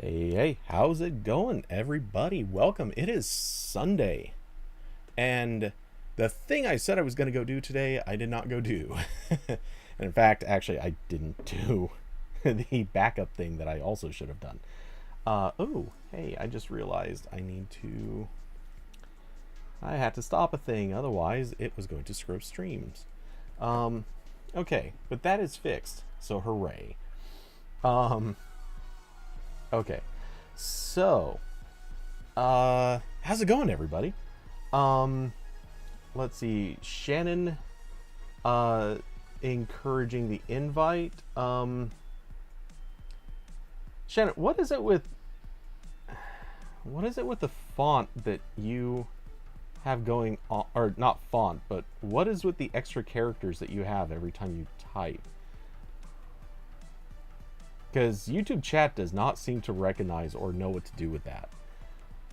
Hey, how's it going, everybody? Welcome. It is Sunday. And the thing I said I was going to go do today, I did not go do. And in fact, actually, I didn't do the backup thing that I also should have done. Oh, hey, I just realized I had to stop a thing, otherwise, it was going to screw up streams. Um, okay, but that is fixed, so hooray. Um, okay, so how's it going, everybody? Um, let's see. Shannon, uh, encouraging the invite. Shannon, what is it with the font that you have going on, or not font, but what is with the extra characters that you have every time you type? Because YouTube chat does not seem to recognize or know what to do with that.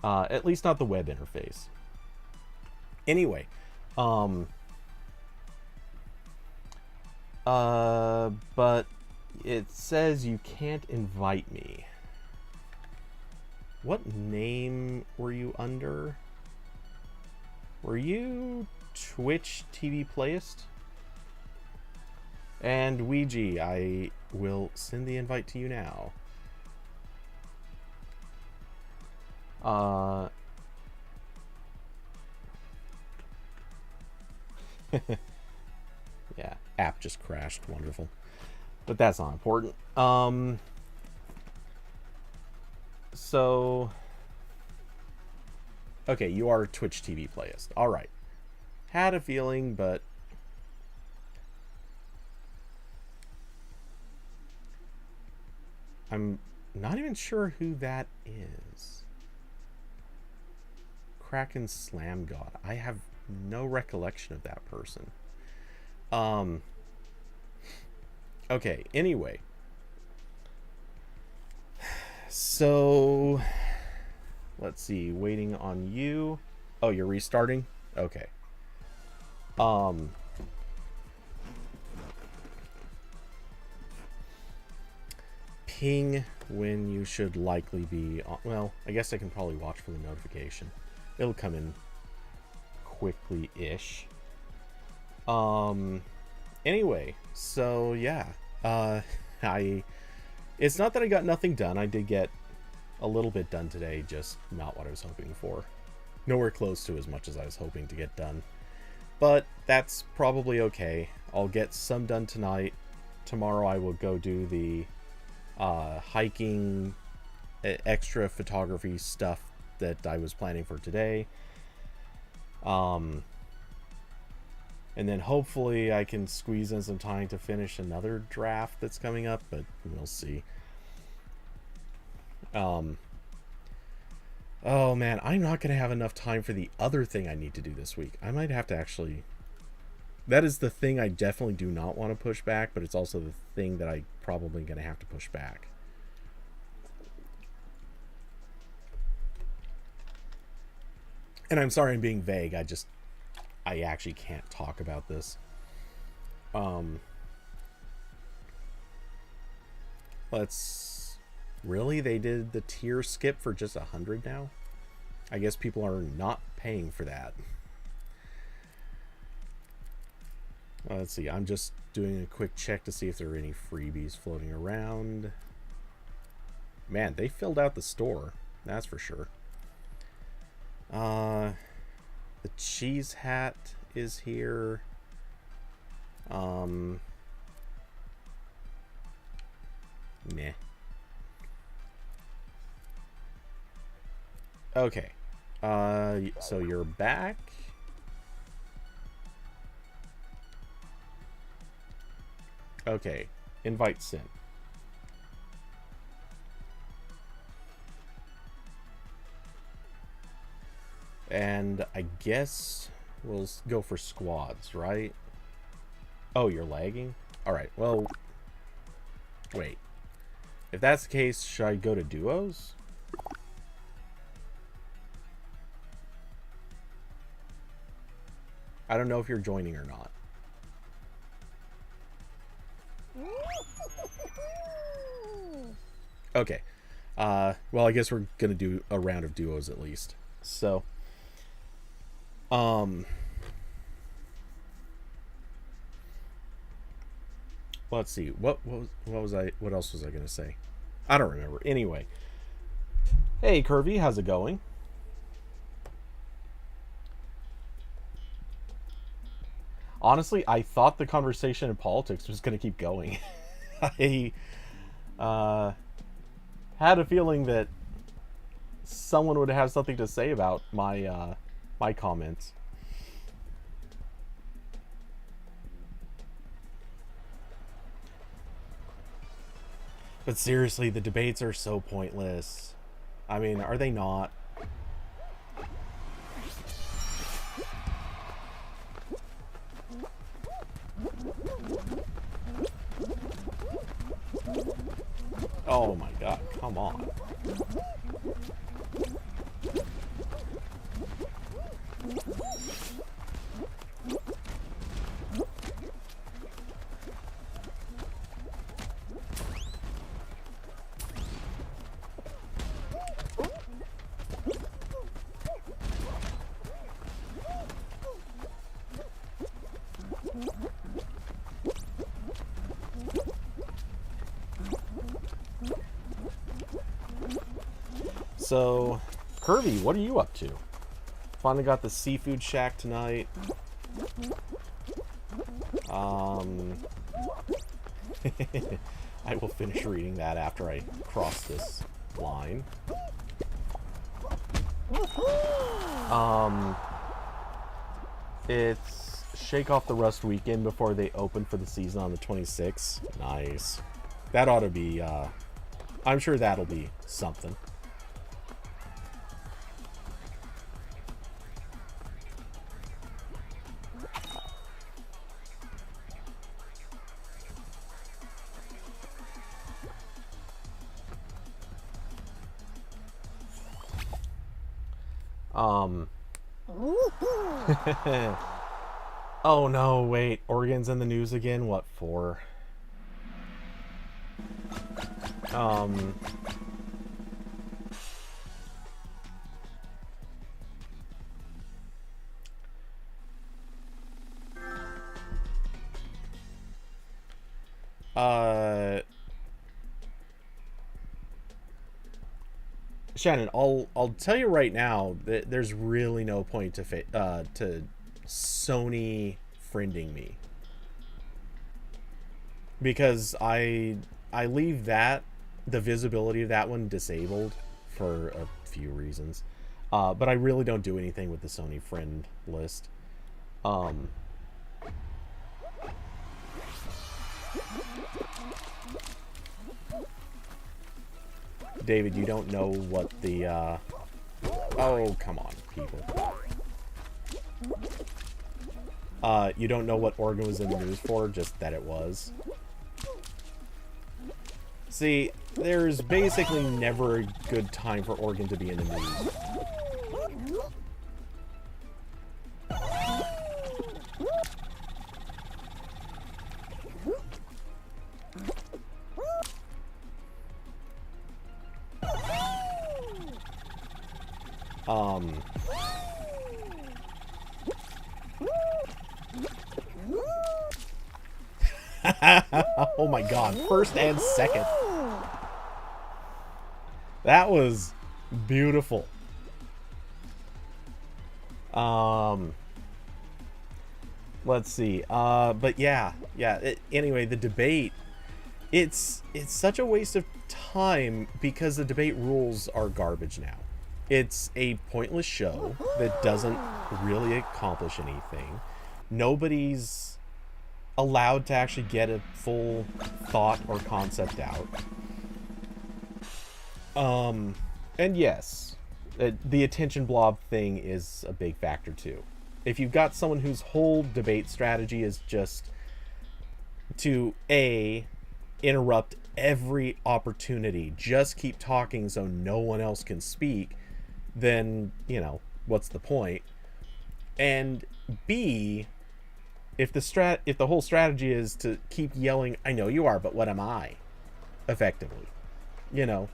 At least not the web interface. Anyway, um, but it says you can't invite me. What name were you under? Were you Twitch TV Playist? And Ouija, I will send the invite to you now. Yeah, app just crashed. Wonderful. But that's not important. So okay, you are a Twitch TV Playist. All right. Had a feeling, but I'm not even sure who that is. Kraken Slam God. I have no recollection of that person. Okay, anyway. So let's see, waiting on you. Oh, you're restarting? Okay. Ping when you should likely be on. Well, I guess I can probably watch for the notification. It'll come in quickly-ish. Anyway, so yeah. It's not that I got nothing done. I did get a little bit done today, just not what I was hoping for. Nowhere close to as much as I was hoping to get done. But that's probably okay. I'll get some done tonight. Tomorrow I will go do the hiking, extra photography stuff that I was planning for today. And then hopefully I can squeeze in some time to finish another draft that's coming up, but we'll see. Oh man, I'm not going to have enough time for the other thing I need to do this week. I might have to actually... That is the thing I definitely do not want to push back, but it's also the thing that I probably going to have to push back. And I'm sorry I'm being vague. I actually can't talk about this. Really? They did the tier skip for just 100 now? I guess people are not paying for that. Let's see. I'm just doing a quick check to see if there are any freebies floating around. Man, they filled out the store. That's for sure. The cheese hat is here. Meh. Okay. So you're back. Okay. Invite sent. And I guess we'll go for squads, right? Oh, you're lagging? Alright, well... Wait. If that's the case, should I go to duos? I don't know if you're joining or not. Okay. Well, I guess we're gonna do a round of duos at least. So, um, let's see. What else was I gonna say? I don't remember. Anyway, hey Curvy, how's it going? Honestly, I thought the conversation in politics was gonna keep going. I uh, had a feeling that someone would have something to say about my comments. But seriously, the debates are so pointless. I mean, are they not? Oh my god, come on. So, Kirby, what are you up to? Finally got the seafood shack tonight. I will finish reading that after I cross this line. It's Shake Off the Rust weekend before they open for the season on the 26th. Nice. That ought to be, I'm sure that'll be something. Oh no, wait. Oregon's in the news again? What for? Um... Shannon, I'll tell you right now that there's really no point to Sony friending me, because I leave the visibility of that one disabled for a few reasons, but I really don't do anything with the Sony friend list. David, you don't know what the, oh, come on, people. You don't know what Oregon was in the news for, just that it was. See, there's basically never a good time for Oregon to be in the news. Oh my god, first and second. That was beautiful. Let's see. But yeah. Anyway, the debate, it's such a waste of time because the debate rules are garbage now. It's a pointless show that doesn't really accomplish anything. Nobody's allowed to actually get a full thought or concept out. And yes, the attention blob thing is a big factor too. If you've got someone whose whole debate strategy is just to interrupt every opportunity, just keep talking so no one else can speak, then, you know, what's the point? And B, if the whole strategy is to keep yelling, "I know you are, but what am I?" effectively, you know,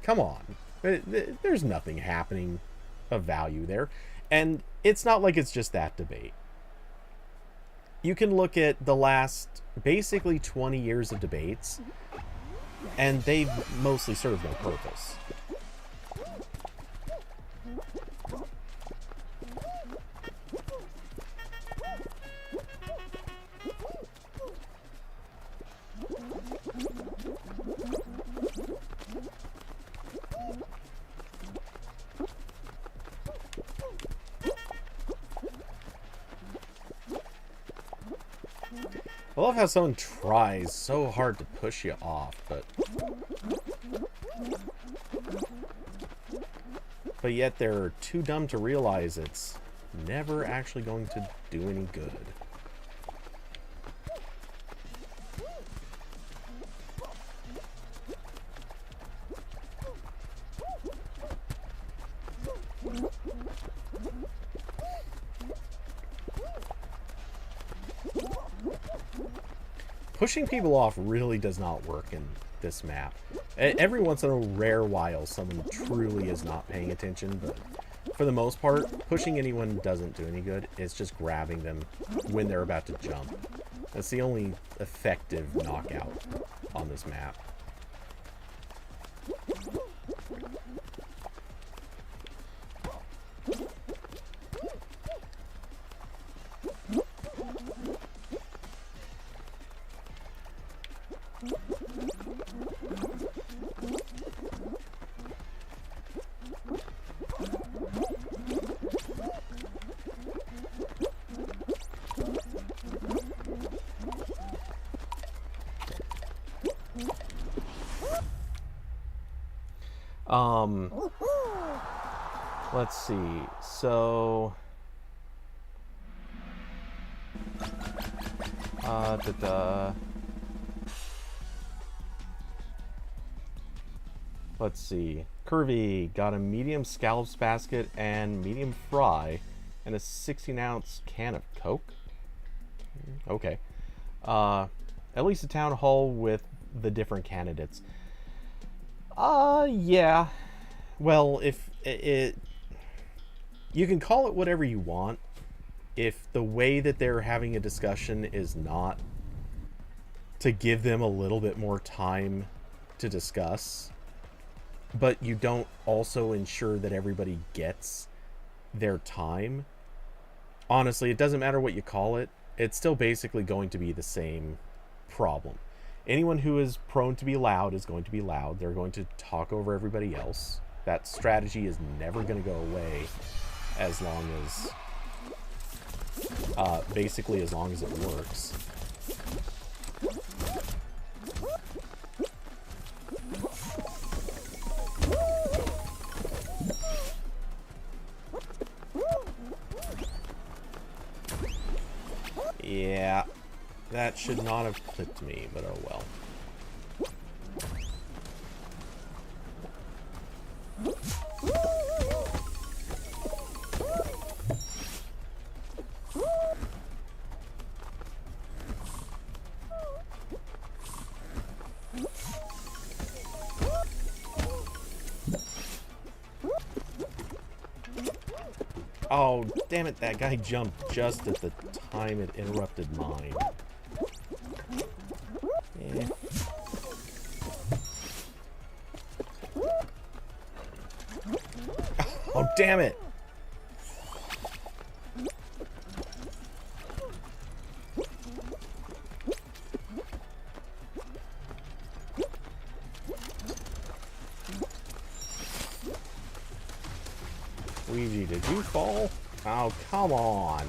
come on. There's nothing happening of value there. And it's not like it's just that debate. You can look at the last basically 20 years of debates, and they've mostly served no purpose. I love how someone tries so hard to push you off, but yet they're too dumb to realize it's never actually going to do any good. Pushing people off really does not work in this map. Every once in a rare while, someone truly is not paying attention, but for the most part, pushing anyone doesn't do any good. It's just grabbing them when they're about to jump. That's the only effective knockout on this map. Let's see. So, let's see. Curvy got a medium scallops basket and medium fry and a 16-ounce can of Coke. Okay. At least a town hall with the different candidates. Yeah. Well, if it... You can call it whatever you want. If the way that they're having a discussion is not to give them a little bit more time to discuss, but you don't also ensure that everybody gets their time, honestly, it doesn't matter what you call it. It's still basically going to be the same problem. Anyone who is prone to be loud is going to be loud. They're going to talk over everybody else. That strategy is never going to go away as long as, basically as long as it works. Yeah, that should not have clipped me, but oh well. Oh, damn it, that guy jumped just at the time it interrupted mine. Yeah. Oh, damn it! Luigi, did you fall? Oh, come on.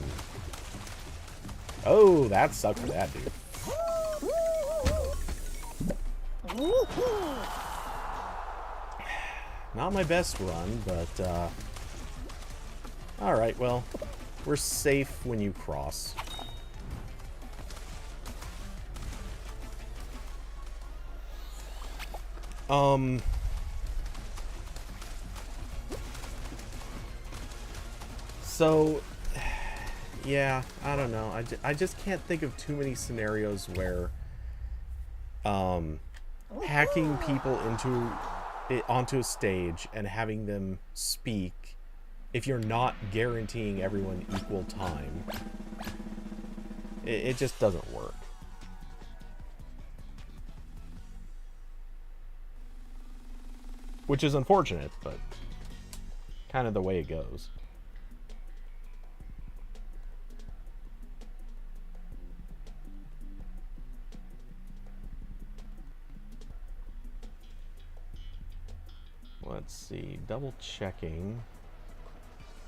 Oh, that sucked for that dude. Not my best run, but, alright, well, we're safe when you cross. So, yeah, I don't know. I just can't think of too many scenarios where hacking people into onto a stage and having them speak if you're not guaranteeing everyone equal time. It just doesn't work. Which is unfortunate, but kind of the way it goes. Let's see, double checking.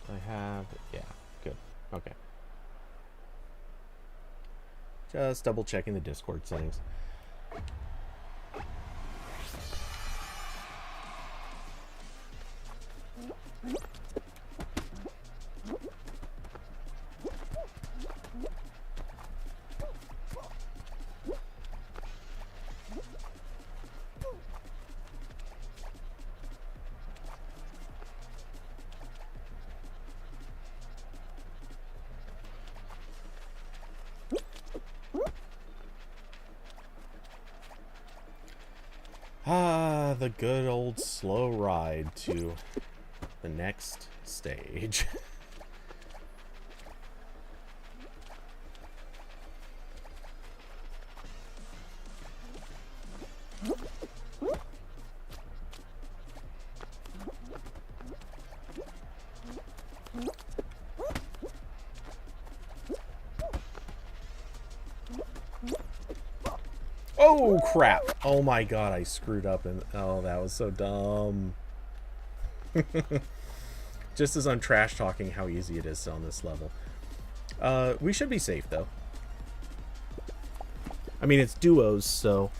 I have, yeah, good, okay. Just double checking the Discord settings. Ah, the good old slow ride to the next stage. Oh, crap. Oh, my God. I screwed up. And oh, that was so dumb. Just as I'm trash talking how easy it is on this level. We should be safe, though. I mean, it's duos, so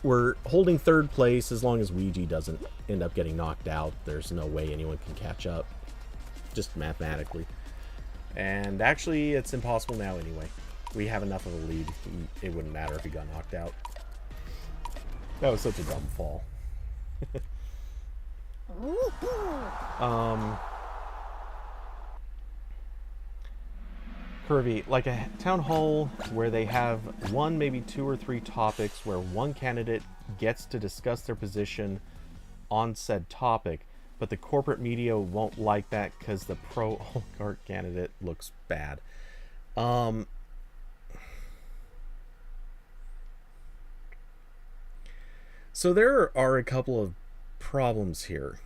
we're holding third place as long as Ouija doesn't end up getting knocked out. There's no way anyone can catch up. Just mathematically. And actually, it's impossible now anyway. We have enough of a lead. It wouldn't matter if he got knocked out. That was such a dumb fall. Curvy, like a town hall where they have one, maybe 2 or 3 topics where one candidate gets to discuss their position on said topic, but the corporate media won't like that because the pro-oligarch candidate looks bad. So there are a couple of problems here.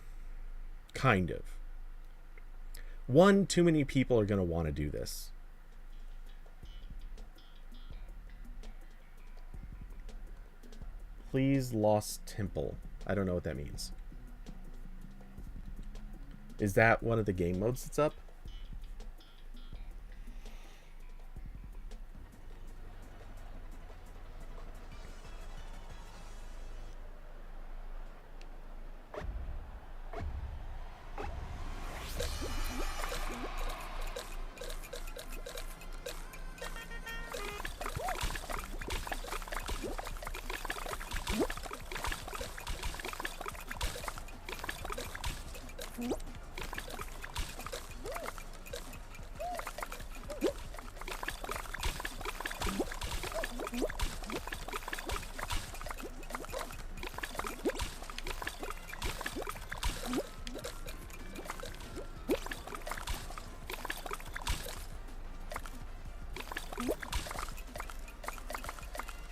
Kind of. One, too many people are going to want to do this. Please Lost Temple. I don't know what that means. Is that one of the game modes that's up?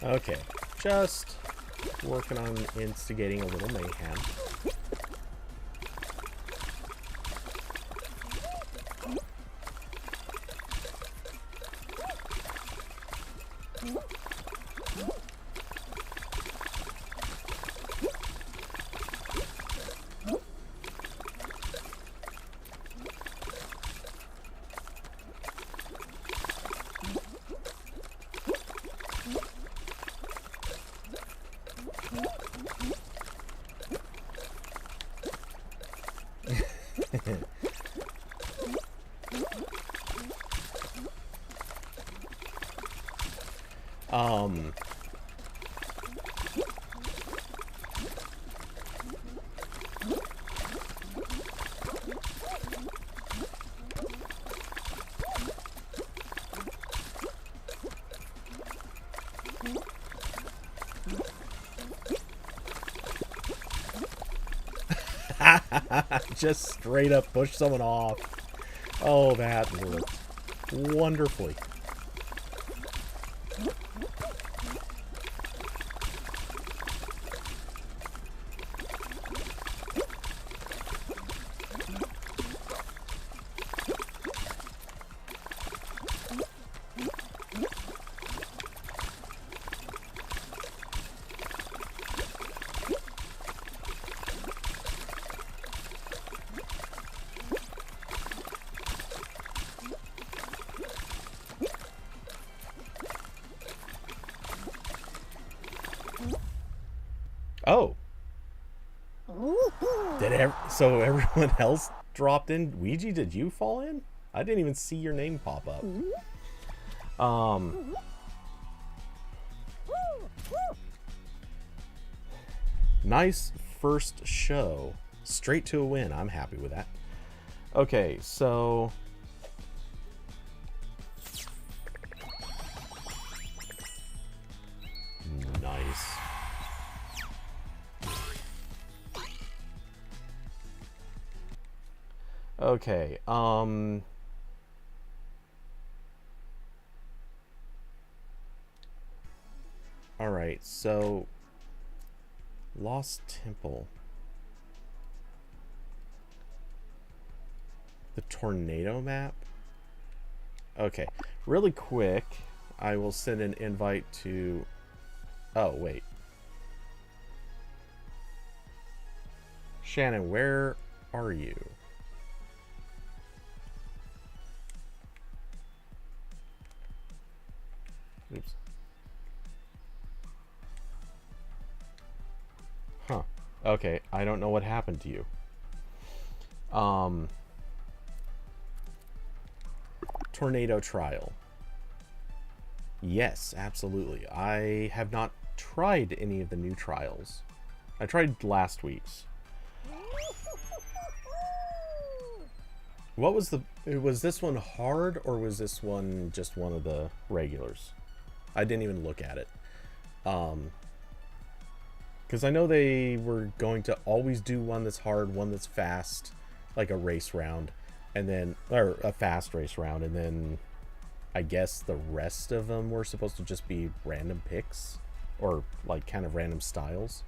Okay, just working on instigating a little mayhem. Just straight up push someone off. Oh, that worked wonderfully. Oh. So everyone else dropped in? Ouija, did you fall in? I didn't even see your name pop up. Nice first show. Straight to a win. I'm happy with that. Okay, so... Nice. Okay, alright, so... Lost Temple. The tornado map? Okay, really quick, I will send an invite to... Oh, wait. Shannon, where are you? Oops. Huh. Okay, I don't know what happened to you. Tornado Trial. Yes, absolutely. I have not tried any of the new trials. I tried last week's. What was this one hard, or was this one just one of the regulars? I didn't even look at it. Because I know they were going to always do one that's hard, one that's fast, like a race round, and then, or a fast race round, and then I guess the rest of them were supposed to just be random picks, or like kind of random styles.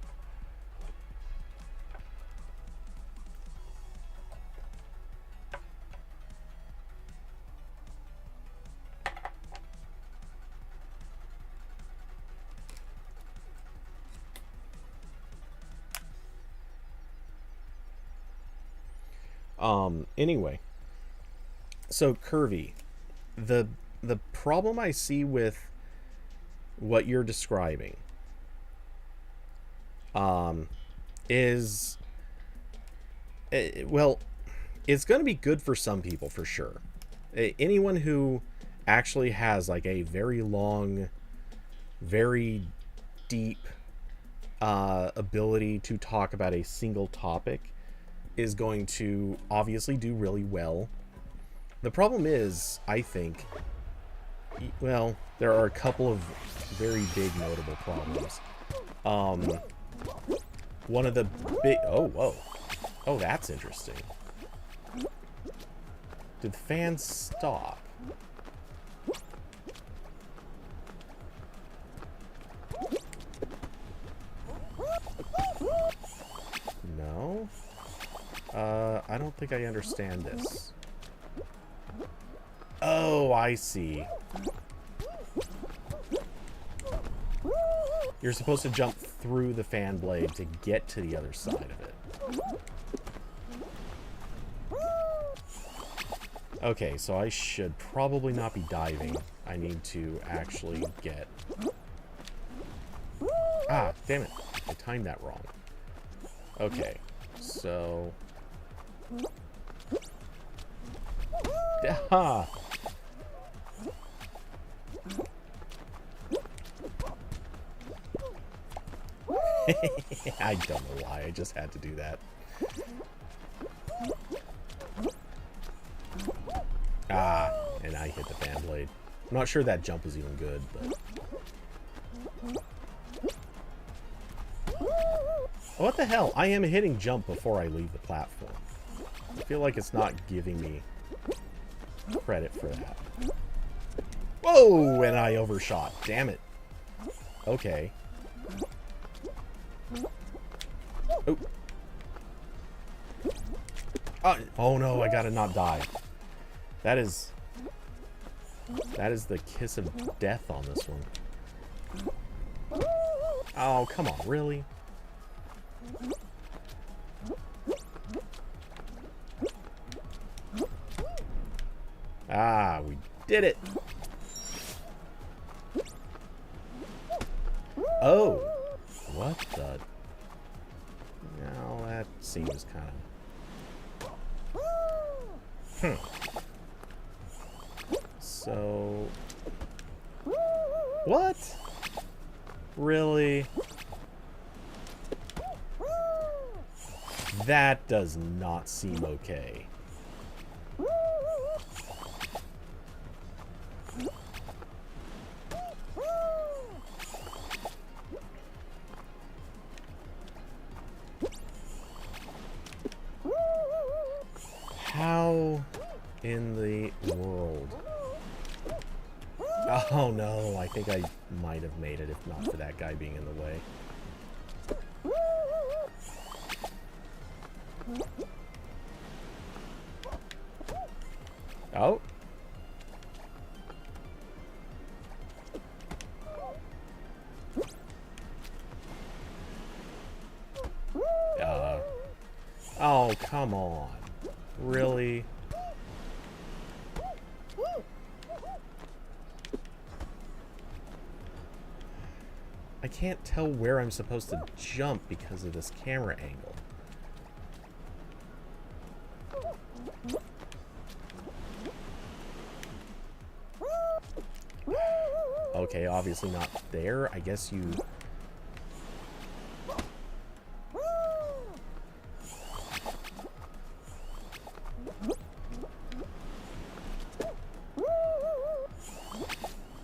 Anyway, so Curvy, the problem I see with what you're describing is, well, it's going to be good for some people for sure. Anyone who actually has like a very long, very deep ability to talk about a single topic is going to obviously do really well. The problem is, I think, well, there are a couple of very big notable problems. One of the big... Oh, whoa. Oh, that's interesting. Did the fan stop? No? I don't think I understand this. Oh, I see. You're supposed to jump through the fan blade to get to the other side of it. Okay, so I should probably not be diving. I need to actually get... Ah, damn it. I timed that wrong. Okay, so... Ah! I don't know why, I just had to do that. Ah, and I hit the fan blade. I'm not sure that jump was even good, but... What the hell? I am hitting jump before I leave the platform. I feel like it's not giving me credit for that. Whoa! And I overshot. Damn it. Okay. Oh. Oh no, I gotta not die. That is the kiss of death on this one. Oh, come on, really? Ah, we did it. Oh, what the? Now that seems kind of... So... What? Really? That does not seem okay. How in the world? Oh no, I think I might have made it if not for that guy being in the way. Oh. Oh, come on. Really? I can't tell where I'm supposed to jump because of this camera angle. Okay, obviously not there. I guess you...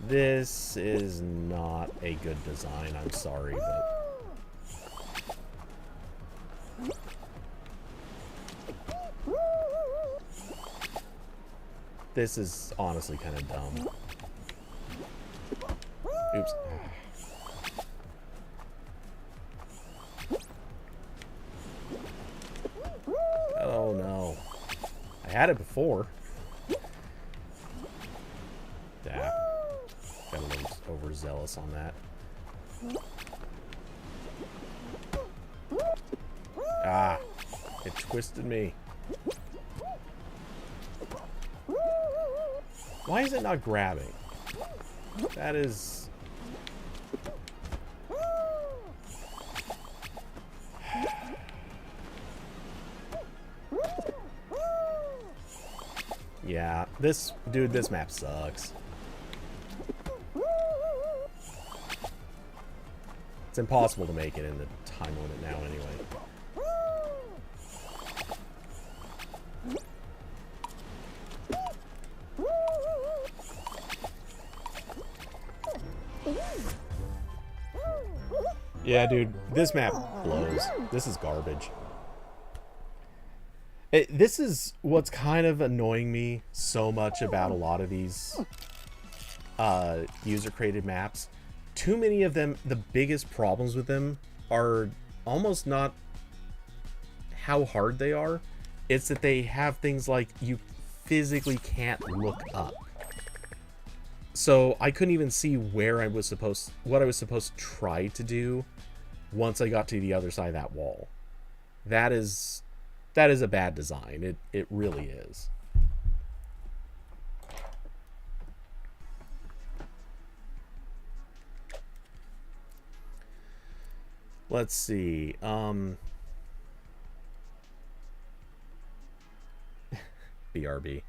This is not a good design. I'm sorry, but... This is honestly kind of dumb. Oops. Oh no. I had it before. Yeah. Got a little overzealous on that. Ah. It twisted me. Why is it not grabbing? That is... Yeah, this map sucks. It's impossible to make it in the time limit now anyway. Yeah, dude, this map blows. This is garbage. This is what's kind of annoying me so much about a lot of these user-created maps. Too many of them, the biggest problems with them are almost not how hard they are. It's that they have things like you physically can't look up. So I couldn't even see where what I was supposed to try to do once I got to the other side of that wall. That is a bad design. It really is. Let's see. BRB.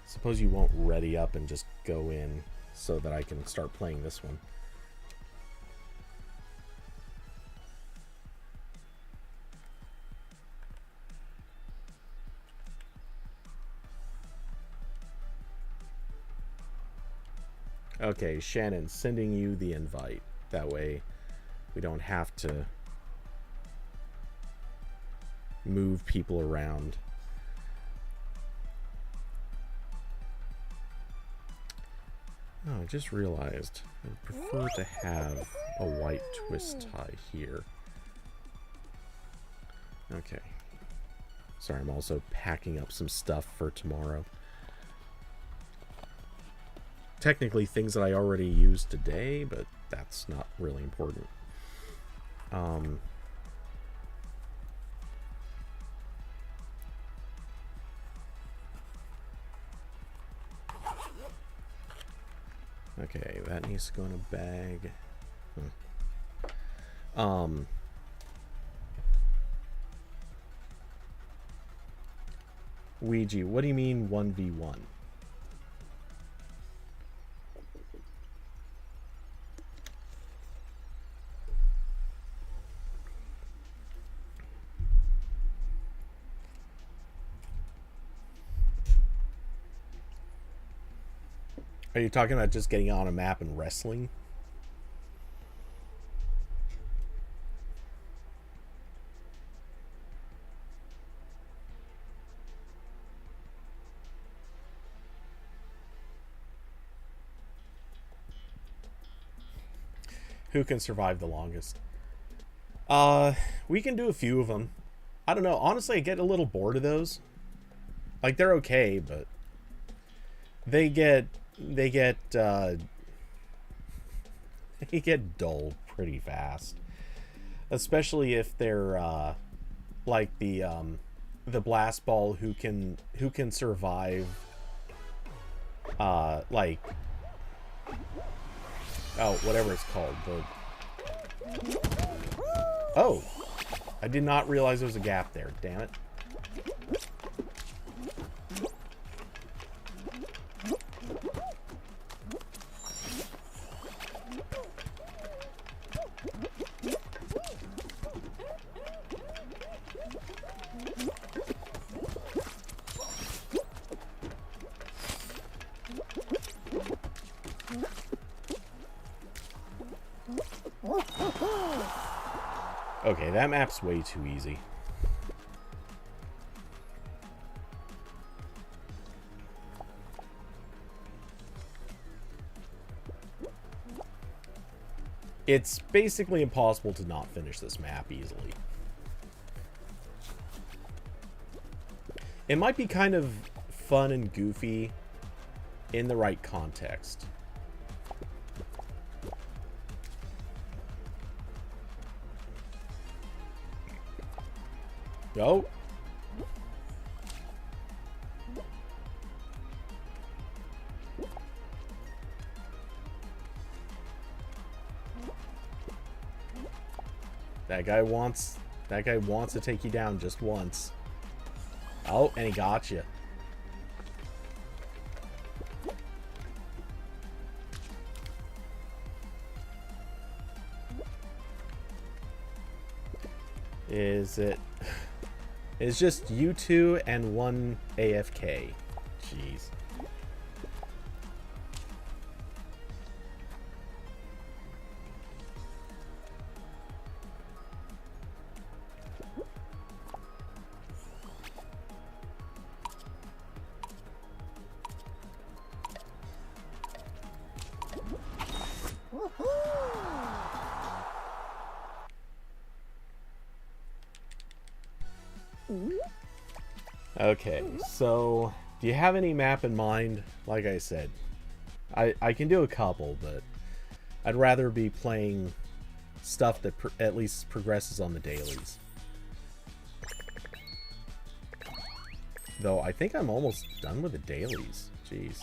Suppose you won't ready up and just go in so that I can start playing this one. Okay, Shannon, sending you the invite. That way we don't have to move people around. Oh, I just realized I'd prefer to have a white twist tie here. Okay. Sorry, I'm also packing up some stuff for tomorrow. Technically things that I already used today, but that's not really important. Okay, that needs to go in a bag. Ouija, what do you mean 1v1? Are you talking about just getting on a map and wrestling? Who can survive the longest? We can do a few of them. I don't know. Honestly, I get a little bored of those. Like, they're okay, but they get they get dull pretty fast. Especially if they're like the blast ball who can survive like, oh, whatever it's called. Oh, I did not realize there was a gap there. Damn it. Okay, that map's way too easy. It's basically impossible to not finish this map easily. It might be kind of fun and goofy in the right context. Go. That guy wants to take you down just once. Oh, and he got you. Is it? It's just you two and one AFK. Jeez. Okay, so do you have any map in mind? Like I said, I can do a couple, but I'd rather be playing stuff that at least progresses on the dailies. Though I think I'm almost done with the dailies. Jeez.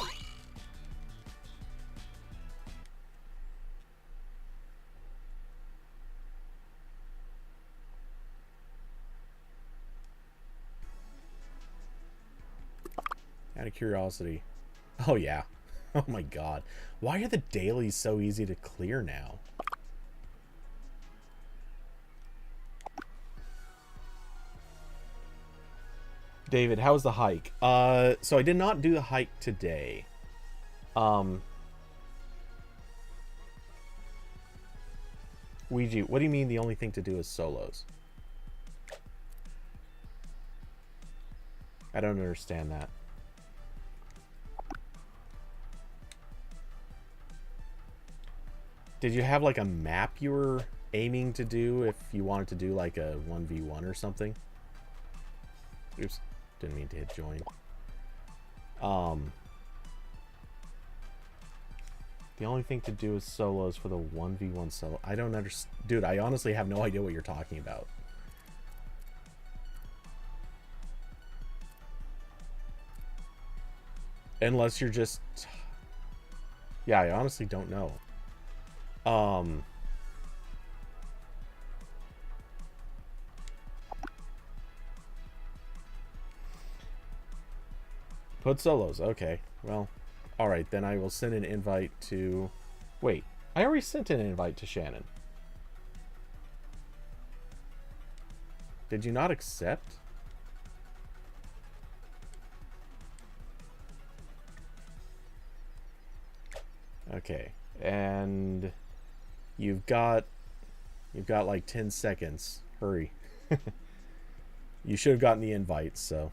Out of curiosity. Oh, yeah. Oh, my God. Why are the dailies so easy to clear now? David, how was the hike? So I did not do the hike today. Ouija, what do you mean the only thing to do is solos? I don't understand that. Did you have like a map you were aiming to do if you wanted to do like a 1v1 or something? Oops, didn't mean to hit join. The only thing to do is solos for the 1v1 solo. I don't understand. Dude, I honestly have no idea what you're talking about. Unless you're just... Yeah, I honestly don't know. Put solos. Okay. Well, alright. Then I will send an invite to... Wait. I already sent an invite to Shannon. Did you not accept? Okay. And... You've got like 10 seconds. Hurry. You should have gotten the invite, so...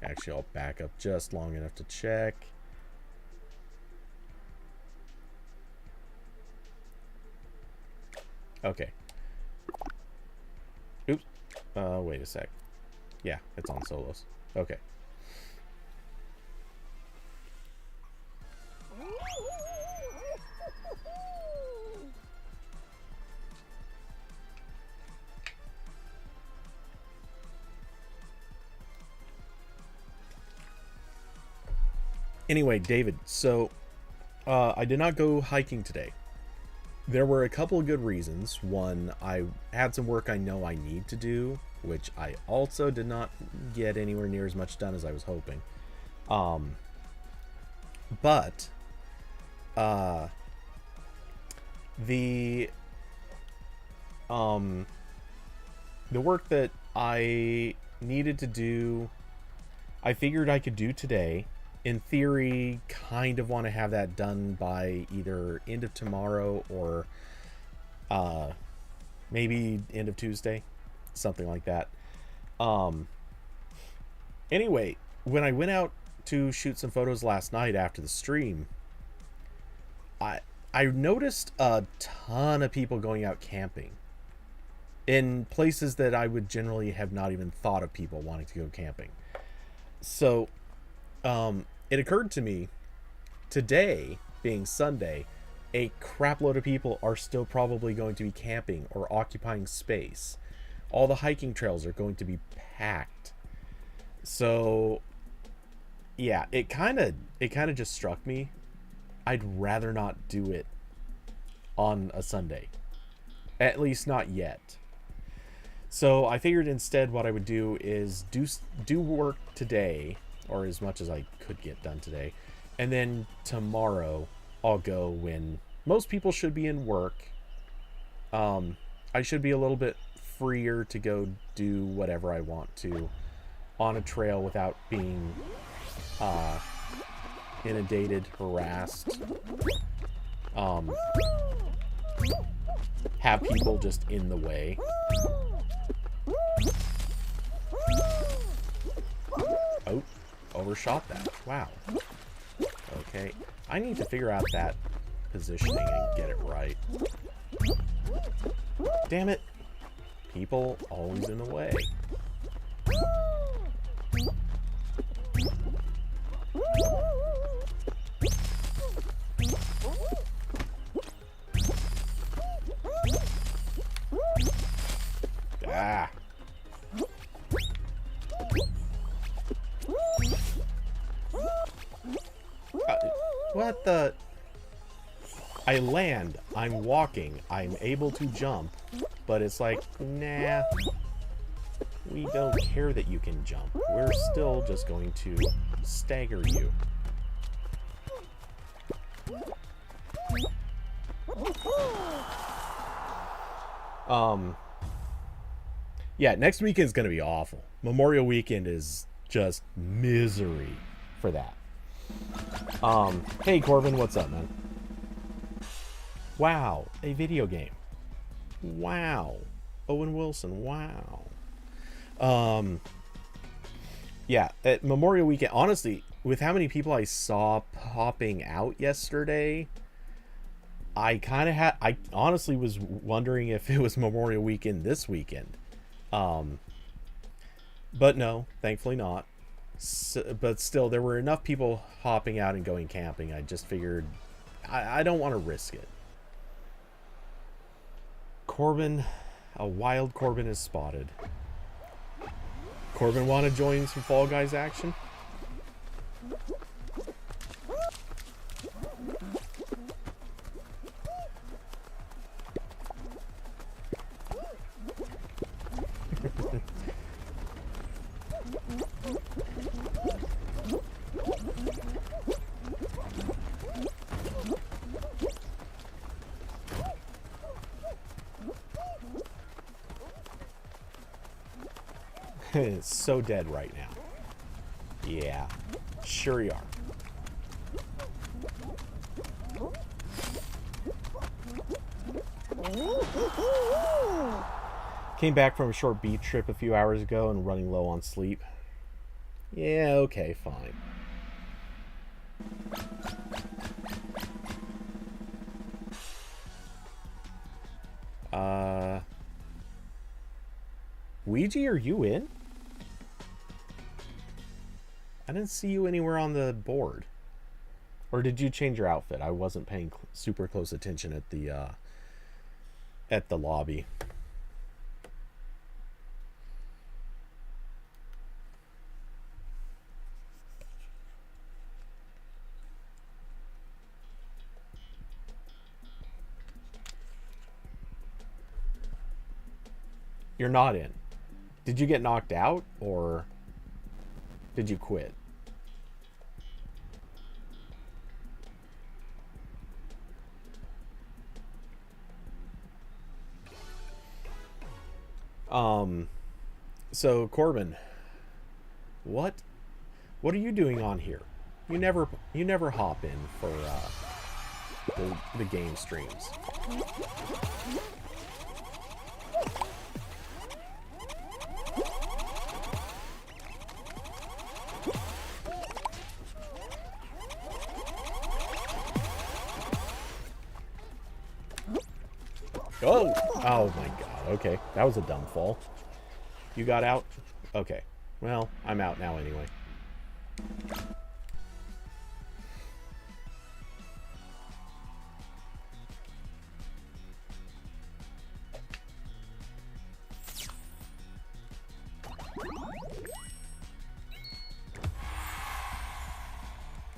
Actually, I'll back up just long enough to check. Okay. Oops. Wait a sec. Yeah, it's on solos. Okay. Anyway, David, so I did not go hiking today. There were a couple of good reasons. One, I had some work I know I need to do, which I also did not get anywhere near as much done as I was hoping. But the work that I needed to do, I figured I could do today. In theory, kind of want to have that done by either end of tomorrow or maybe end of Tuesday, something like that. Anyway, when I went out to shoot some photos last night after the stream, I noticed a ton of people going out camping in places that I would generally have not even thought of people wanting to go camping. So it occurred to me, today, being Sunday, a crap load of people are still probably going to be camping or occupying space. All the hiking trails are going to be packed. So, yeah, it kind of just struck me. I'd rather not do it on a Sunday. At least not yet. So I figured instead what I would do is do work today, or as much as I could get done today, and then tomorrow I'll go when most people should be in work. I should be a little bit freer to go do whatever I want to on a trail without being inundated, harassed, have people just in the way. Oh, overshot that. Wow. Okay, I need to figure out that positioning and get it right. Damn it. People always in the way. Ah. What the? I land, I'm walking, I'm able to jump, but it's like, nah, we don't care that you can jump. We're still just going to stagger you. Yeah, next weekend is going to be awful. Memorial Weekend is just misery for that. Hey Corbin, what's up, man? Wow, a video game. Wow. Owen Wilson, wow. Yeah, at Memorial Weekend, honestly, with how many people I saw popping out yesterday, I honestly was wondering if it was Memorial Weekend this weekend. But no, thankfully not. But still, there were enough people hopping out and going camping. I just figured I don't want to risk it. Corbin, a wild Corbin is spotted. Corbin want to join some Fall Guys action? It's so dead right now. Yeah, sure you are. Came back from a short beach trip a few hours ago and running low on sleep. Yeah, okay, fine. Ouija, are you in? I didn't see you anywhere on the board. Or did you change your outfit? I wasn't paying super close attention at the lobby. You're not in. Did you get knocked out or did you quit? So Corbin, what are you doing on here? You never hop in for the game streams. Oh! Oh my god. Okay. That was a dumb fall. You got out? Okay. Well, I'm out now anyway.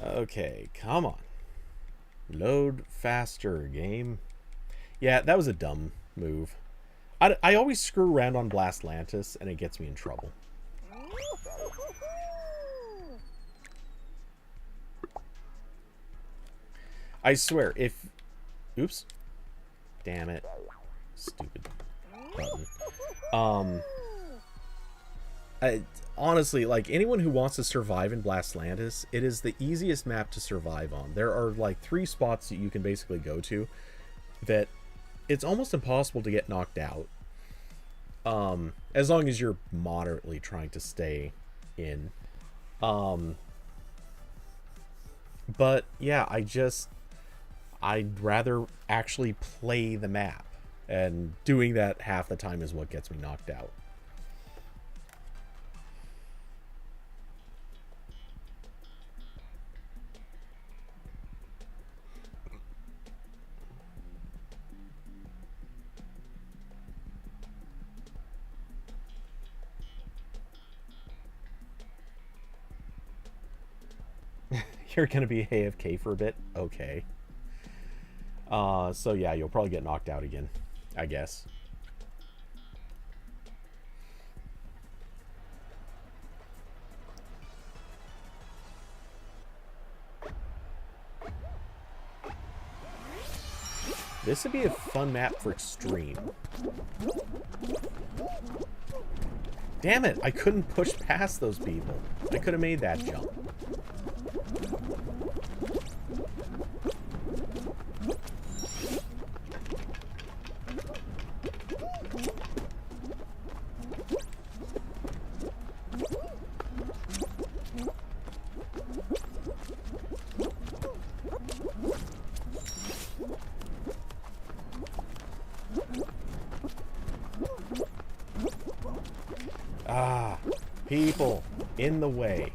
Okay, come on. Load faster, game. Yeah, that was a dumb move. I always screw around on Blastlantis, and it gets me in trouble. I swear, if... Oops. Damn it. Stupid button. Honestly, like, anyone who wants to survive in Blastlantis, it is the easiest map to survive on. There are, like, 3 spots that you can basically go to that it's almost impossible to get knocked out. As long as you're moderately trying to stay in. But, yeah, I'd rather actually play the map. And doing that half the time is what gets me knocked out. You're going to be AFK for a bit? Okay. So yeah, you'll probably get knocked out again, I guess. This would be a fun map for extreme. Damn it, I couldn't push past those people. I could have made that jump. People in the way.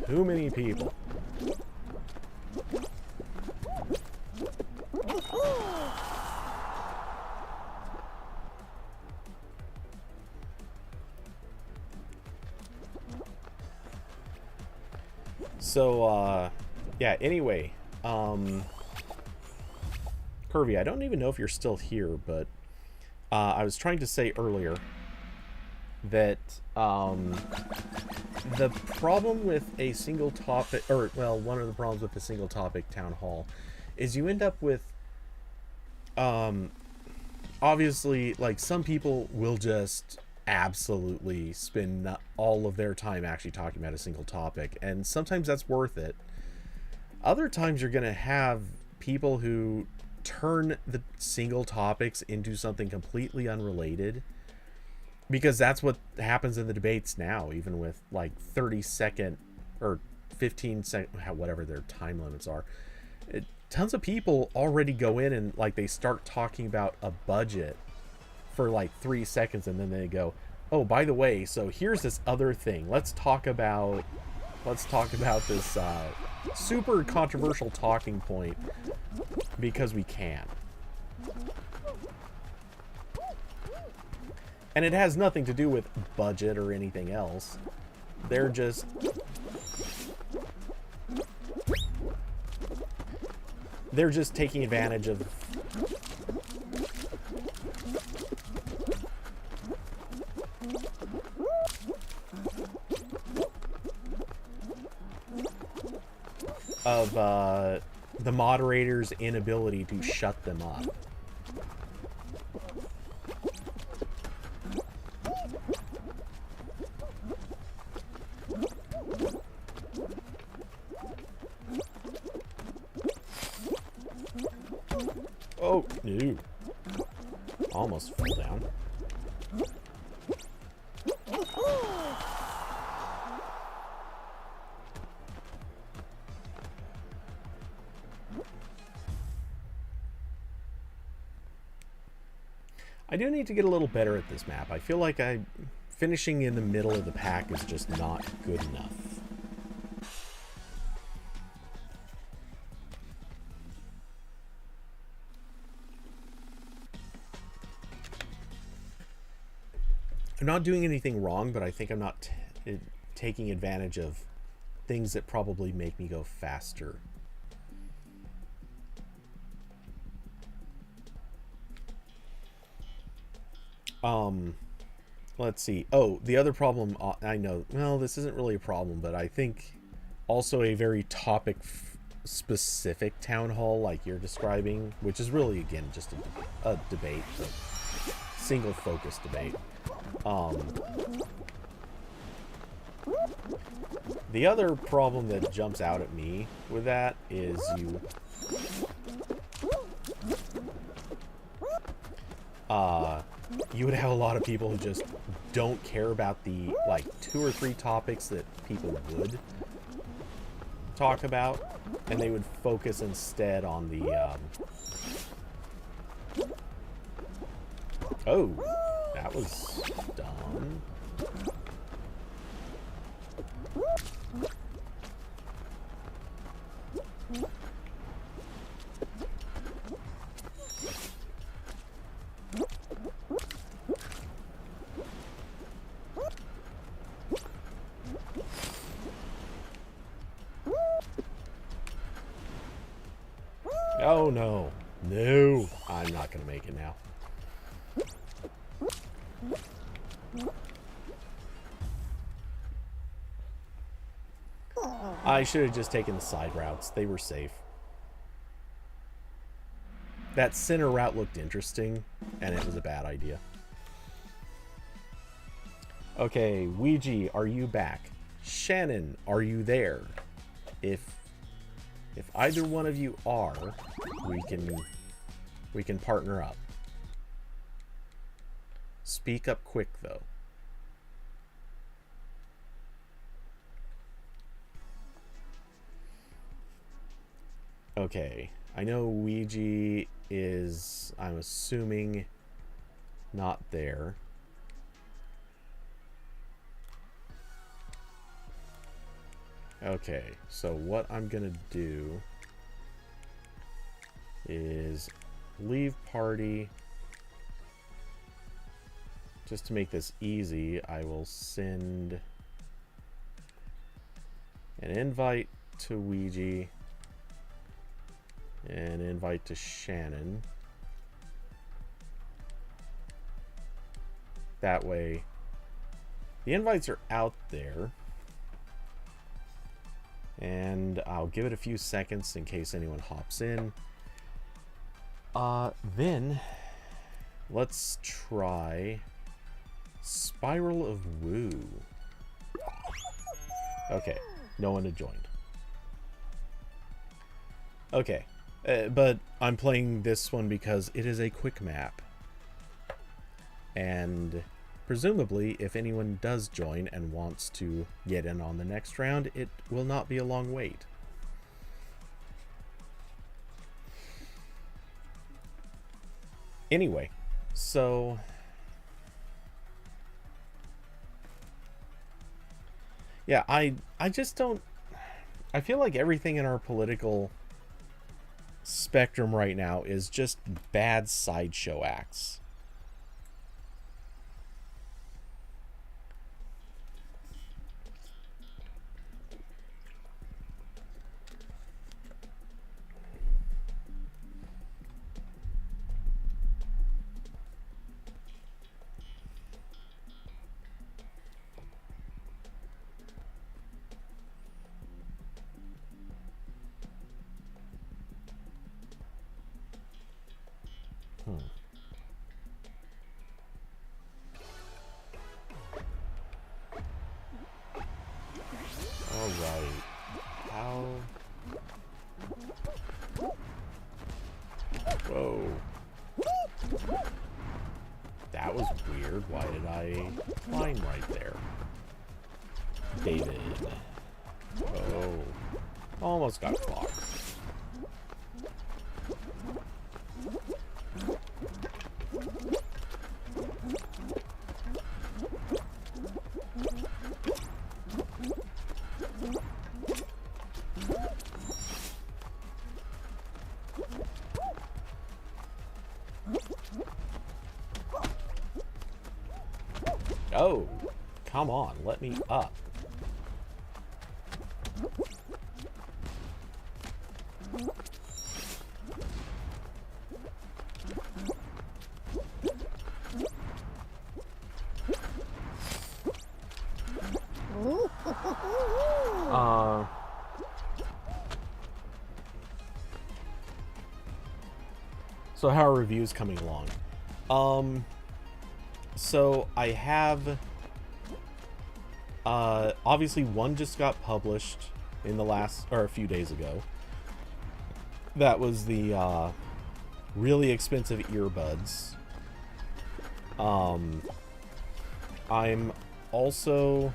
Too many people. So, yeah, anyway, Kirby, I don't even know if you're still here, but I was trying to say earlier that the problem with a single topic, or, well, one of the problems with a single topic town hall is you end up with, obviously, like, some people will just absolutely spend all of their time actually talking about a single topic, and sometimes that's worth it. Other times you're going to have people who turn the single topics into something completely unrelated, because that's what happens in the debates now, even with like 30-second or 15-second, whatever their time limits are. Tons of people already go in and like they start talking about a budget for like 3 seconds, and then they go, oh, by the way, so here's this other thing. Let's talk about this super controversial talking point because we can. And it has nothing to do with budget or anything else. They're just taking advantage of the moderator's inability to shut them up. Oh, no. Almost fell down. I do need to get a little better at this map. I feel like finishing in the middle of the pack is just not good enough. I'm not doing anything wrong, but I think I'm not taking advantage of things that probably make me go faster. Let's see. Oh, the other problem, I know, well, this isn't really a problem, but I think also a very topic specific town hall like you're describing, which is really, again, just a debate, a single focus debate. The other problem that jumps out at me with that is you would have a lot of people who just don't care about the, like, 2 or 3 topics that people would talk about, and they would focus instead on the, oh, that was dumb. Oh, no. No. I'm not going to make it now. I should have just taken the side routes. They were safe. That center route looked interesting, and it was a bad idea. Okay, Ouija, are you back? Shannon, are you there? If either one of you are, we can partner up. Speak up quick, though. Okay, I know Ouija is, I'm assuming, not there. Okay, so what I'm gonna do is leave party. Just to make this easy, I will send an invite to Ouija, an invite to Shannon. That way, the invites are out there. And I'll give it a few seconds in case anyone hops in. Then, let's try Spiral of Woo. Okay, no one had joined. Okay, but I'm playing this one because it is a quick map. And presumably, if anyone does join and wants to get in on the next round, it will not be a long wait. Anyway, so yeah, I just don't, I feel like everything in our political spectrum right now is just bad sideshow acts. Alright. How... Whoa. That was weird. Why did I climb right there? David. Oh. Almost got clocked. Oh, come on, let me up. So how are reviews coming along? So I have, obviously one just got published in the last, or a few days ago. That was the, really expensive earbuds. I'm also,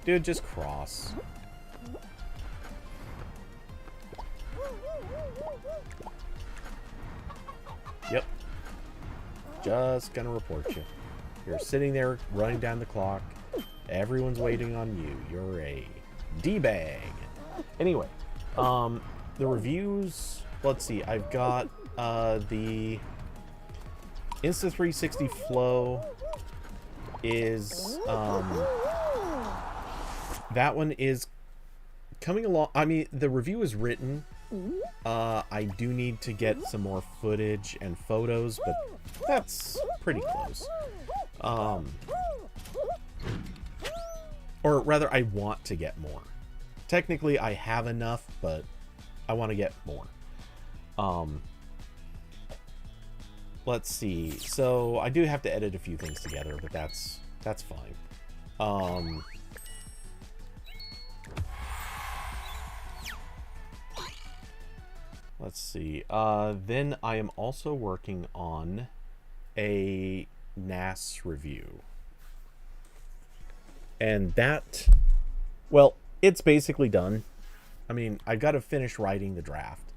dude, just cross. Yep. Just gonna report you. You're sitting there running down the clock. Everyone's waiting on you. You're a D-bag. Anyway, the reviews, let's see. I've got the Insta360 Flow is that one is coming along. I mean, the review is written. I do need to get some more footage and photos, but that's pretty close. Or rather, I want to get more. Technically, I have enough, but I want to get more. Let's see. So I do have to edit a few things together, but that's fine. Let's see. Then I am also working on a NAS review. And that, well, it's basically done. I mean, I've got to finish writing the draft,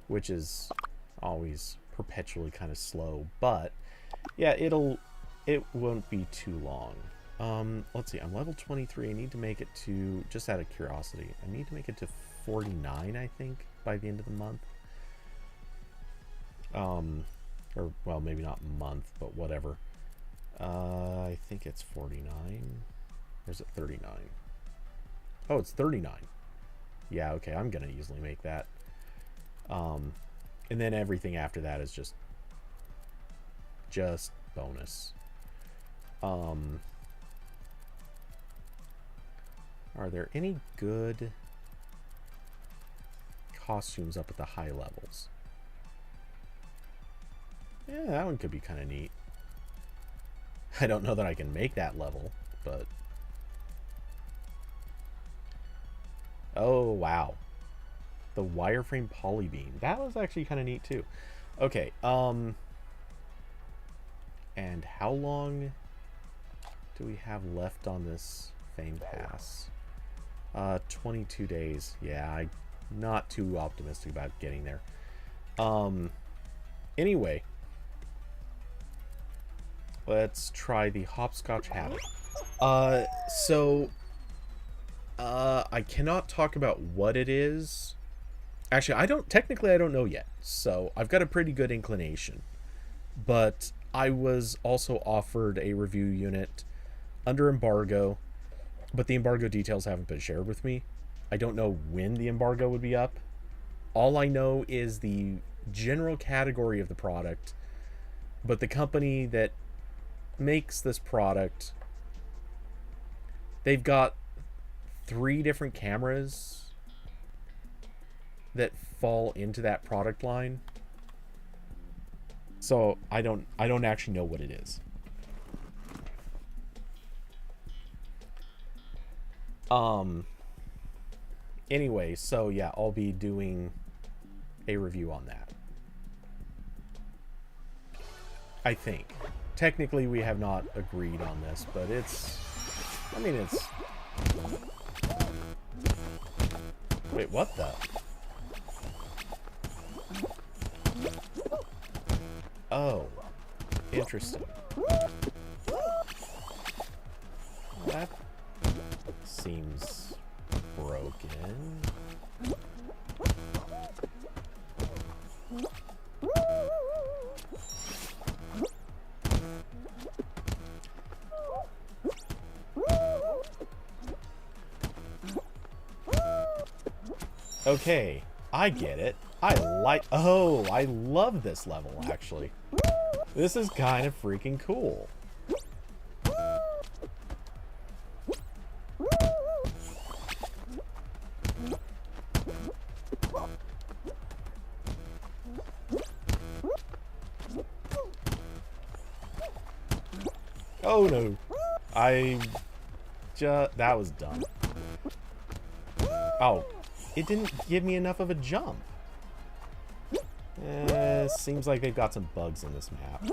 which is always perpetually kind of slow. But, yeah, it won't be too long. Let's see. I'm level 23. I need to make it to, just out of curiosity, I need to make it to 49, I think, by the end of the month. Or, well, maybe not month, but whatever. I think it's 49. Or is it 39? Oh, it's 39. Yeah, okay, I'm gonna easily make that. And then everything after that is just bonus. Are there any good costumes up at the high levels? Yeah, that one could be kind of neat. I don't know that I can make that level, but... Oh, wow. The wireframe polybeam. That was actually kind of neat, too. Okay, and how long do we have left on this Fame Pass? 22 days. Yeah, I'm not too optimistic about getting there. Anyway, let's try the Hopscotch Habit. I cannot talk about what it is. Actually, I don't know yet. So I've got a pretty good inclination. But I was also offered a review unit under embargo, but the embargo details haven't been shared with me. I don't know when the embargo would be up. All I know is the general category of the product, but the company that makes this product, they've got 3 different cameras that fall into that product line. So I don't actually know what it is. Anyway, so yeah, I'll be doing a review on that. I think. Technically, we have not agreed on this, but it's... I mean, it's... Wait, what the... Oh. Interesting. That seems broken. Okay, I get it. Oh, I love this level, actually. This is kind of freaking cool. Oh no. That was dumb. Oh, it didn't give me enough of a jump. Seems like they've got some bugs in this map.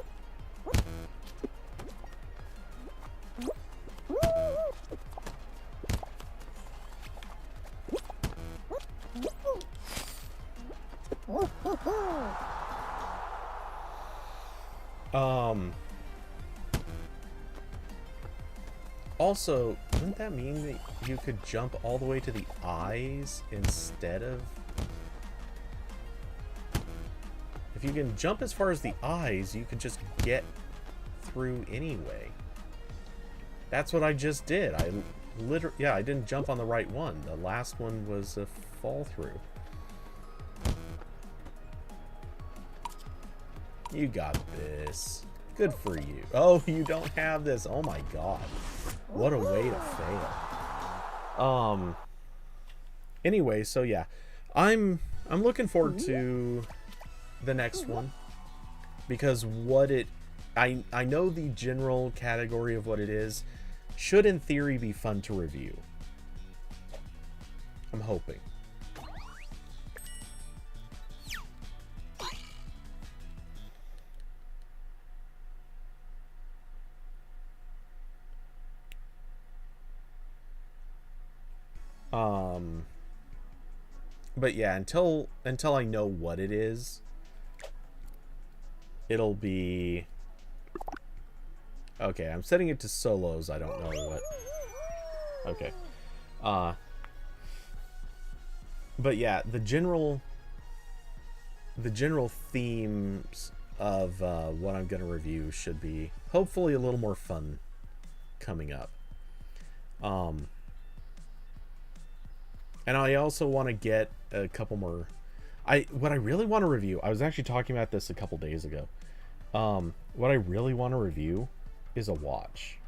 Also, wouldn't that mean that you could jump all the way to the eyes instead of... If you can jump as far as the eyes, you could just get through anyway. That's what I just did. Yeah, I didn't jump on the right one. The last one was a fall through. You got this. Good for you. Oh, you don't have this. Oh my god. What a way to fail. Anyway, so yeah. I'm looking forward to the next one, because I know the general category of what it is should in theory be fun to review. I'm hoping. But yeah, until I know what it is, it'll be Okay, I'm setting it to solos. I don't know what. Okay. But yeah, the general themes of what I'm going to review should be hopefully a little more fun coming up. And I also want to get a couple more. What I really want to review, I was actually talking about this a couple days ago. What I really want to review is a watch.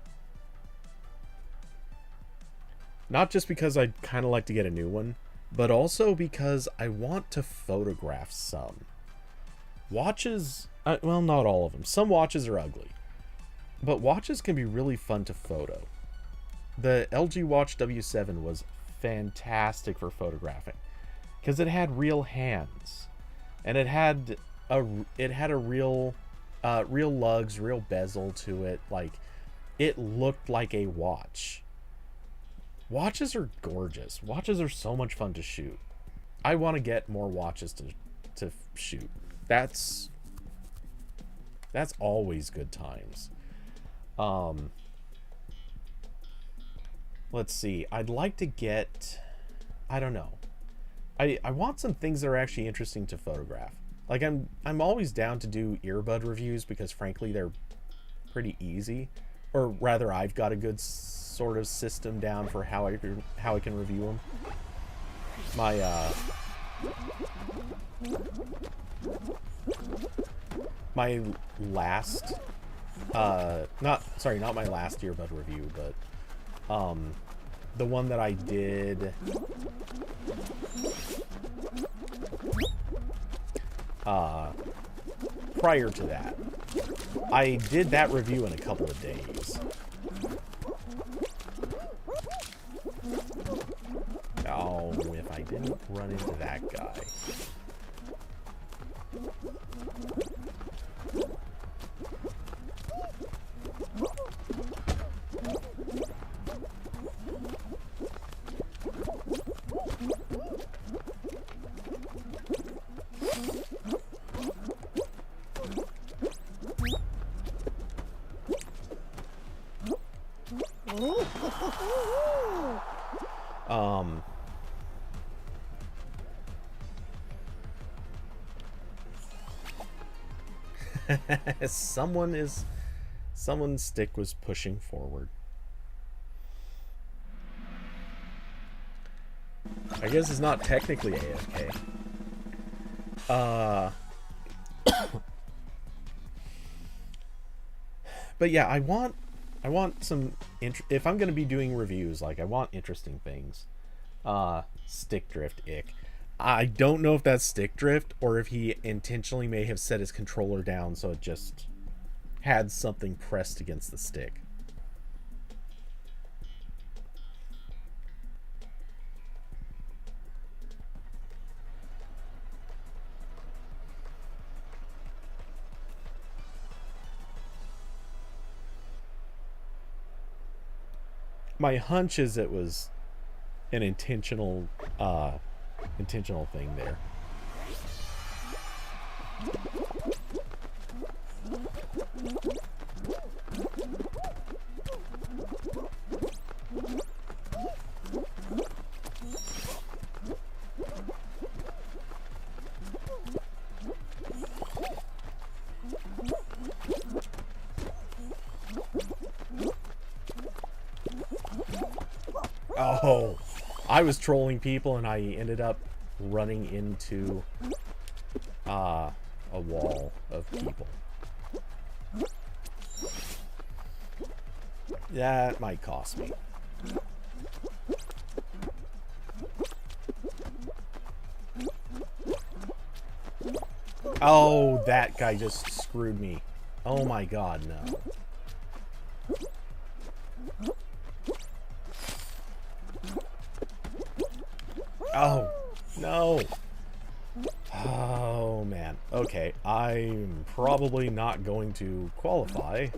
Not just because I'd kind of like to get a new one, but also because I want to photograph some. Watches, well, not all of them. Some watches are ugly. But watches can be really fun to photo. The LG Watch W7 was fantastic for photographing because it had real hands, and it had a real lugs, real bezel to it. Like, it looked like a watch. Watches are gorgeous. Watches are so much fun to shoot. I want to get more watches to shoot. That's always good times. Let's see. I'd like to get, I don't know. I want some things that are actually interesting to photograph. Like, I'm always down to do earbud reviews because frankly they're pretty easy, or rather I've got a good sort of system down for how I can review them. My last not my last earbud review, but the one that I did prior to that, I did that review in a couple of days. Oh, if I didn't run into that guy. Someone's stick was pushing forward. I guess it's not technically AFK. But yeah, I want some if I'm going to be doing reviews, like, I want interesting things. Stick drift ick. I don't know if that's stick drift or if he intentionally may have set his controller down so it just had something pressed against the stick. My hunch is it was an intentional thing there. Oh, I was trolling people and I ended up running into a wall of people. That might cost me. Oh, that guy just screwed me. Oh my god, no. Oh, no. Oh, man. Okay, I'm probably not going to qualify.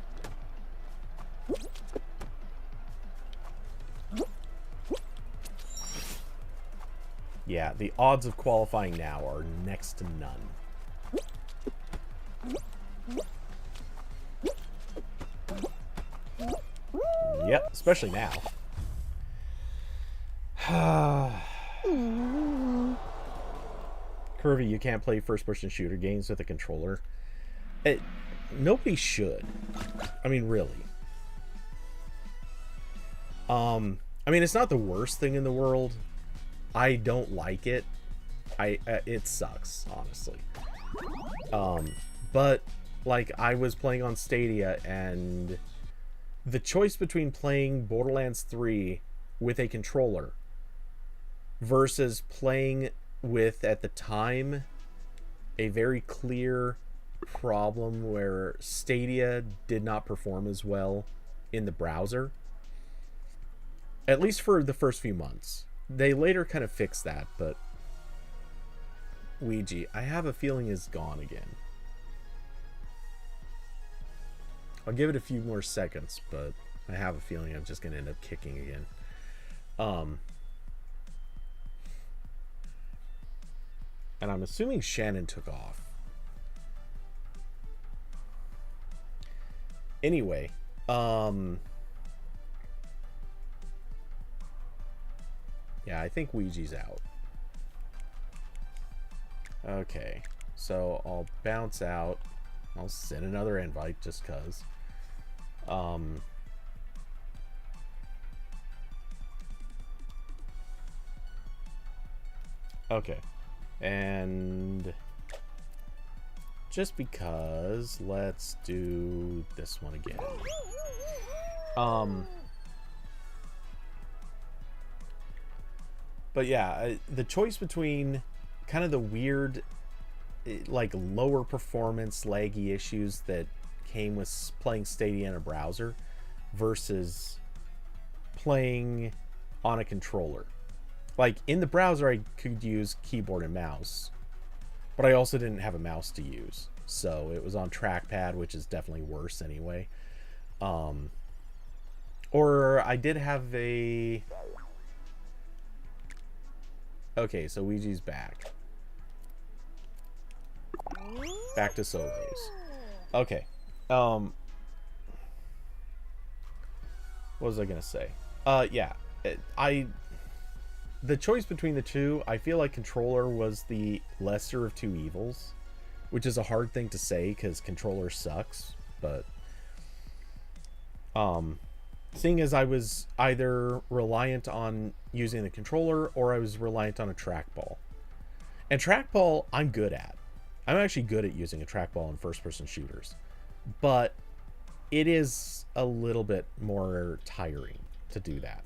Yeah, the odds of qualifying now are next to none. Yep, especially now. Curvy, you can't play first-person shooter games with a controller. Nobody should. I mean, really. I mean, it's not the worst thing in the world. I don't like it. It sucks, honestly. But like, I was playing on Stadia, and the choice between playing Borderlands 3 with a controller versus playing with, at the time, a very clear problem where Stadia did not perform as well in the browser, at least for the first few months. They later kind of fixed that, but Ouija, I have a feeling, is gone again. I'll give it a few more seconds, but I have a feeling I'm just going to end up kicking again. And I'm assuming Shannon took off. Anyway, yeah, I think Ouija's out. Okay, so I'll bounce out. I'll send another invite just cuz. Okay, and just because, let's do this one again. But yeah, the choice between kind of the weird, like, lower performance laggy issues that came with playing Stadia in a browser versus playing on a controller. Like, in the browser, I could use keyboard and mouse, but I also didn't have a mouse to use, so it was on trackpad, which is definitely worse anyway. Or I did have a... Okay, so Ouija's back. Back to solos. Okay. What was I gonna say? Yeah. The choice between the two, I feel like controller was the lesser of two evils, which is a hard thing to say because controller sucks, but seeing as I was either reliant on using the controller or I was reliant on a trackball. And trackball, I'm good at. I'm actually good at using a trackball in first-person shooters, but it is a little bit more tiring to do that.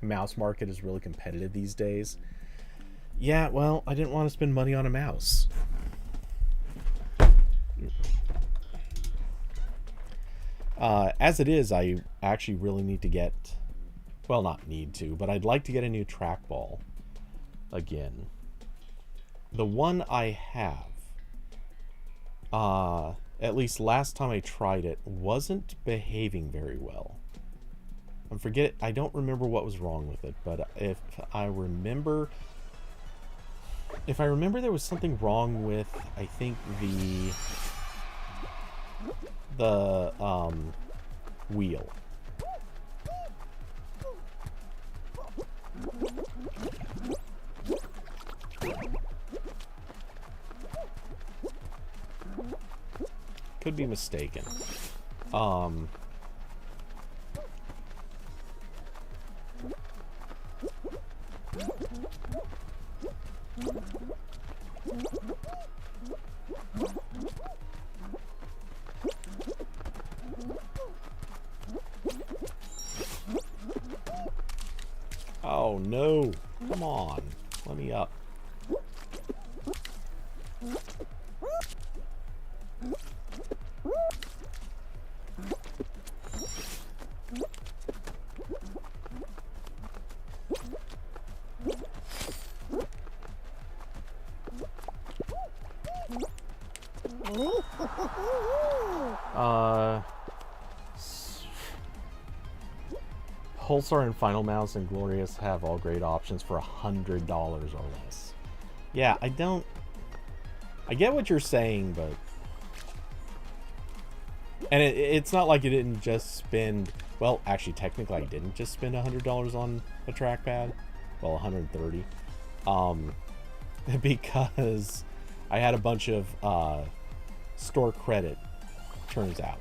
Mouse market is really competitive these days. Yeah, well, I didn't want to spend money on a mouse. As it is, I actually really need to get... Well, not need to, but I'd like to get a new trackball again. The one I have, at least last time I tried it, wasn't behaving very well. I don't remember what was wrong with it, but if I remember there was something wrong with, I think, the wheel. Could be mistaken. Oh no, come on, let me up. Pulsar and Final Mouse and Glorious have all great options for $100 or less. Yeah, I get what you're saying, but And it's not like you didn't just spend... Well, actually, technically, I didn't just spend $100 on a trackpad. Well, 130. Because I had a bunch of store credit, turns out.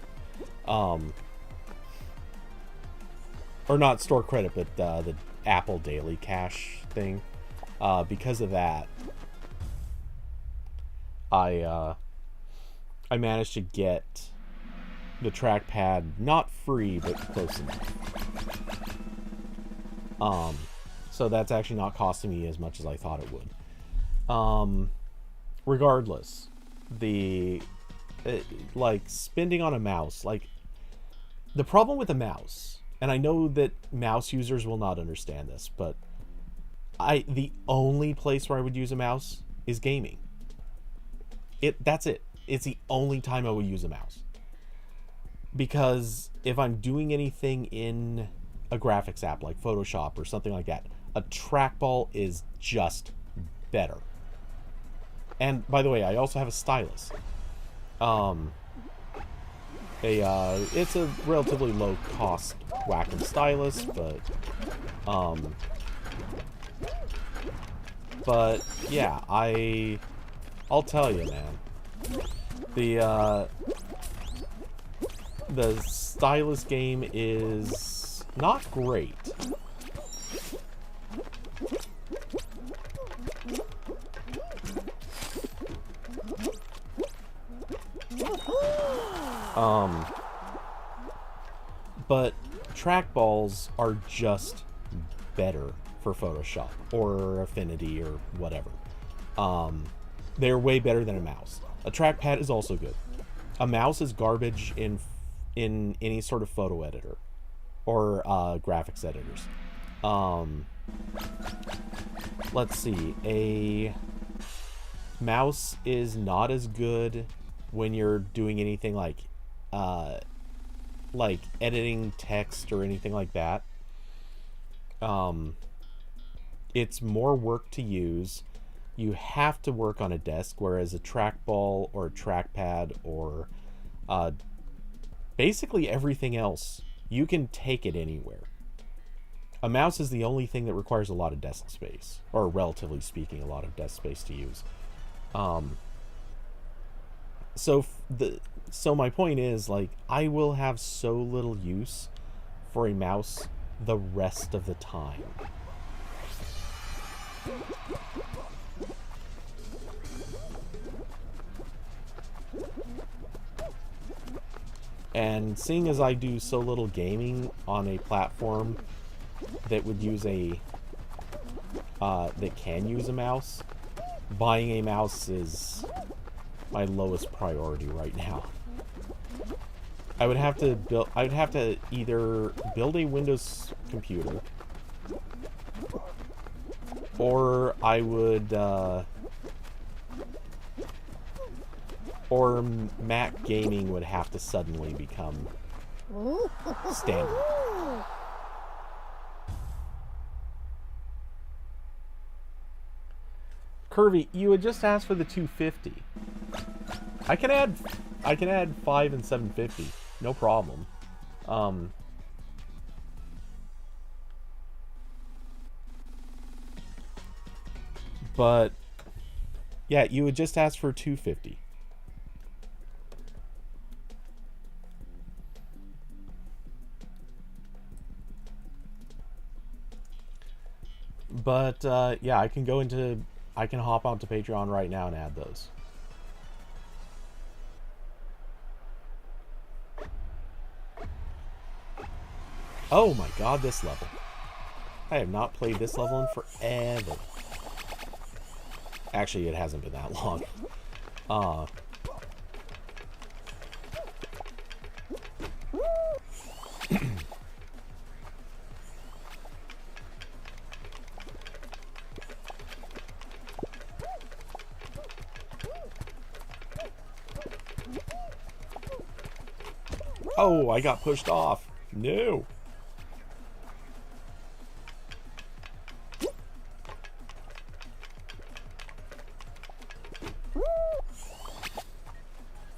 Or not store credit, but the Apple Daily Cash thing. Because of that, I managed to get the trackpad not free, but close enough. So that's actually not costing me as much as I thought it would. Regardless, like spending on a mouse, like the problem with a mouse, and I know that mouse users will not understand this, but the only place where I would use a mouse is gaming. That's it. It's the only time I would use a mouse. Because if I'm doing anything in a graphics app like Photoshop or something like that, a trackball is just better. And by the way, I also have a stylus. It's a relatively low cost Wacom stylus, but yeah, I'll tell you, man. The stylus game is not great. But trackballs are just better for Photoshop or Affinity or whatever. They're way better than a mouse. A trackpad is also good. A mouse is garbage in any sort of photo editor or graphics editors. Let's see. A mouse is not as good when you're doing anything like editing text or anything like that. It's more work to use. You have to work on a desk, whereas a trackball or a trackpad or basically everything else, you can take it anywhere. A mouse is the only thing that requires a lot of desk space, or relatively speaking, a lot of desk space to use. So my point is, like, I will have so little use for a mouse the rest of the time. And seeing as I do so little gaming on a platform that would use that can use a mouse, buying a mouse is my lowest priority right now. I would have to either build a Windows computer, or I would or Mac gaming would have to suddenly become standard. Curvy, you had just asked for the 250. I can add 5 and 750, no problem. But yeah, you would just ask for 250. But yeah, I can hop onto Patreon right now and add those. Oh my god, this level. I have not played this level in forever. Actually, it hasn't been that long. Oh, I got pushed off. No.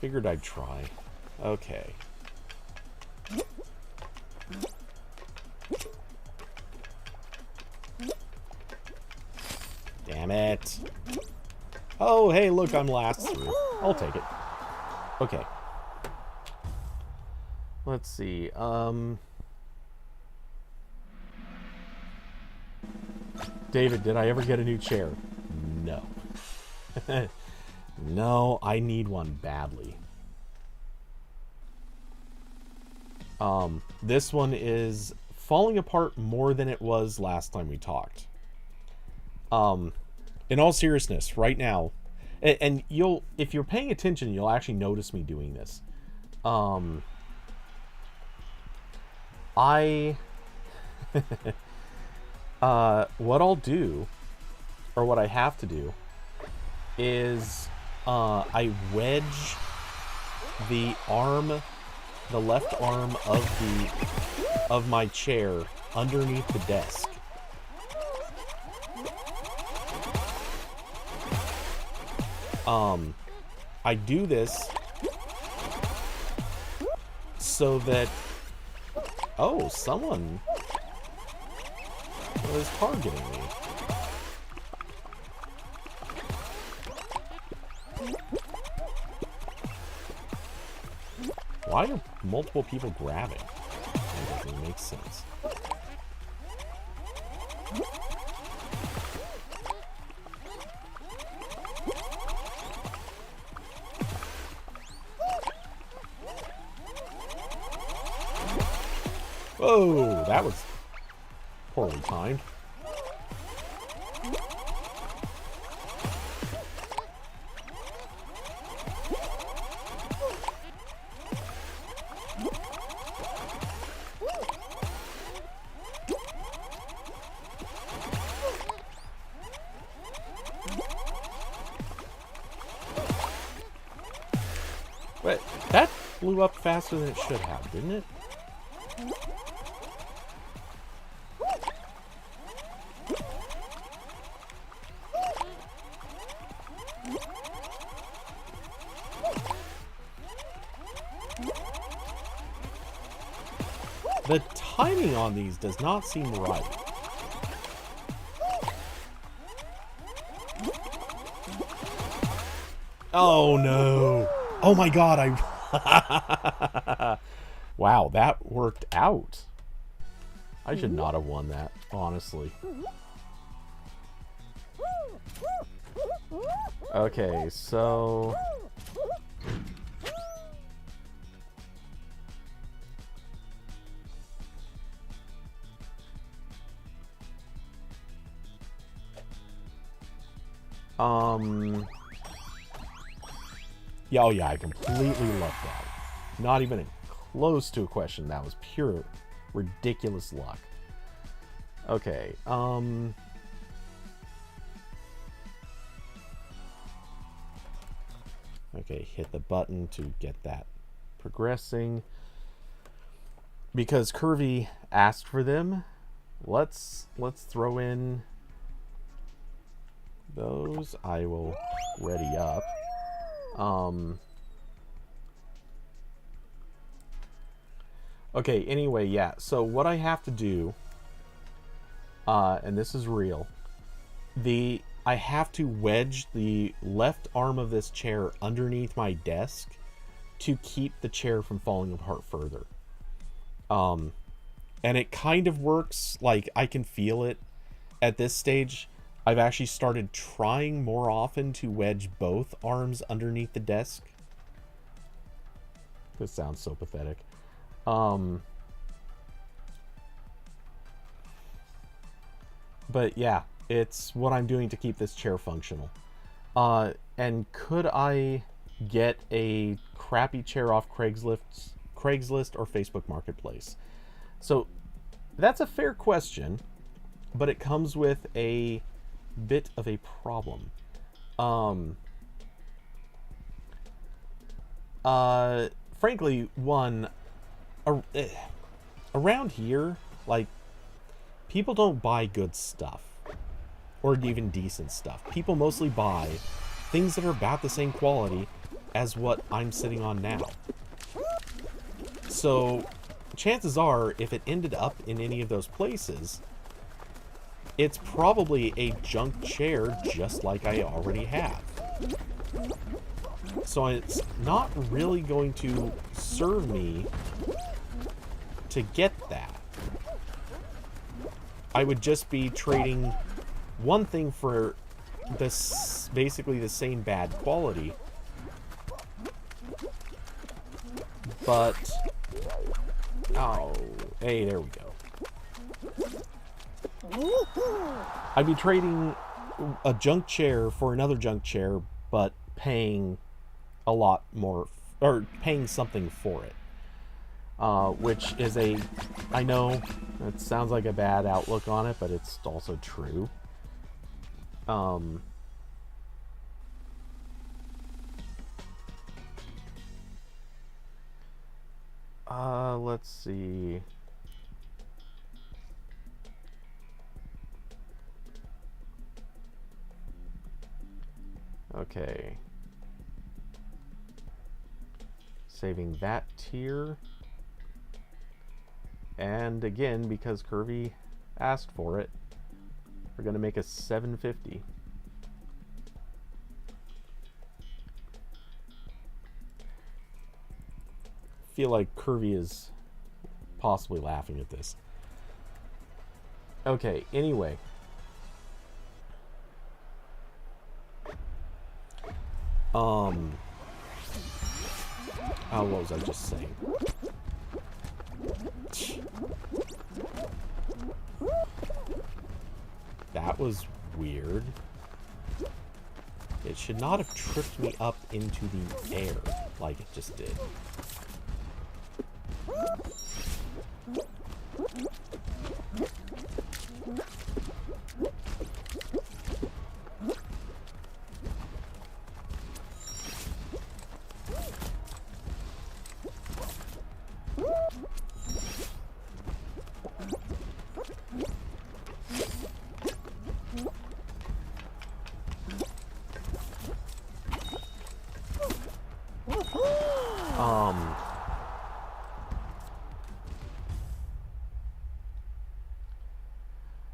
Figured I'd try. Okay. Damn it. Oh, hey, look, I'm last through. I'll take it. Okay. Let's see. David, did I ever get a new chair? No. No, I need one badly. This one is falling apart more than it was last time we talked. In all seriousness, right now, and you'll, if you're paying attention, you'll actually notice me doing this. What I'll do, or what I have to do, is I wedge the left arm of my chair underneath the desk. I do this so that, oh, someone was targeting me. Why are multiple people grabbing? That doesn't make sense. Whoa, that was poorly timed. Wait, that blew up faster than it should have, didn't it? The timing on these does not seem right. Oh no. Oh my god, Wow, that worked out. I should not have won that, honestly. Okay, so... Yeah, oh yeah, I completely lucked out. Not even close to a question. That was pure, ridiculous luck. Okay, okay, hit the button to get that progressing. Because Curvy asked for them, let's throw in those. I will ready up. Okay, anyway, yeah, so what I have to do, and this is real, I have to wedge the left arm of this chair underneath my desk to keep the chair from falling apart further. And it kind of works, like, I can feel it at this stage. I've actually started trying more often to wedge both arms underneath the desk. This sounds so pathetic. But yeah, it's what I'm doing to keep this chair functional. And could I get a crappy chair off Craigslist or Facebook Marketplace? So that's a fair question, but it comes with a bit of a problem. Frankly, around here, like, people don't buy good stuff or even decent stuff. People mostly buy things that are about the same quality as what I'm sitting on now. So chances are, if it ended up in any of those places, it's probably a junk chair just like I already have. So it's not really going to serve me to get that. I would just be trading one thing for this, basically the same bad quality. But, oh, hey, there we go. I'd be trading a junk chair for another junk chair, but paying a lot more, or paying something for it. Which is I know it sounds like a bad outlook on it, but it's also true. Let's see. Okay. Saving that tier. And again, because Curvy asked for it, we're going to make a 750. Feel like Curvy is possibly laughing at this. Okay, anyway. What was I just saying? That was weird. It should not have tripped me up into the air like it just did.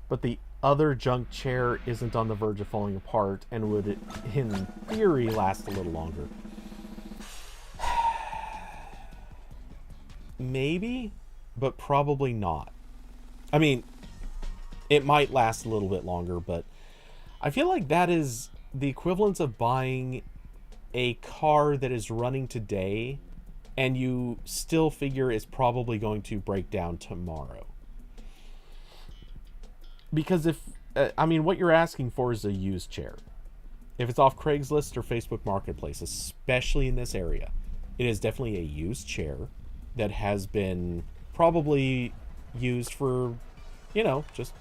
But the other junk chair isn't on the verge of falling apart and would, in theory, last a little longer. Maybe, but probably not. I mean, it might last a little bit longer, but I feel like that is the equivalent of buying a car that is running today and you still figure it's probably going to break down tomorrow. Because if, I mean, what you're asking for is a used chair. If it's off Craigslist or Facebook Marketplace, especially in this area, it is definitely a used chair that has been probably used for, you know, just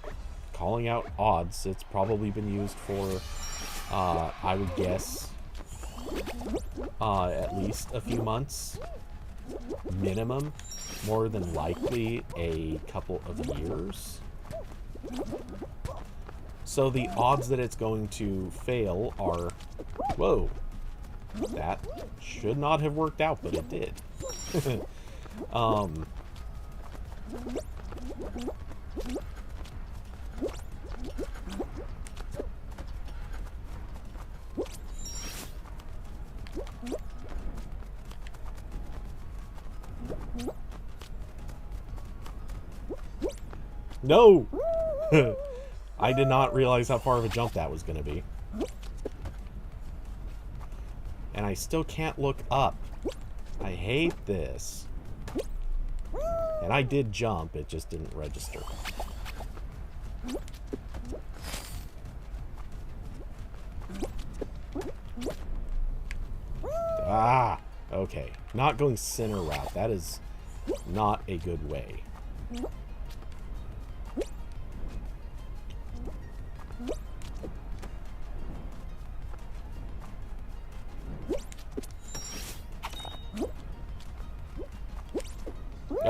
calling out odds. It's probably been used for, I would guess, at least a few months, minimum, more than likely a couple of years. So the odds that it's going to fail are, whoa, that should not have worked out, but it did. No! I did not realize how far of a jump that was going to be. And I still can't look up. I hate this. And I did jump, it just didn't register. Ah! Okay. Not going center route. That is not a good way.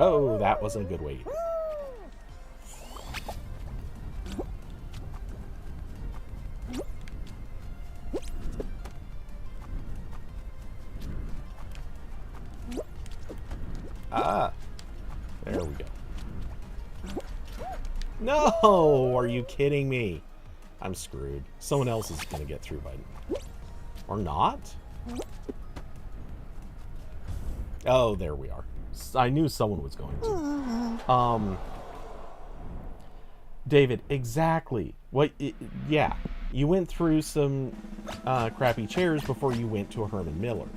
Oh, that wasn't a good way. Ah, there we No! Are you kidding me? I'm screwed. Someone else is going to get through by... Or not? Oh, there we are. I knew someone was going to. David, exactly. Yeah. You went through some crappy chairs before you went to a Herman Miller.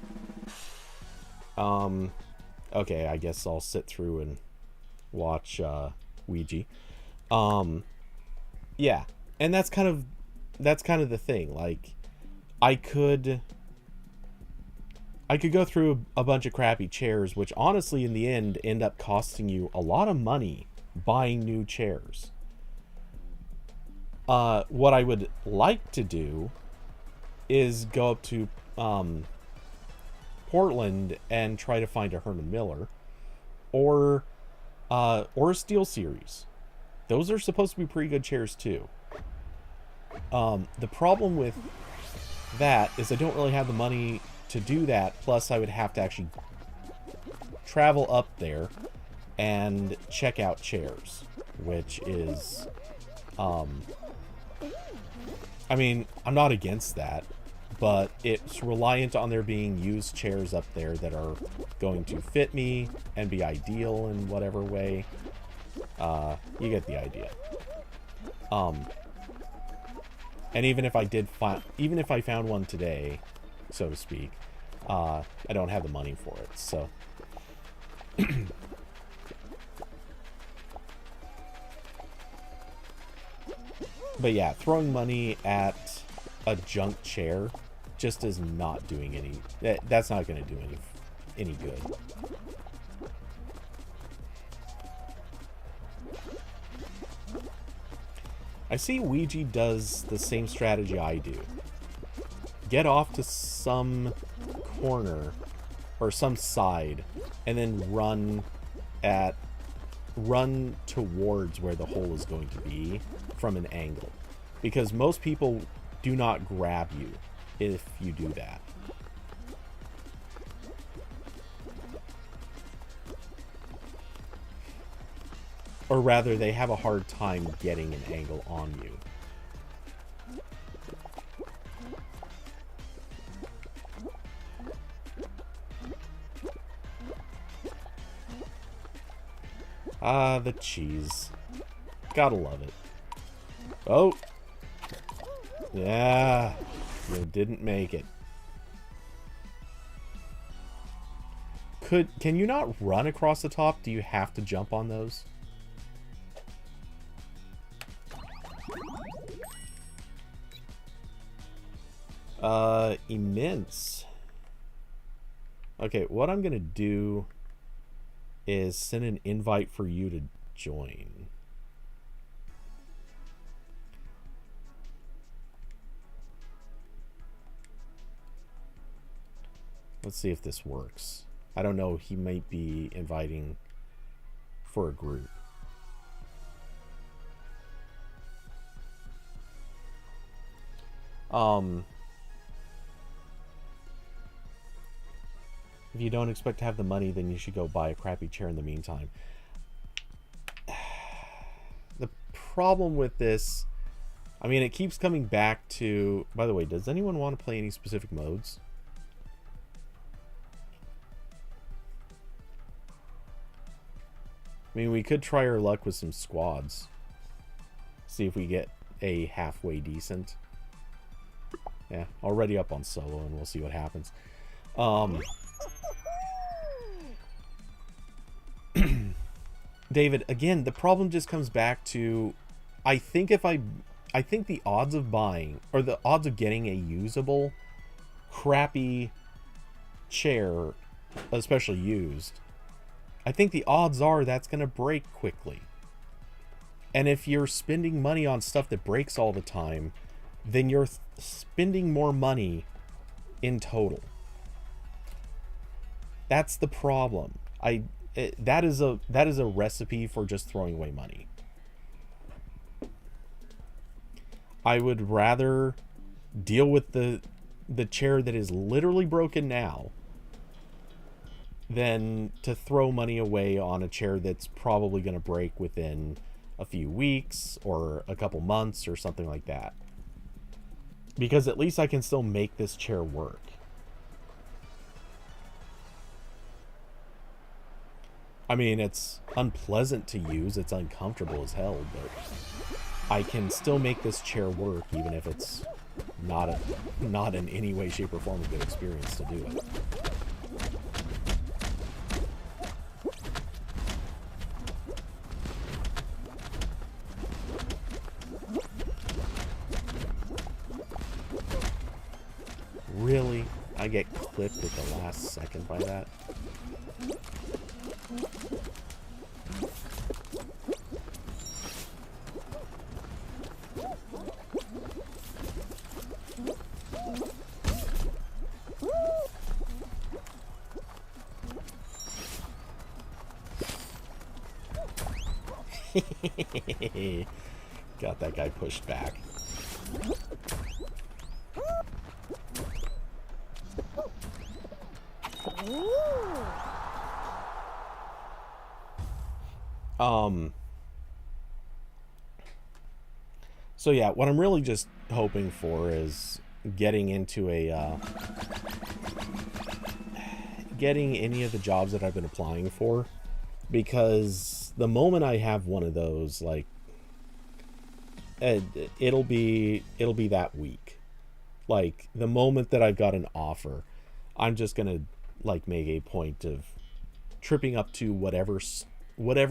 Okay, I guess I'll sit through and watch Ouija. Yeah. And that's kind of the thing. Like, I could go through a bunch of crappy chairs, which honestly in the end up costing you a lot of money buying new chairs. What I would like to do is go up to Portland and try to find a Herman Miller or a SteelSeries. Those are supposed to be pretty good chairs too. The problem with that is I don't really have the money to do that, plus I would have to actually travel up there and check out chairs, which is I mean, I'm not against that, but it's reliant on there being used chairs up there that are going to fit me and be ideal in whatever way. You get the idea. And even if I found one today, so to speak, I don't have the money for it, so. But yeah, throwing money at a junk chair just is not doing any... That's not going to do any good. I see Ouija does the same strategy I do. Get off to some corner or some side and then run towards where the hole is going to be from an angle, because most people do not grab you if you do that. Or rather, they have a hard time getting an angle on you. Ah, the cheese. Gotta love it. Oh! Yeah! You didn't make it. Can you not run across the top? Do you have to jump on those? Immense. Okay, what I'm gonna do is send an invite for you to join. Let's see if this works. I don't know, he might be inviting for a group. If you don't expect to have the money, then you should go buy a crappy chair in the meantime. The problem with this, I mean, it keeps coming back to... By the way, does anyone want to play any specific modes? I mean, we could try our luck with some squads. See if we get a halfway decent. Yeah, already up on solo, and we'll see what happens. David, again, the problem just comes back to, I think the odds of buying, or the odds of getting a usable, crappy chair, especially used, I think the odds are that's going to break quickly. And if you're spending money on stuff that breaks all the time, then you're spending more money in total. That's the problem. That is a recipe for just throwing away money. I would rather deal with the chair that is literally broken now than to throw money away on a chair that's probably going to break within a few weeks or a couple months or something like that. Because at least I can still make this chair work. I mean, it's unpleasant to use, it's uncomfortable as hell, but I can still make this chair work even if it's not in any way, shape, or form a good experience to do it. Really? I get clipped at the last second by that? Got that guy pushed back. So yeah, what I'm really just hoping for is getting into getting any of the jobs that I've been applying for, because the moment I have one of those, like, it'll be that week. Like, the moment that I've got an offer, I'm just gonna like make a point of tripping up to whatever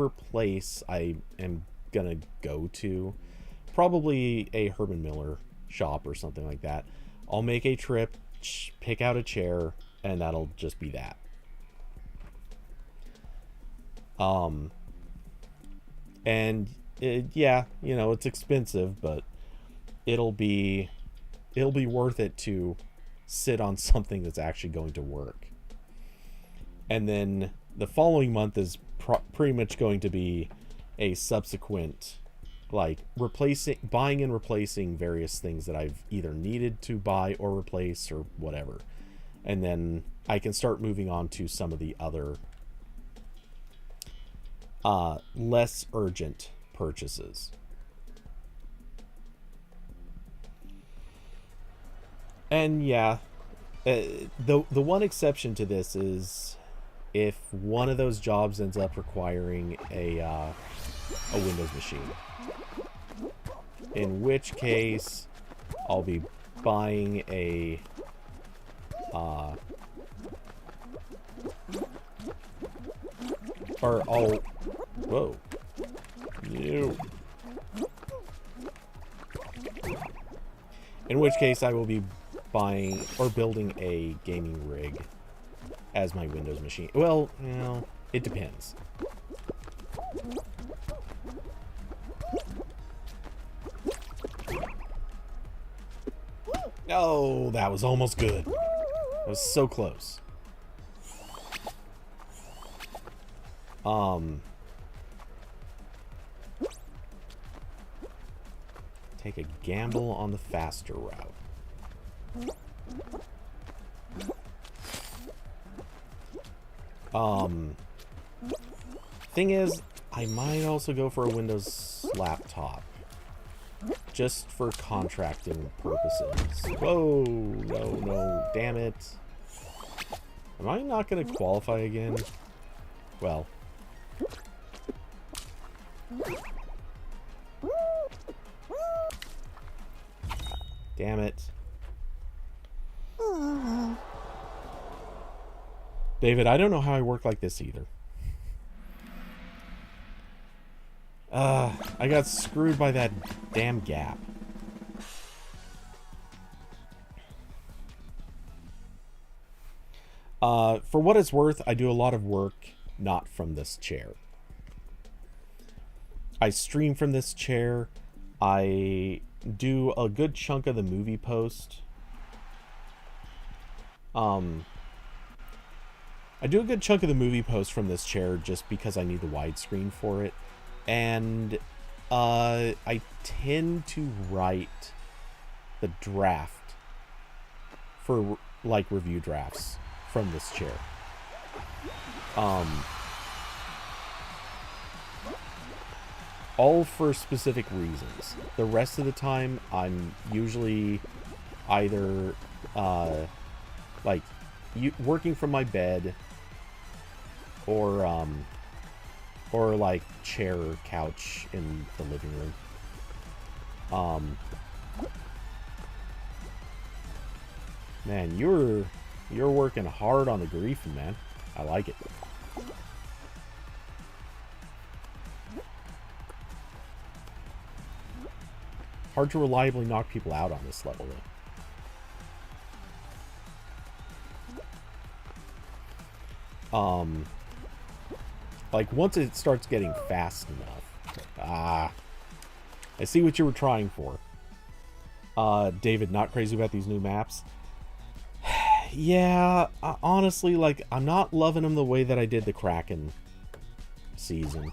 place I am gonna go to, probably a Herman Miller shop or something like that. I'll make a trip, pick out a chair, and that'll just be that. And yeah, you know, it's expensive, but it'll be worth it to sit on something that's actually going to work. And then the following month is pretty much going to be a subsequent, like, buying and replacing various things that I've either needed to buy or replace or whatever. And then I can start moving on to some of the other less urgent purchases. And yeah, the one exception to this is if one of those jobs ends up requiring a Windows machine, in which case I'll be buying a whoa, you. In which case I will be buying or building a gaming rig as my Windows machine. Well, you know, it depends. Oh, that was almost good. It was so close. Take a gamble on the faster route. Thing is, I might also go for a Windows laptop, just for contracting purposes. Whoa, no, damn it. Am I not going to qualify again? Well. Damn it. David, I don't know how I work like this either. I got screwed by that damn gap. For what it's worth, I do a lot of work not from this chair. I stream from this chair. I do a good chunk of the movie post. I do a good chunk of the movie post from this chair just because I need the widescreen for it. And I tend to write the draft for, like, review drafts from this chair. all for specific reasons. The rest of the time, I'm usually either like working from my bed, or like chair or couch in the living room. Man, you're working hard on the griefing, man. I like it. Hard to reliably knock people out on this level, though. Like, once it starts getting fast enough. I see what you were trying for. David, not crazy about these new maps? Yeah, honestly, like, I'm not loving them the way that I did the Kraken season.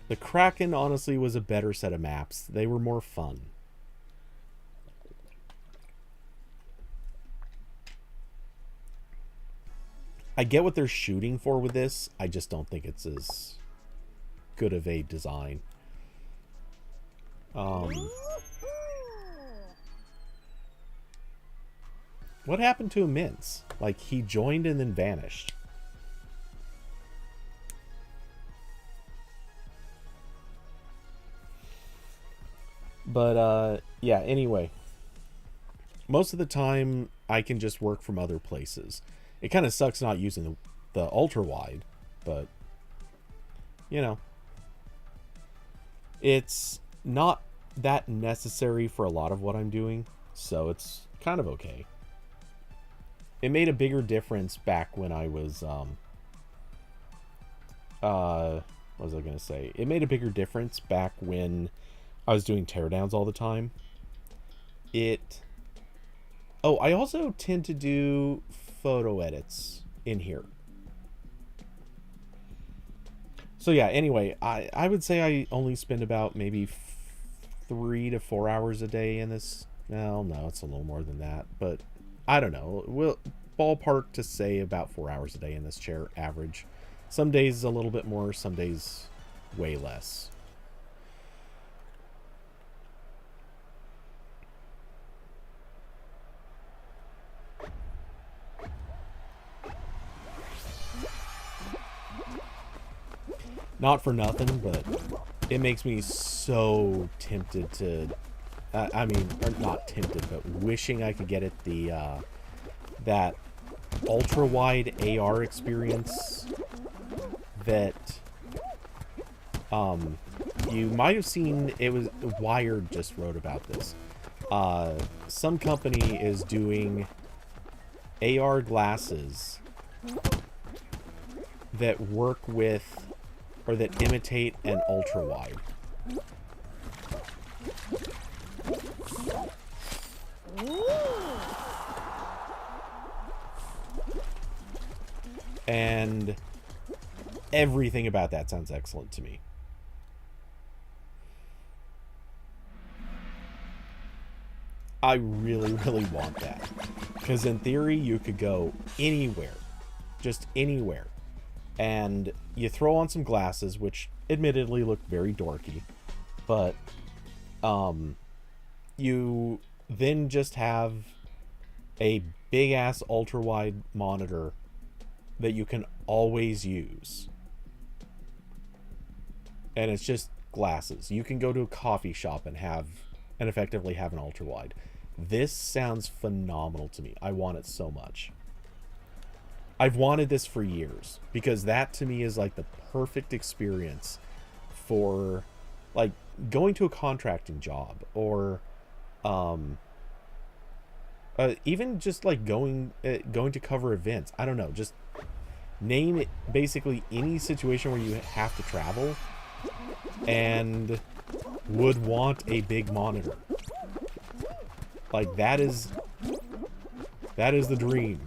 The Kraken, honestly, was a better set of maps. They were more fun. I get what they're shooting for with this. I just don't think it's as good of a design. What happened to Immense? Like, he joined and then vanished. But, yeah, anyway. Most of the time, I can just work from other places. It kind of sucks not using the ultra-wide, but, you know. It's not that necessary for a lot of what I'm doing, so it's kind of okay. It made a bigger difference back when I was, what was I going to say? It made a bigger difference back when I was doing teardowns all the time. Oh, I also tend to do photo edits in here. So yeah, anyway, I would say I only spend about maybe 3 to 4 hours a day in this. Well, no, it's a little more than that, but I don't know. We'll ballpark to say about 4 hours a day in this chair, average. Some days a little bit more, some days way less. Not for nothing, but it makes me so tempted to... I mean, or not tempted, but wishing I could get it that ultra-wide AR experience that you might have seen. It was Wired just wrote about this. Some company is doing AR glasses that work with, or that imitate, an ultra-wide. And everything about that sounds excellent to me. I really, really want that. Because in theory, you could go anywhere. Just anywhere. And you throw on some glasses, which admittedly look very dorky. But you then just have a big-ass ultra-wide monitor that you can always use. And it's just glasses. You can go to a coffee shop and effectively have an ultra-wide. This sounds phenomenal to me. I want it so much. I've wanted this for years, because that to me is like the perfect experience for like going to a contracting job, or even just like going to cover events. I don't know, just name it, basically any situation where you have to travel and would want a big monitor. Like, that is the dream.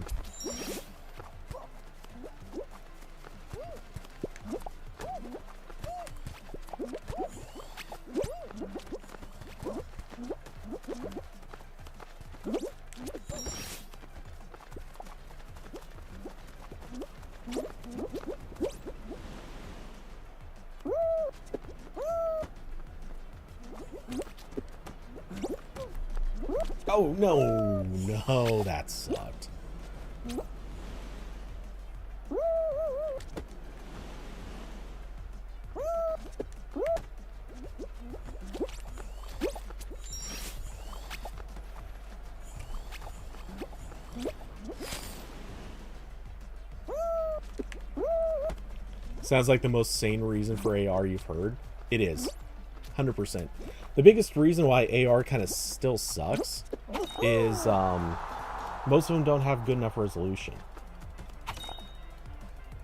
Oh, no. No, that sucked. Sounds like the most sane reason for AR you've heard. It is. 100%. The biggest reason why AR kind of still sucks is most of them don't have good enough resolution.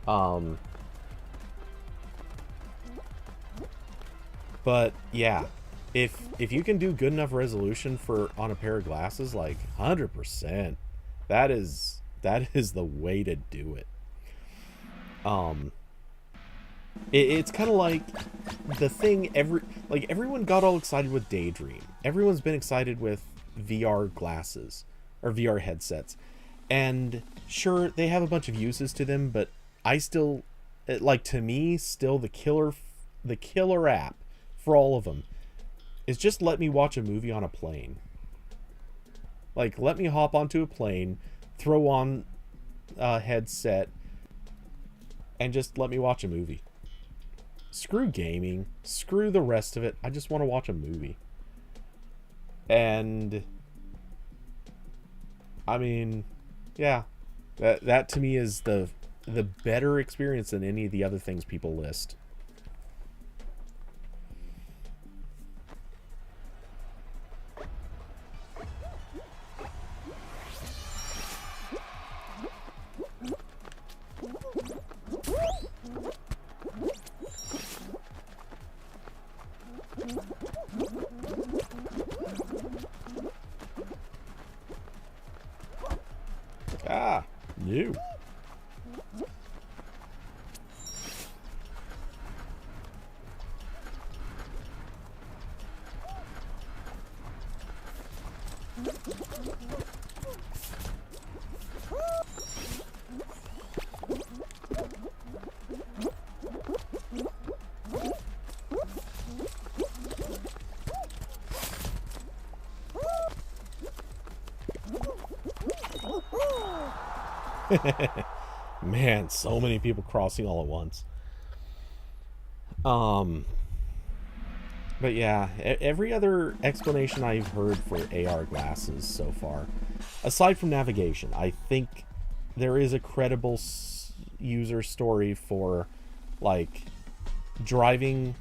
But yeah, if you can do good enough resolution for on a pair of glasses, like 100%, that is the way to do it. It's kind of like the thing everyone got all excited with Daydream. Everyone's been excited with VR glasses or VR headsets. And sure, they have a bunch of uses to them, but I still to me still the killer app for all of them is just let me watch a movie on a plane. Like, let me hop onto a plane, throw on a headset, and just let me watch a movie. Screw gaming. Screw the rest of it. I just want to watch a movie. And I mean, yeah. That to me is the better experience than any of the other things people list. Ah, new. Man, so many people crossing all at once. But yeah, every other explanation I've heard for AR glasses so far, aside from navigation, I think there is a credible user story for, like, driving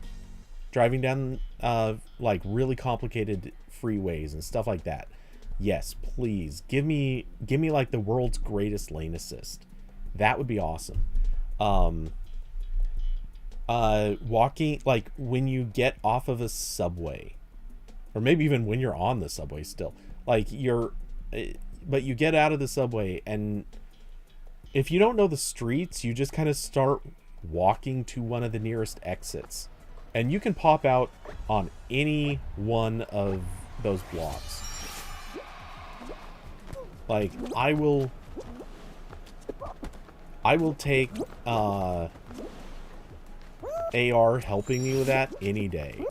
down like really complicated freeways and stuff like that. Yes, please give me like the world's greatest lane assist. That would be awesome. Walking, like when you get off of a subway, or maybe even when you're on the subway still, like but you get out of the subway, and if you don't know the streets, you just kind of start walking to one of the nearest exits, and you can pop out on any one of those blocks. Like, I will take AR helping me with that any day.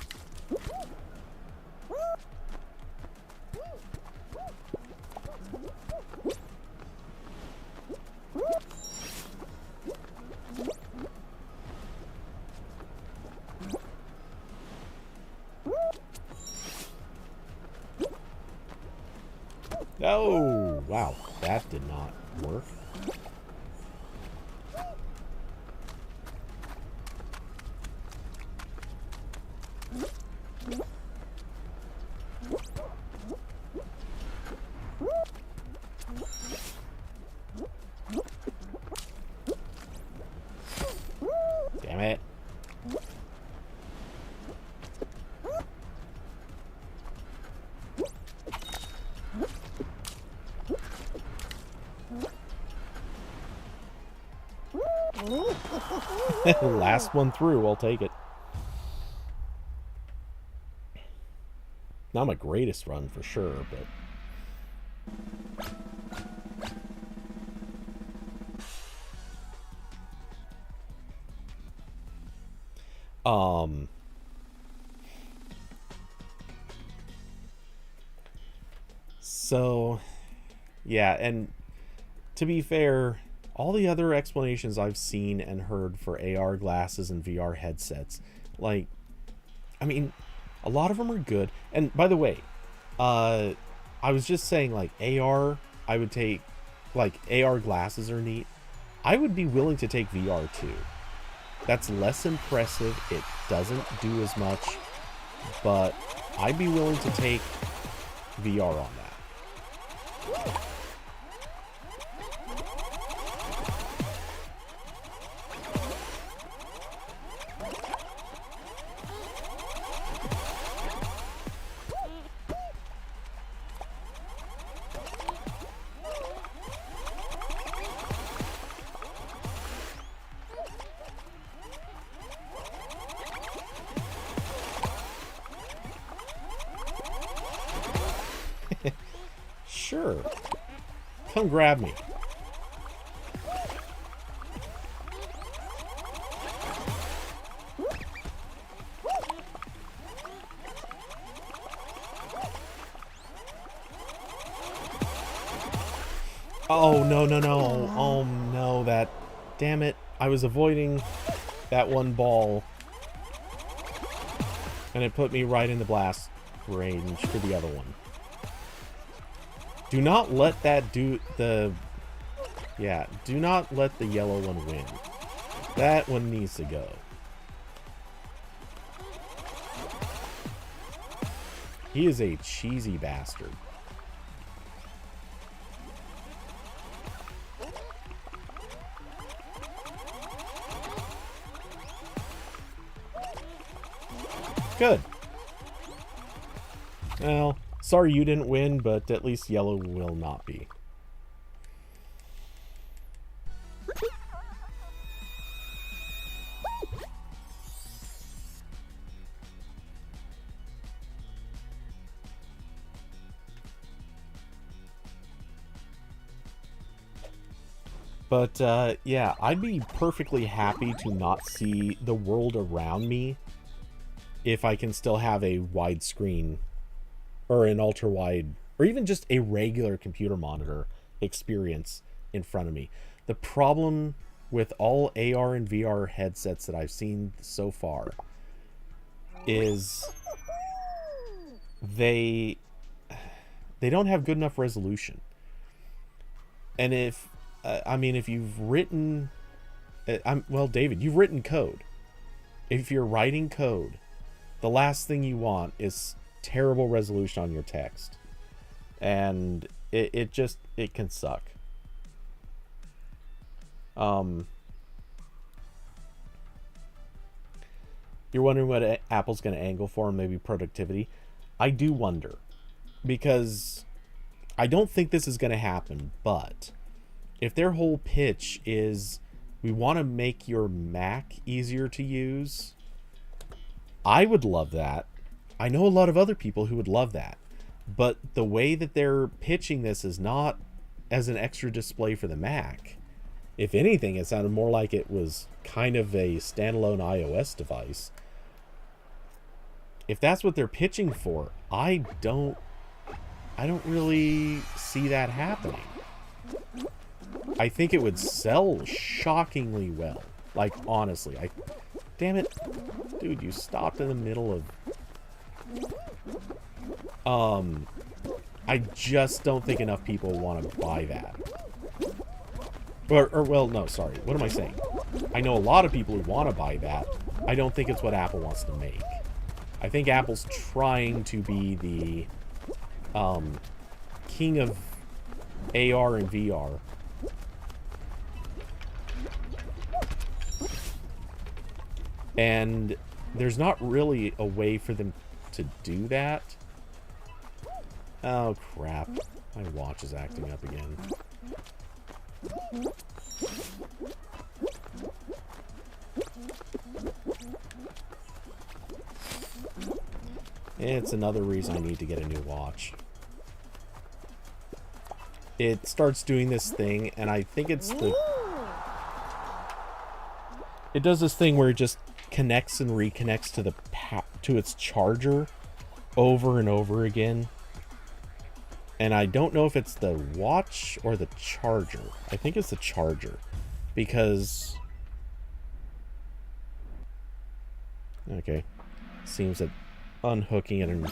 Oh, wow. That did not work. Damn it. Last one through, I'll take it. Not my greatest run for sure, but So, yeah, and to be fair, all the other explanations I've seen and heard for AR glasses and VR headsets, like, I mean, a lot of them are good. And by the way, I was just saying, like, AR, I would take, like, AR glasses are neat. I would be willing to take VR too. That's less impressive. It doesn't do as much, but I'd be willing to take VR on that. Sure. Come grab me. Oh, no, no, no. Oh, no, that... Damn it. I was avoiding that one ball. And it put me right in the blast range for the other one. Do not let that do the... Yeah, do not let the yellow one win. That one needs to go. He is a cheesy bastard. Good. Well, sorry you didn't win, but at least yellow will not be. But, yeah, I'd be perfectly happy to not see the world around me if I can still have a widescreen or an ultra-wide or even just a regular computer monitor experience in front of me. The problem with all AR and VR headsets that I've seen so far is they don't have good enough resolution. And if I mean, if you've written well, David, you've written code. If you're writing code, the last thing you want is terrible resolution on your text. And it can suck. You're wondering what Apple's going to angle for, maybe productivity. I do wonder, because I don't think this is going to happen, but if their whole pitch is we want to make your Mac easier to use, I would love that. I know a lot of other people who would love that. But the way that they're pitching this is not as an extra display for the Mac. If anything, it sounded more like it was kind of a standalone iOS device. If that's what they're pitching for, I don't really see that happening. I think it would sell shockingly well. Like, honestly. Damn it. Dude, you stopped in the middle of... I just don't think enough people want to buy that. Or, well, no, sorry. What am I saying? I know a lot of people who want to buy that. I don't think it's what Apple wants to make. I think Apple's trying to be the king of AR and VR. And there's not really a way for them to do that. Oh, crap. My watch is acting up again. It's another reason I need to get a new watch. It starts doing this thing, and I think it's the... It does this thing where it just connects and reconnects to its charger over and over again. And I don't know if it's the watch or the charger. I think it's the charger. Because... Okay. Seems that unhooking it and...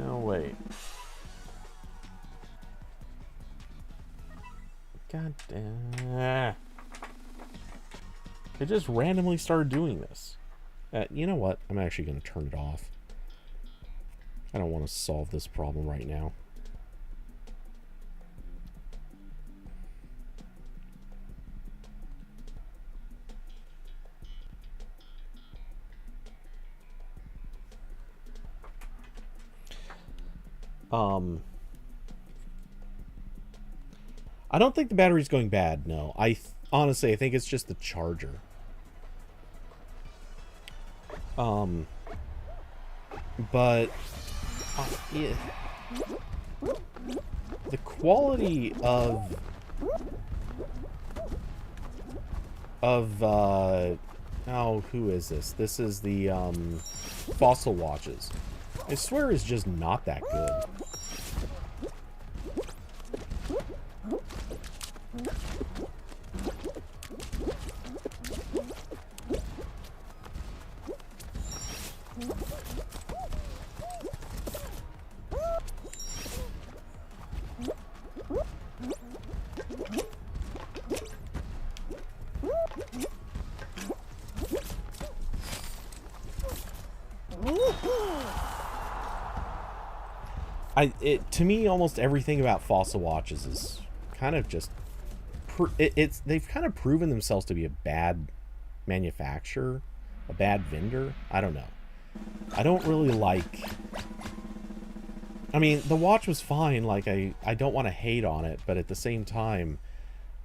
Oh, wait. God damn. It just randomly started doing this. You know what? I'm actually going to turn it off. I don't want to solve this problem right now. I don't think the battery's going bad, no. Honestly, I think it's just the charger. But yeah, the quality of oh, who is this? This is the Fossil watches. I swear is just not that good. To me, almost everything about Fossil watches is kind of just... they've kind of proven themselves to be a bad manufacturer, a bad vendor. I don't know. I don't really like... I mean, the watch was fine. Like, I don't want to hate on it, but at the same time,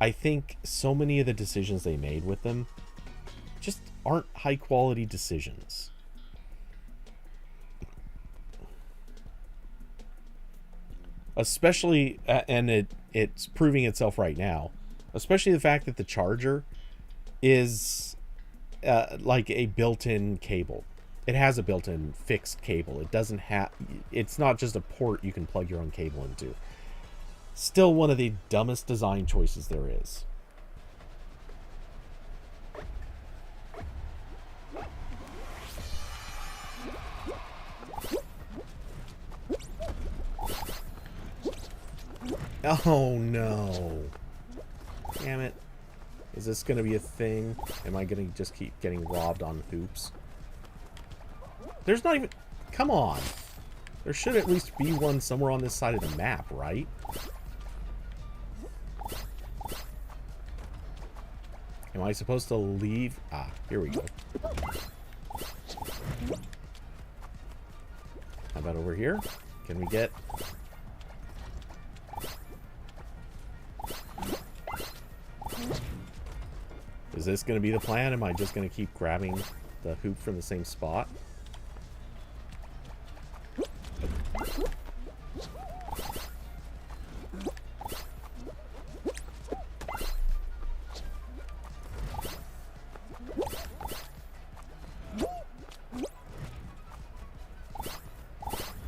I think so many of the decisions they made with them just aren't high-quality decisions. Especially, and it's proving itself right now, especially the fact that the charger is like a built-in cable. It has a built-in fixed cable. It doesn't have... It's not just a port you can plug your own cable into. Still one of the dumbest design choices there is. Oh no. Damn it. Is this going to be a thing? Am I going to just keep getting robbed on hoops? There's not even... Come on. There should at least be one somewhere on this side of the map, right? Am I supposed to leave? Ah, here we go. How about over here? Can we get... Is this going to be the plan? Am I just going to keep grabbing the hoop from the same spot?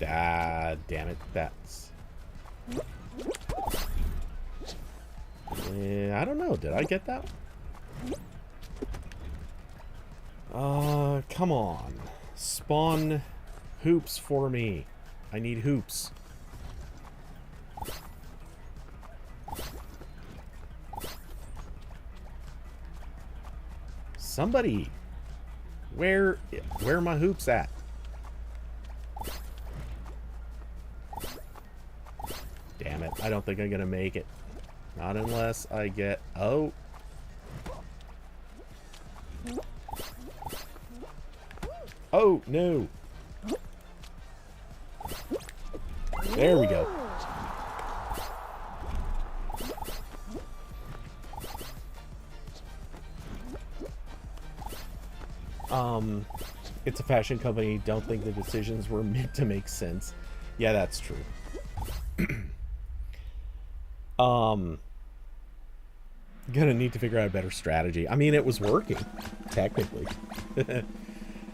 Ah, damn it. That's... I don't know. Did I get that? Come on. Spawn hoops for me. I need hoops. Somebody. Where are my hoops at? Damn it. I don't think I'm gonna make it. Not unless I get... Oh. Oh, no. There we go. It's a fashion company. Don't think the decisions were meant to make sense. Yeah, that's true. Gonna need to figure out a better strategy. I mean, it was working, technically.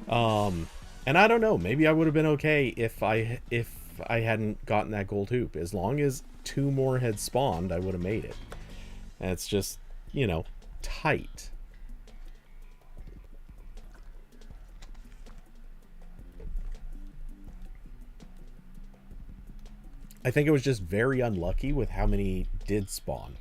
And I don't know. Maybe I would have been okay if I hadn't gotten that gold hoop. As long as 2 more had spawned, I would have made it. And it's just, you know, tight. I think it was just very unlucky with how many did spawn.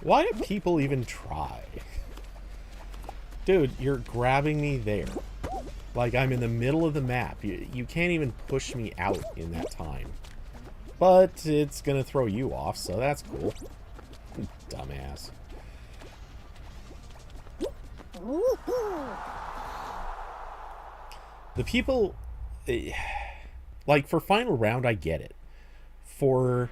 Why do people even try? Dude, you're grabbing me there. Like I'm in the middle of the map. You can't even push me out in that time. But it's gonna throw you off, so that's cool. Dumbass. The people... like, for final round, I get it. For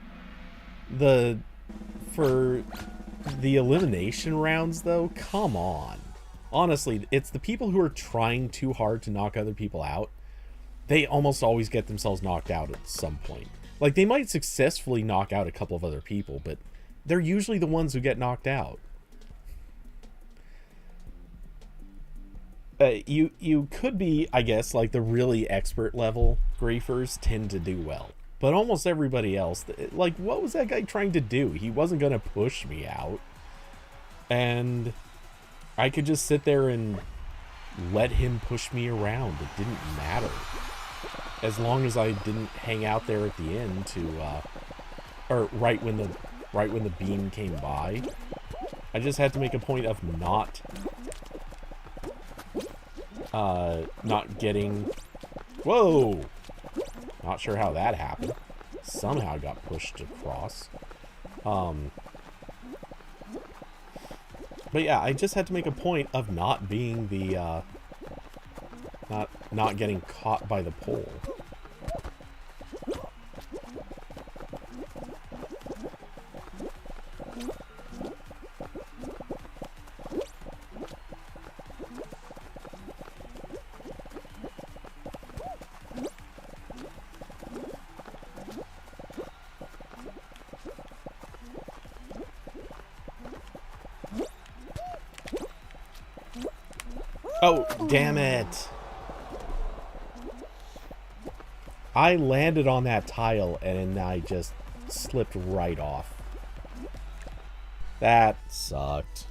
the elimination rounds, though, come on. Honestly, it's the people who are trying too hard to knock other people out. They almost always get themselves knocked out at some point. Like, they might successfully knock out a couple of other people, but they're usually the ones who get knocked out. You could be, I guess, like the really expert level griefers tend to do well. But almost everybody else, like, what was that guy trying to do? He wasn't going to push me out. And I could just sit there and let him push me around. It didn't matter. As long as I didn't hang out there at the end to, or right when the beam came by. I just had to make a point of not getting... Whoa! Not sure how that happened. Somehow I got pushed across. But yeah, I just had to make a point of not being the, not getting caught by the pole. Oh, damn it. I landed on that tile and I just slipped right off. That sucked.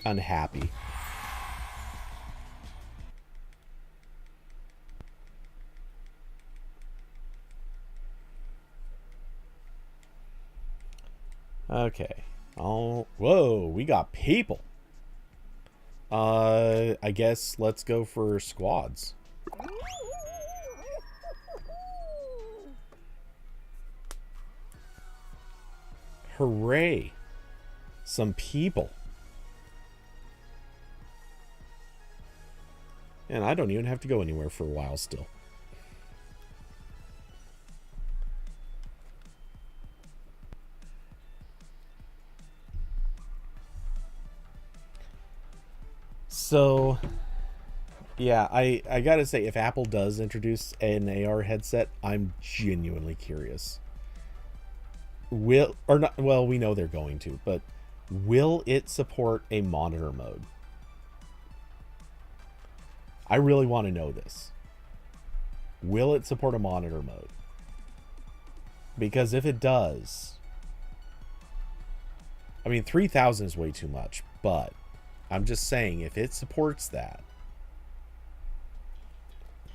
Unhappy. Okay. Oh, whoa, we got people. I guess let's go for squads. Hooray. Some people. And I don't even have to go anywhere for a while still. So, yeah, I gotta say, if Apple does introduce an AR headset, I'm genuinely curious. Will, or not, well, we know they're going to, but will it support a monitor mode? I really want to know this. Will it support a monitor mode? Because if it does, I mean, 3,000 is way too much, but I'm just saying, if it supports that,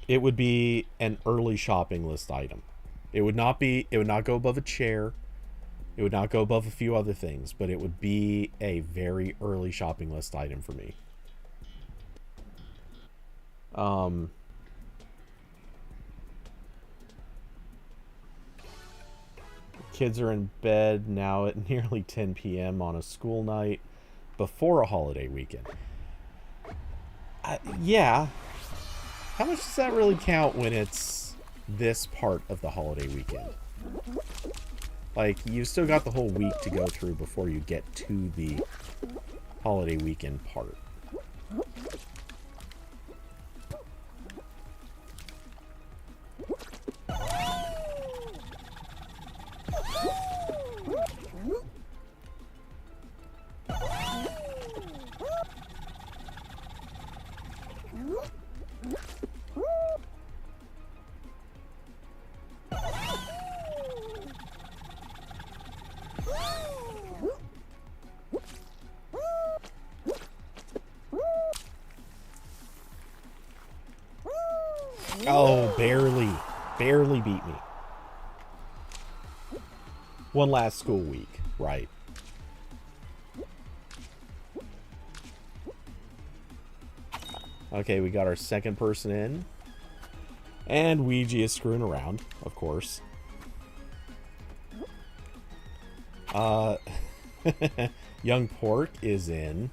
it would be an early shopping list item. It would not go above a chair. It would not go above a few other things, but it would be a very early shopping list item for me. Kids are in bed now at nearly 10 p.m. on a school night before a holiday weekend. Yeah. How much does that really count when it's this part of the holiday weekend? Like, you still got the whole week to go through before you get to the holiday weekend part. Oh, barely beat me. One last school week, right. Okay, we got our second person in. And Ouija is screwing around, of course. Young Pork is in.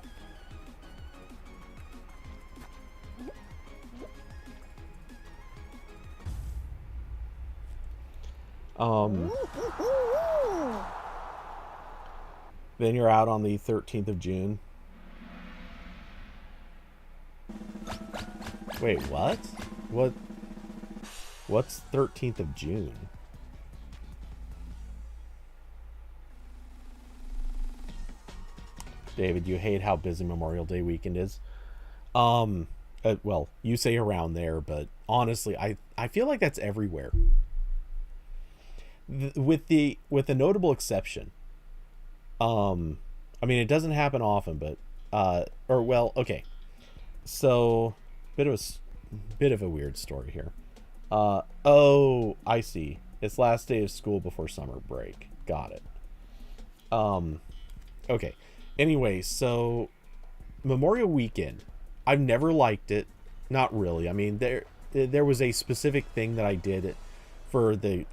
Then you're out on the 13th of June. Wait, what? What's 13th of June? David, you hate how busy Memorial Day weekend is. Well, you say around there, but honestly, I feel like that's everywhere. With a notable exception. I mean, it doesn't happen often, but okay. So, bit of a weird story here. Oh, I see. It's last day of school before summer break. Got it. Okay. Anyway, so Memorial Weekend, I've never liked it. Not really. I mean, there was a specific thing that I did for the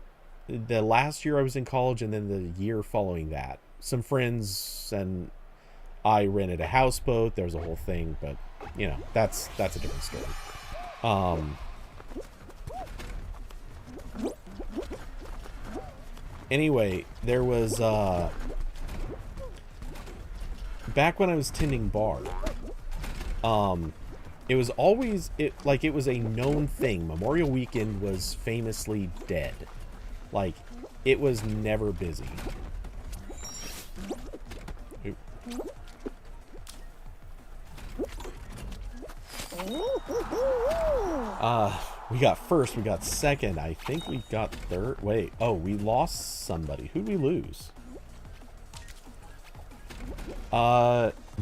last year I was in college, and then the year following that. Some friends and I rented a houseboat. There was a whole thing, but you know, that's a different story. Anyway, there was back when I was tending bar, it was always it was a known thing. Memorial Weekend was famously dead. Like, it was never busy. Oop. We got first, we got second, I think we got third. Wait, oh, we lost somebody. Who'd we lose?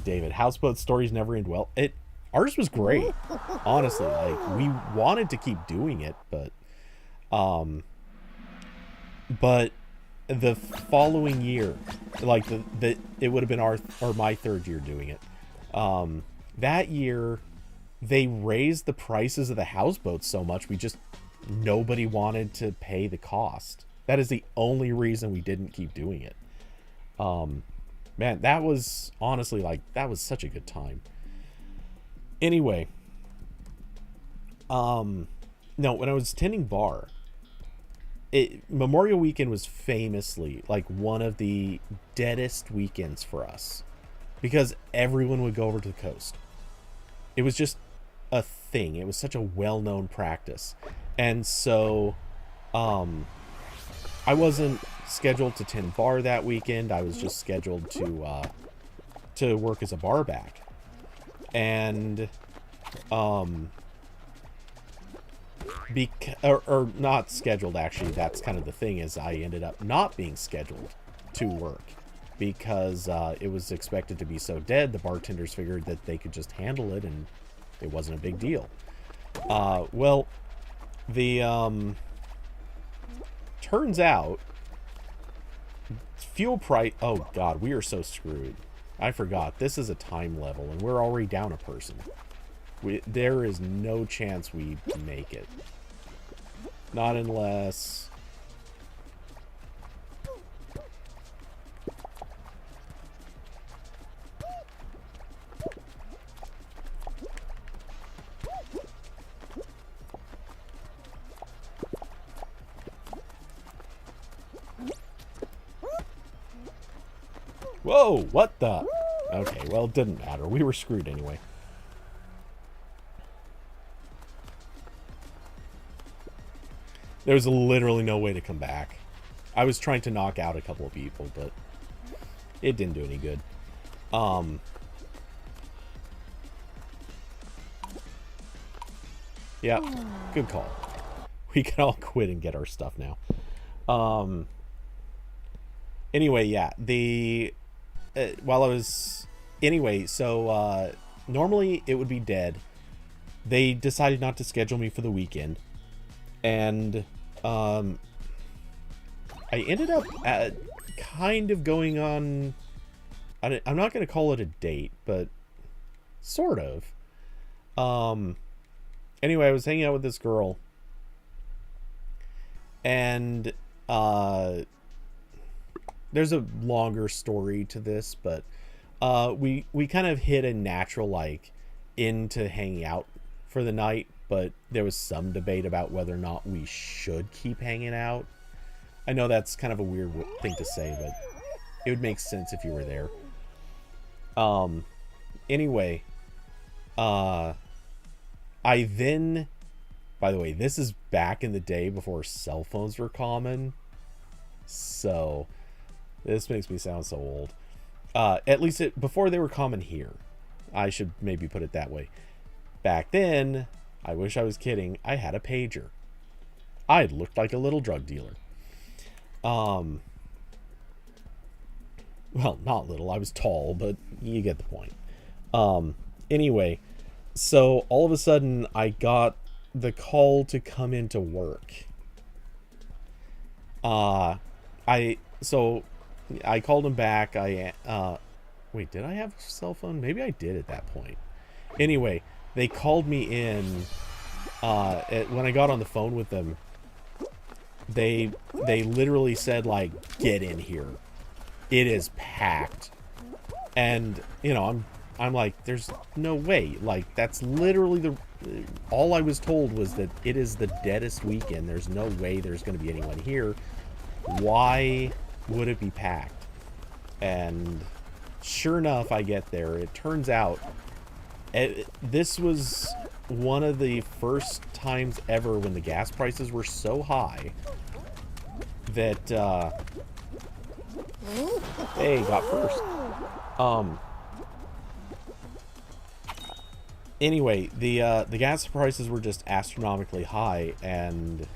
David, houseboat stories never end well. Ours was great, honestly. Like, we wanted to keep doing it, but the following year, like it would have been my third year doing it. That year, they raised the prices of the houseboats so much, nobody wanted to pay the cost. That is the only reason we didn't keep doing it. Man, that was honestly, that was such a good time. Anyway, no, when I was tending bar, Memorial Weekend was famously one of the deadest weekends for us, because everyone would go over to the coast. It was just a thing. It was such a well-known practice. And so I wasn't scheduled to tend bar that weekend. I was just scheduled to work as a bar back. And or not scheduled, actually. That's kind of the thing, is I ended up not being scheduled to work because it was expected to be so dead. The bartenders figured that they could just handle it and it wasn't a big deal. Well, the turns out, fuel price... Oh, God, we are so screwed. I forgot. This is a time level, and we're already down a person. There is no chance we make it. Not unless... Whoa, what the? Okay, well, it didn't matter. We were screwed anyway. There was literally no way to come back. I was trying to knock out a couple of people, but it didn't do any good. Yeah, good call. We can all quit and get our stuff now. Anyway, yeah, while I was... Anyway, so, normally it would be dead. They decided not to schedule me for the weekend. And, I ended up kind of going on... I'm not going to call it a date, but sort of. Anyway, I was hanging out with this girl. And, there's a longer story to this, but we kind of hit a natural, like, into hanging out for the night, but there was some debate about whether or not we should keep hanging out. I know that's kind of a weird thing to say, but it would make sense if you were there. Anyway, I then... By the way, this is back in the day before cell phones were common. So... This makes me sound so old. At least before they were common here. I should maybe put it that way. Back then, I wish I was kidding, I had a pager. I looked like a little drug dealer. Well, not little. I was tall, but you get the point. Anyway, so all of a sudden, I got the call to come into work. So... I called him back. Wait, did I have a cell phone? Maybe I did at that point. Anyway, they called me in. When I got on the phone with them, they literally said, like, get in here. It is packed. And, you know, I'm like, there's no way. Like, that's literally all I was told was that it is the deadest weekend. There's no way there's going to be anyone here. Why would it be packed? And sure enough, I get there. It turns out this was one of the first times ever when the gas prices were so high that they got first. Anyway, the gas prices were just astronomically high, and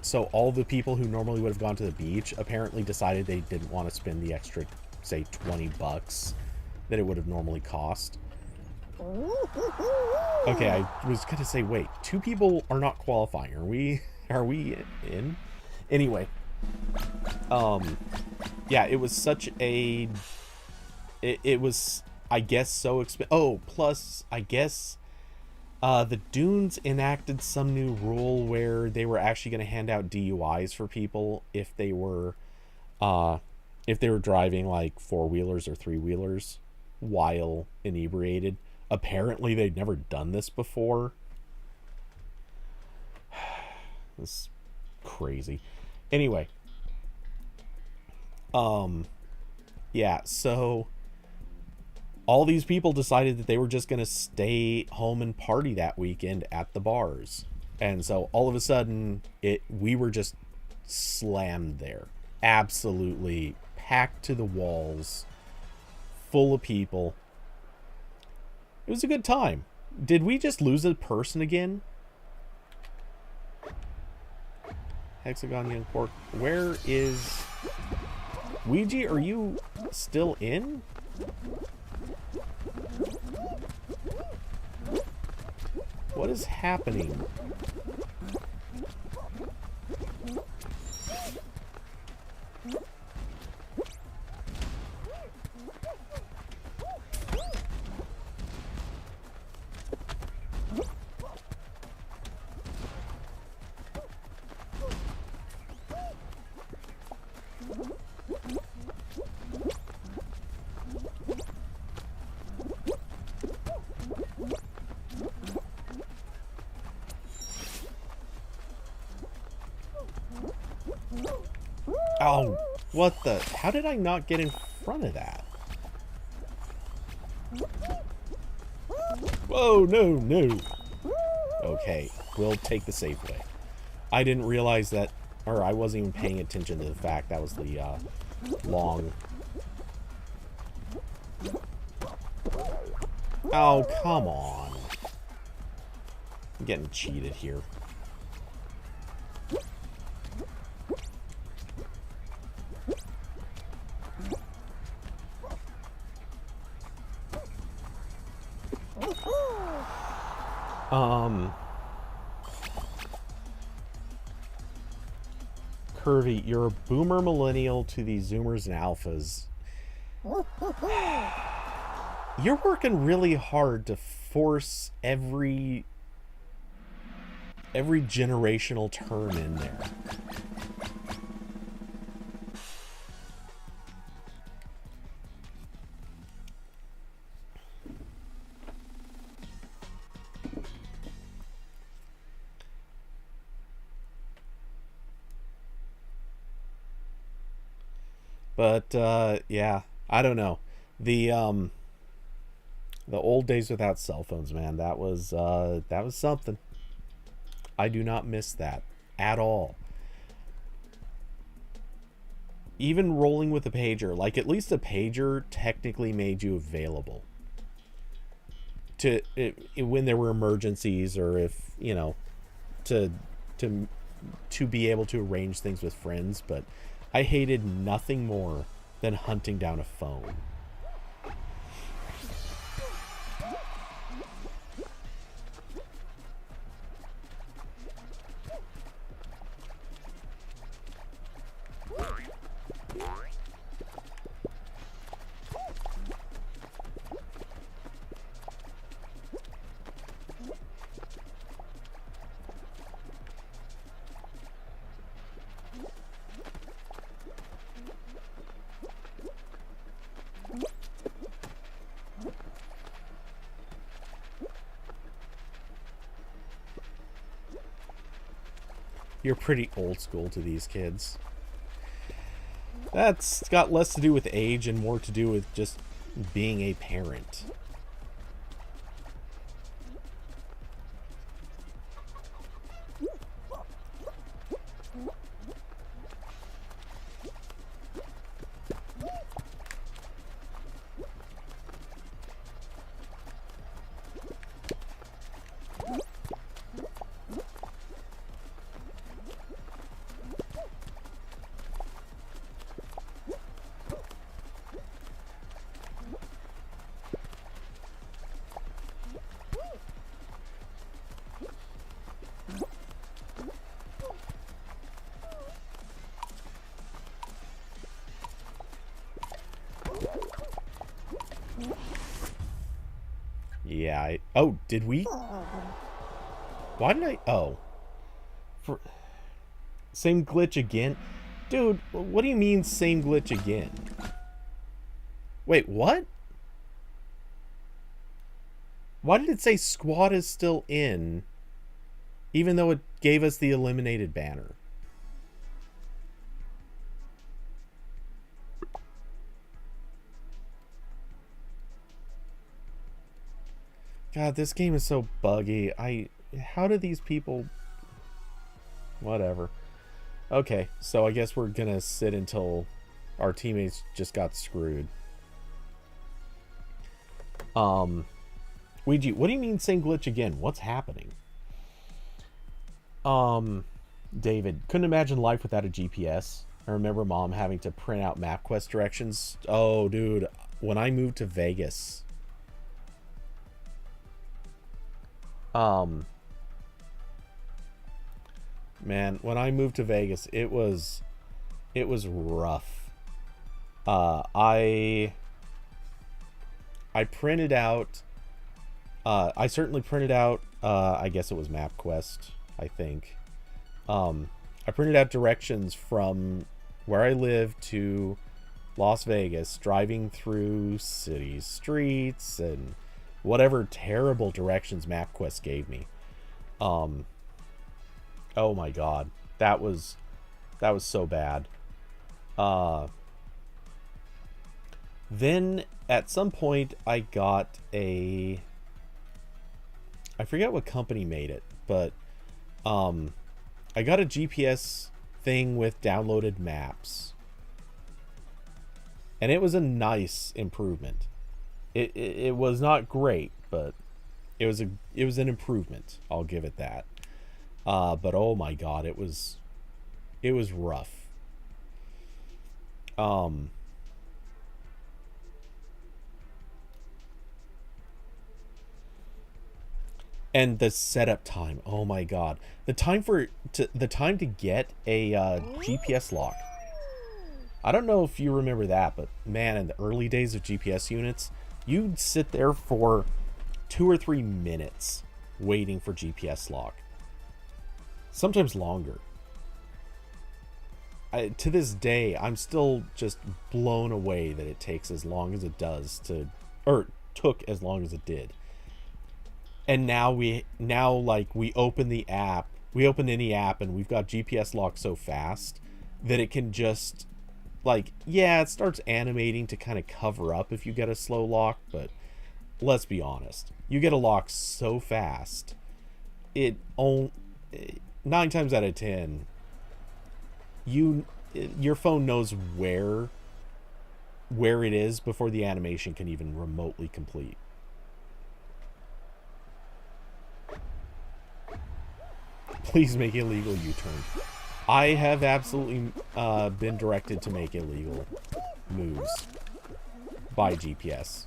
so all the people who normally would have gone to the beach apparently decided they didn't want to spend the extra, say, $20 that it would have normally cost. Okay, I was gonna say, wait, 2 people are not qualifying. Are we in? Anyway, yeah, it was such a, it was, I guess, so expensive. Oh, plus, I guess, the Dunes enacted some new rule where they were actually going to hand out DUIs for people if they were driving like 4-wheelers or 3-wheelers while inebriated. Apparently, they'd never done this before. It's crazy. Anyway, yeah. So all these people decided that they were just going to stay home and party that weekend at the bars. And so all of a sudden, we were just slammed there. Absolutely packed to the walls, full of people. It was a good time. Did we just lose a person again? Hexagon Young Pork. Where is... Ouija, are you still in? What is happening? Oh, what the? How did I not get in front of that? Whoa, no, no. Okay, we'll take the safe way. I didn't realize that, or I wasn't even paying attention to the fact that was the long... Oh, come on. I'm getting cheated here. Curvy, you're a boomer millennial to the Zoomers and Alphas. You're working really hard to force every generational term in there. But yeah, I don't know. The old days without cell phones, man, that was something. I do not miss that at all. Even rolling with a pager, like at least a pager technically made you available to when there were emergencies, or if, you know, to be able to arrange things with friends. But I hated nothing more than hunting down a phone. You're pretty old school to these kids. That's got less to do with age and more to do with just being a parent. Yeah, oh, did we? Why did I... Oh. Same glitch again? Dude, what do you mean same glitch again? Wait, what? Why did it say squad is still in, even though it gave us the eliminated banner? God, this game is so buggy. How do these people... Whatever. Okay, so I guess we're gonna sit until our teammates just got screwed. Ouija, what do you mean same glitch again? What's happening? David, couldn't imagine life without a GPS. I remember mom having to print out MapQuest directions. Oh, dude, when I moved to Vegas... man, when I moved to Vegas, it was rough. I printed out, I certainly printed out, I guess it was MapQuest, I think. I printed out directions from where I live to Las Vegas, driving through city streets and whatever terrible directions MapQuest gave me. Oh my god, that was so bad. Then at some point I got I forget what company made it, but I got a GPS thing with downloaded maps. And it was a nice improvement. It was not great, but it was an improvement. I'll give it that. But oh my god, it was rough. And the setup time, oh my god, the time to get a GPS lock. I don't know if you remember that, but man, in the early days of GPS units, you'd sit there for 2 or 3 minutes waiting for GPS lock. Sometimes longer. To this day, I'm still just blown away that it takes as long as it does or took as long as it did. And now we open the app, we open any app, and we've got GPS lock so fast that it can just, like, yeah, it starts animating to kind of cover up if you get a slow lock, but let's be honest, you get a lock so fast, 9 times out of 10, your phone knows where it is before the animation can even remotely complete. Please make illegal U-turn. I have absolutely been directed to make illegal moves by GPS.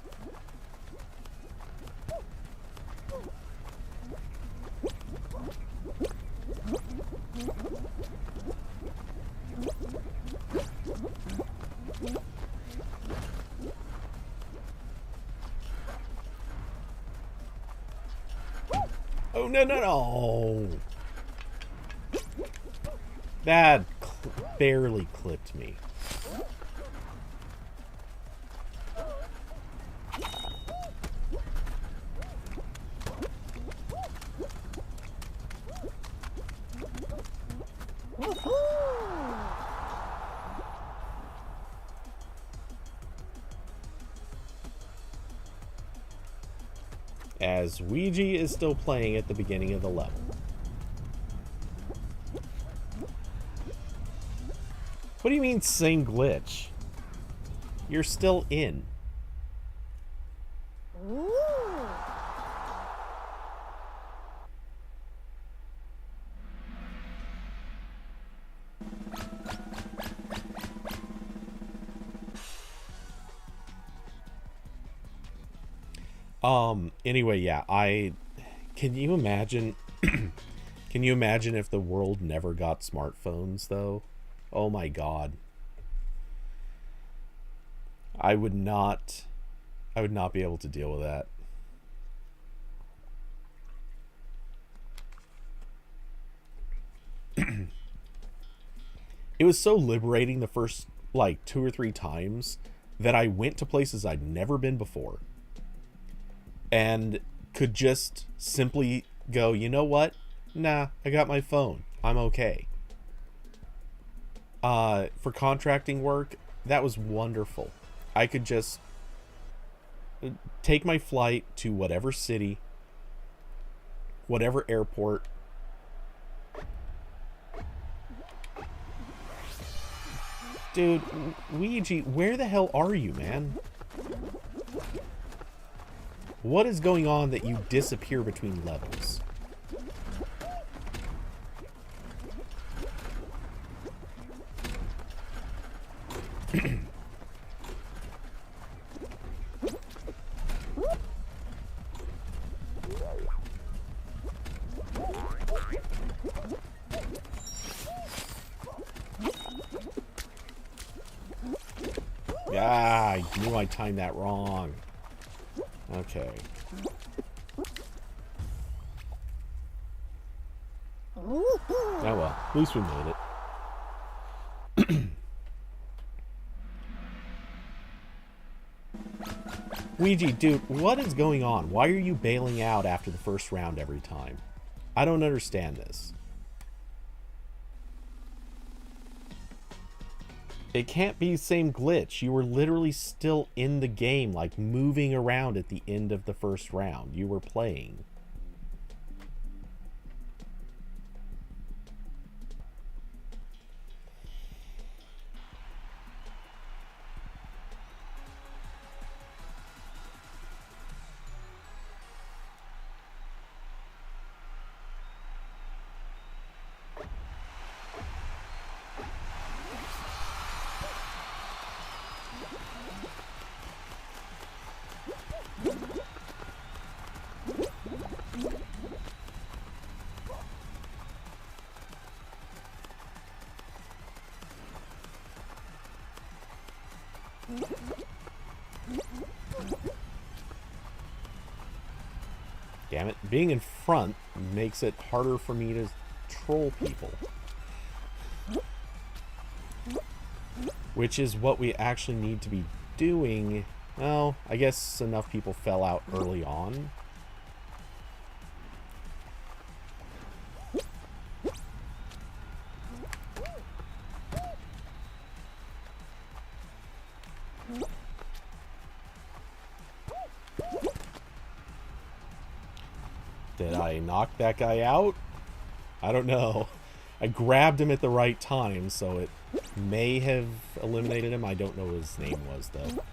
Oh, no, no, no. That barely clipped me. As Ouija is still playing at the beginning of the level. What do you mean, same glitch? You're still in. Ooh. Anyway, yeah, can you imagine can you imagine if the world never got smartphones though? Oh my god. I would not be able to deal with that. It was so liberating the first, like, 2 or 3 times that I went to places I'd never been before. And could just simply go, you know what? Nah, I got my phone. I'm okay. For contracting work, that was wonderful. I could just take my flight to whatever city, whatever airport. Dude, Ouija, where the hell are you, man? What is going on that you disappear between levels? Ah, I knew I timed that wrong. Okay. Oh well, at least we made it. Ouija, dude, what is going on? Why are you bailing out after the first round every time? I don't understand this. It can't be the same glitch. You were literally still in the game, like moving around at the end of the first round. You were playing. Damn it. Being in front makes it harder for me to troll people. Which is what we actually need to be doing. Well, I guess enough people fell out early on. Did I knock that guy out? I don't know. I grabbed him at the right time, so it may have eliminated him. I don't know what his name was, though.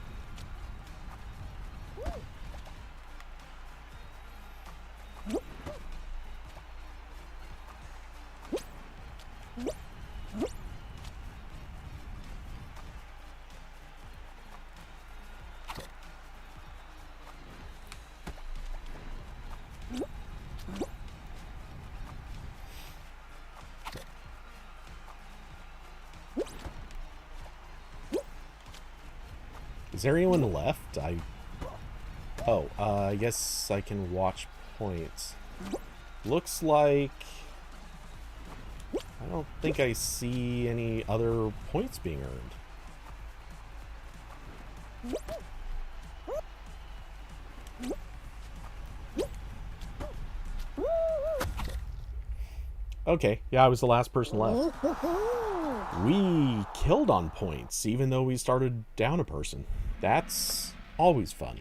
Is there anyone left? I guess I can watch points. Looks like... I don't think I see any other points being earned. Okay, yeah, I was the last person left. We killed on points, even though we started down a person. That's always fun.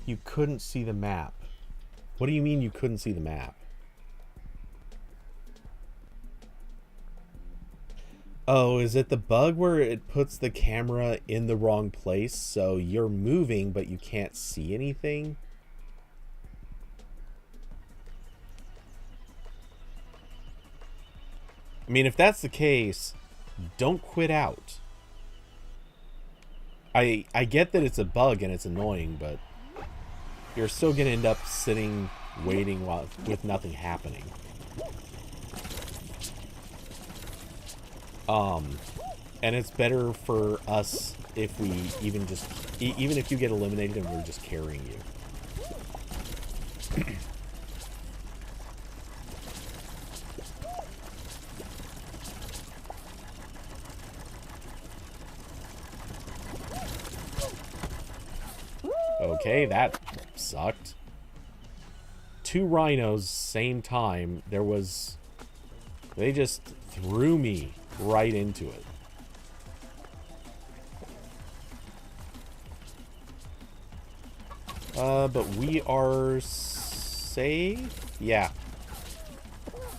You couldn't see the map. What do you mean you couldn't see the map? Oh, is it the bug where it puts the camera in the wrong place, so you're moving but you can't see anything? I mean, if that's the case, don't quit out. I get that it's a bug and it's annoying, but you're still going to end up sitting, waiting with nothing happening. And it's better for us if we even if you get eliminated and we're just carrying you. Okay, that sucked. 2 rhinos, same time. They just threw me right into it. But we are safe? Yeah.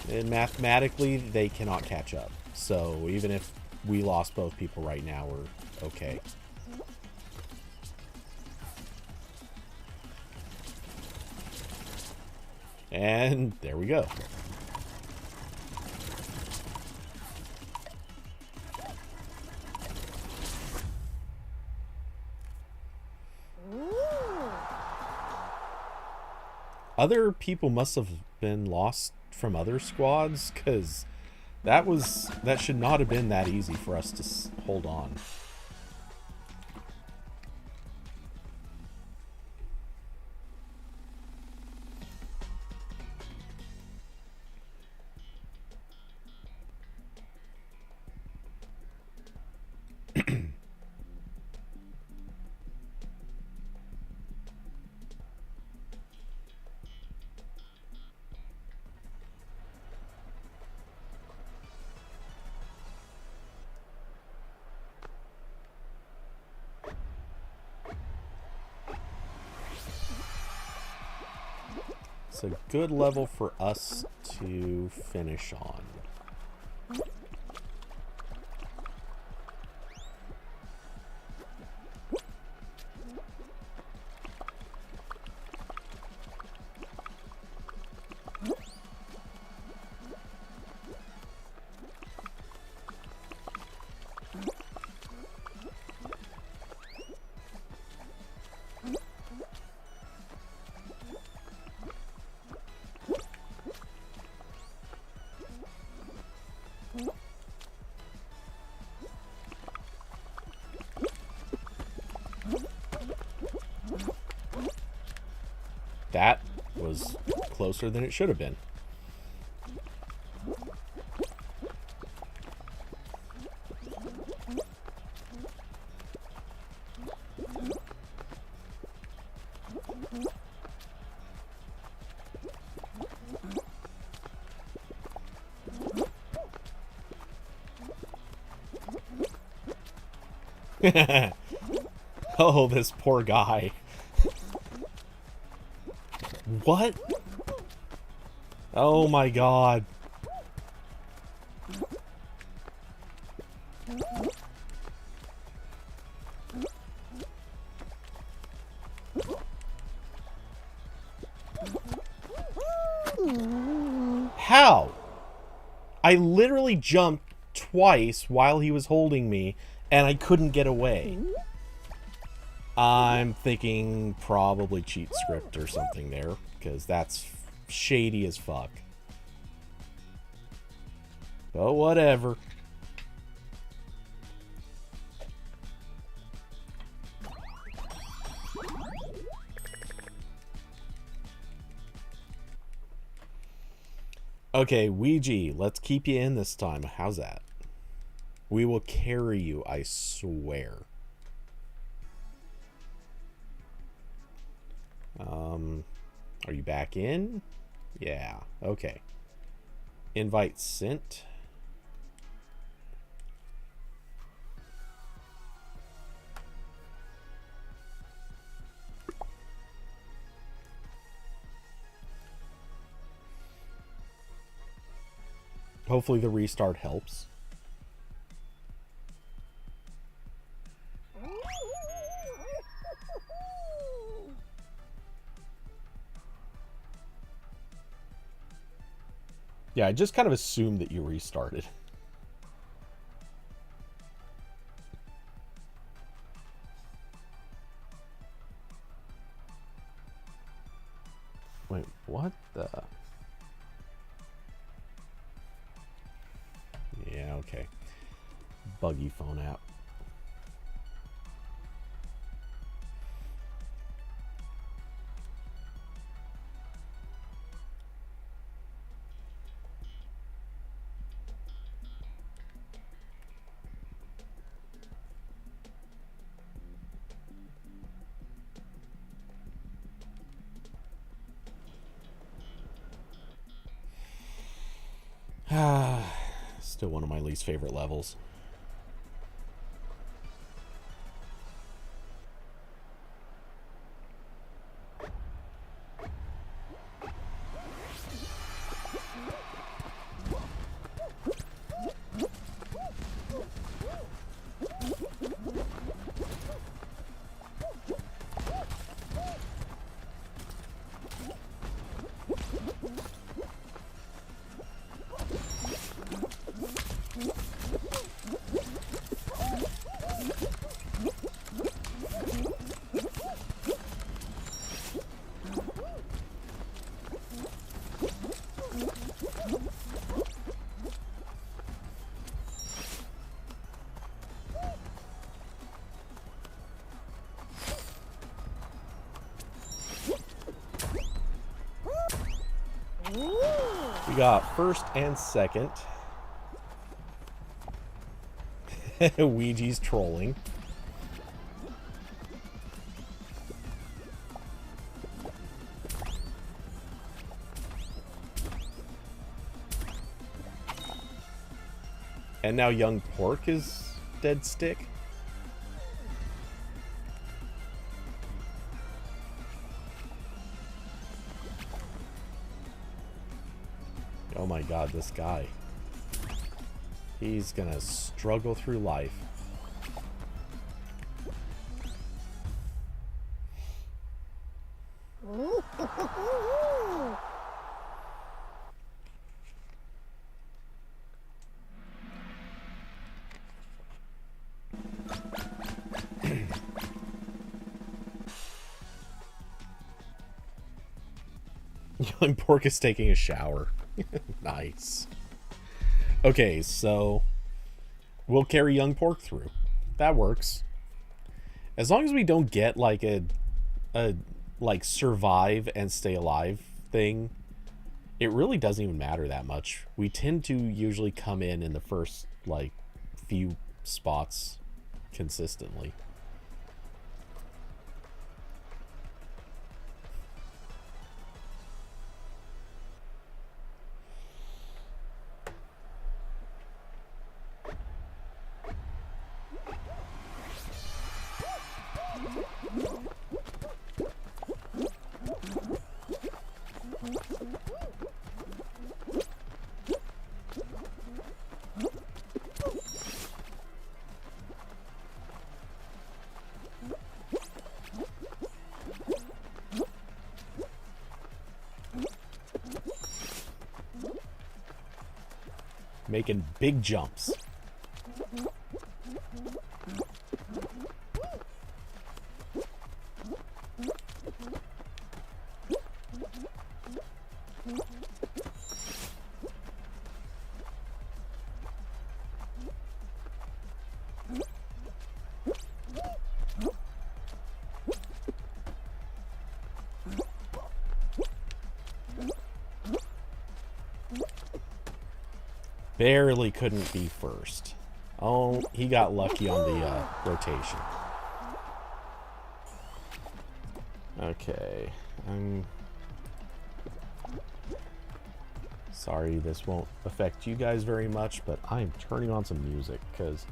And mathematically, they cannot catch up. So even if we lost both people right now, we're okay. And there we go. Other people must have been lost from other squads, because that should not have been that easy for us to hold on. It's a good level for us to finish on. That was closer than it should have been. Oh, this poor guy. What? Oh my god. How? I literally jumped twice while he was holding me, and I couldn't get away. I'm thinking probably cheat script or something there, because that's shady as fuck. But whatever. Okay, Ouija, let's keep you in this time. How's that? We will carry you, I swear. Are you back in? Yeah, okay. Invite sent. Hopefully the restart helps. Yeah, I just kind of assumed that you restarted. Wait, what the? Yeah, okay. Buggy phone app. Still one of my least favorite levels. We got first and second. Ouija's trolling. And now young pork is dead stick. Oh my god, this guy. He's gonna struggle through life. Young Pork is taking a shower. Nice. Okay, so we'll carry Young Pork through. That works. As long as we don't get like a like survive and stay alive thing, it really doesn't even matter that much. We tend to usually come in the first like few spots consistently. Making big jumps. Barely couldn't be first. Oh, he got lucky on the rotation. Okay. I'm sorry this won't affect you guys very much, but I'm turning on some music because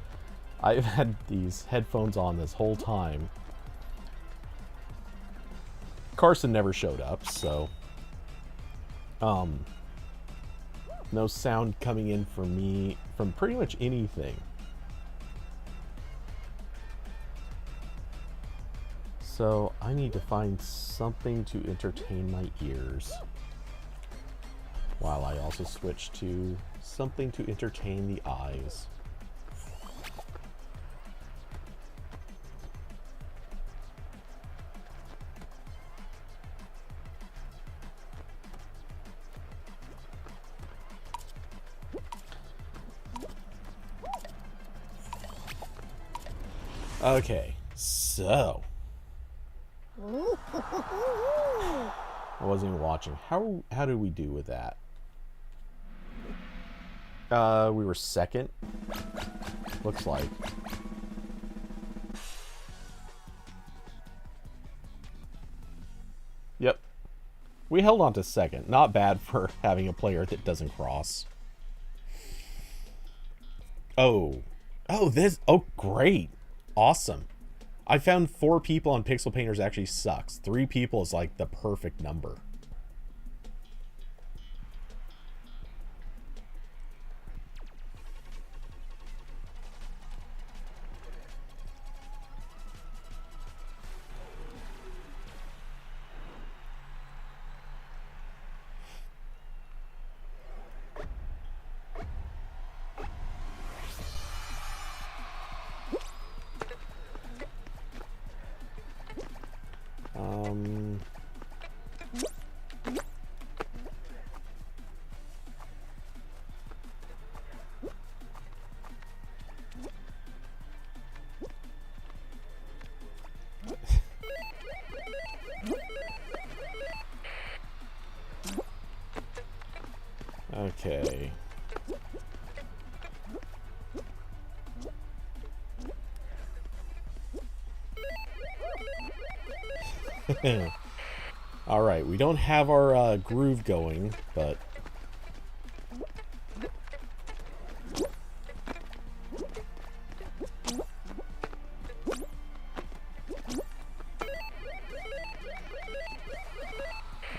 I've had these headphones on this whole time. Carson never showed up, so no sound coming in for me from pretty much anything. So I need to find something to entertain my ears, while I also switch to something to entertain the eyes. Okay, so I wasn't even watching. How did we do with that? We were second. Looks like. Yep. We held on to second. Not bad for having a player that doesn't cross. Oh, great. Awesome. I found 4 people on Pixel Painters actually sucks. 3 people is like the perfect number. Okay. Alright, we don't have our groove going, but...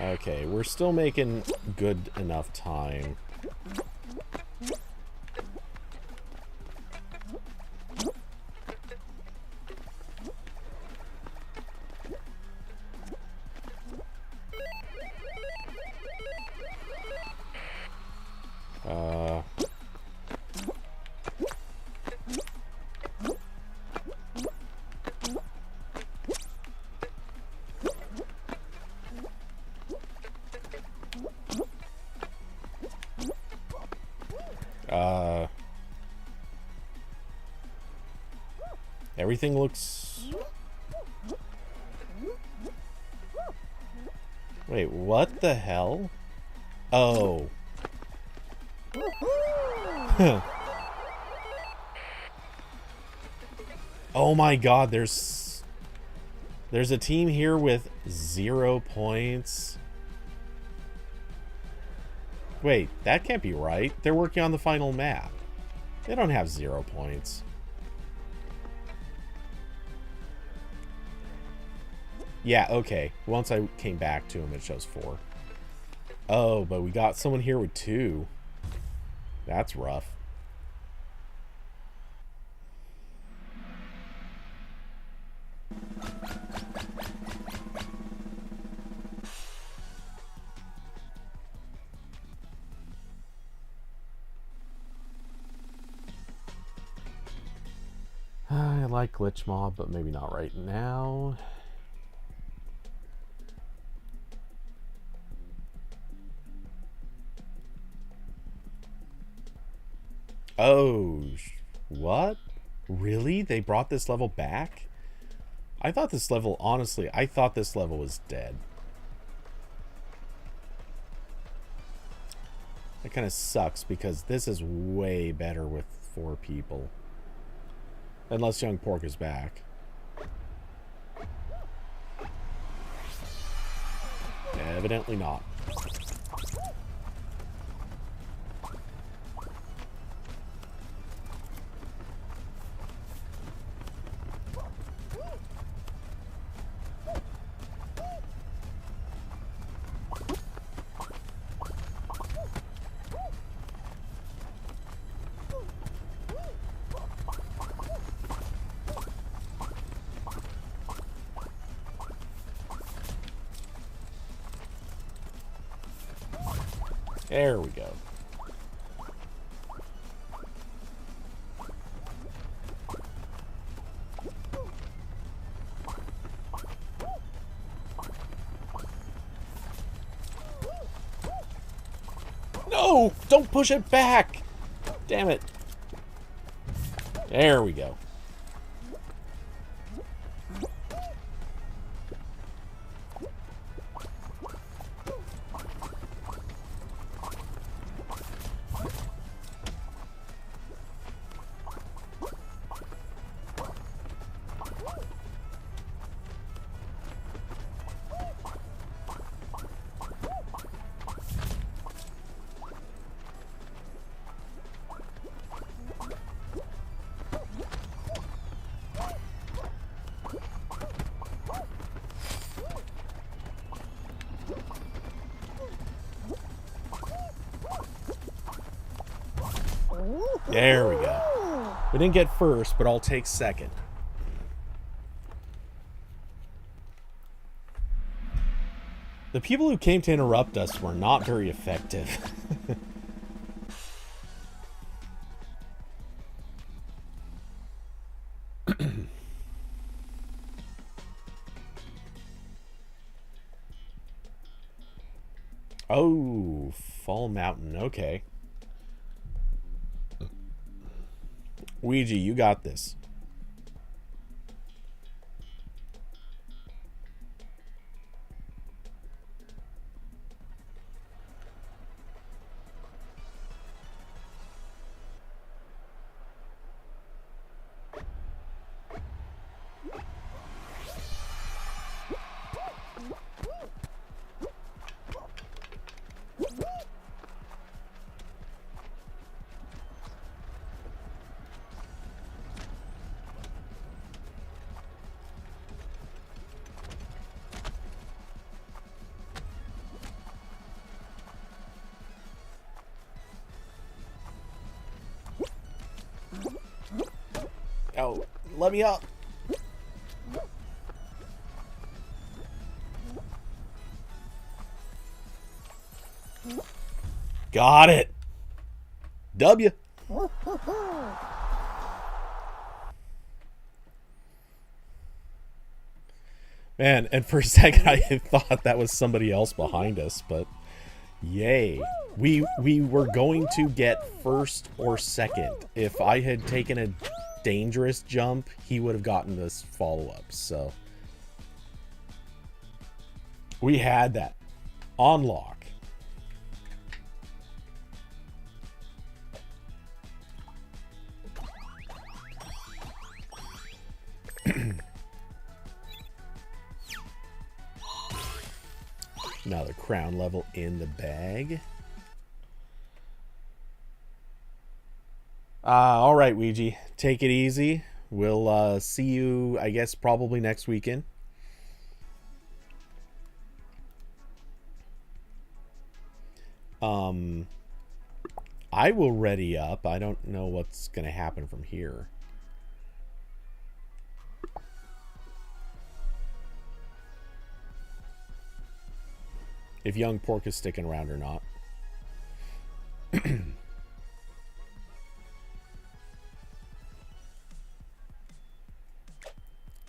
Okay, we're still making good enough time. Everything looks... Wait, what the hell? Oh. Oh my god, there's a team here with 0 points. Wait, that can't be right. They're working on the final map. They don't have 0 points. Yeah, okay. Once I came back to him, it shows 4. Oh, but we got someone here with 2. That's rough. I like Glitch Mob, but maybe not right now. Oh, what? Really? They brought this level back? I thought this level, honestly, I thought this level was dead. That kind of sucks because this is way better with 4 people. Unless Young Pork is back. Evidently not. There we go. No! Don't push it back! Damn it. There we go. There we go. We didn't get first, but I'll take second. The people who came to interrupt us were not very effective. Oh, Fall Mountain. Okay. Ouija, you got this. Oh, let me up. Got it. W. Man, and for a second I thought that was somebody else behind us, but yay. We were going to get first or second. If I had taken a dangerous jump, he would have gotten this follow-up, so we had that on lock. Another crown level in the bag. All right, Ouija, take it easy. We'll see you, I guess, probably next weekend. I will ready up. I don't know what's going to happen from here. If Young Pork is sticking around or not.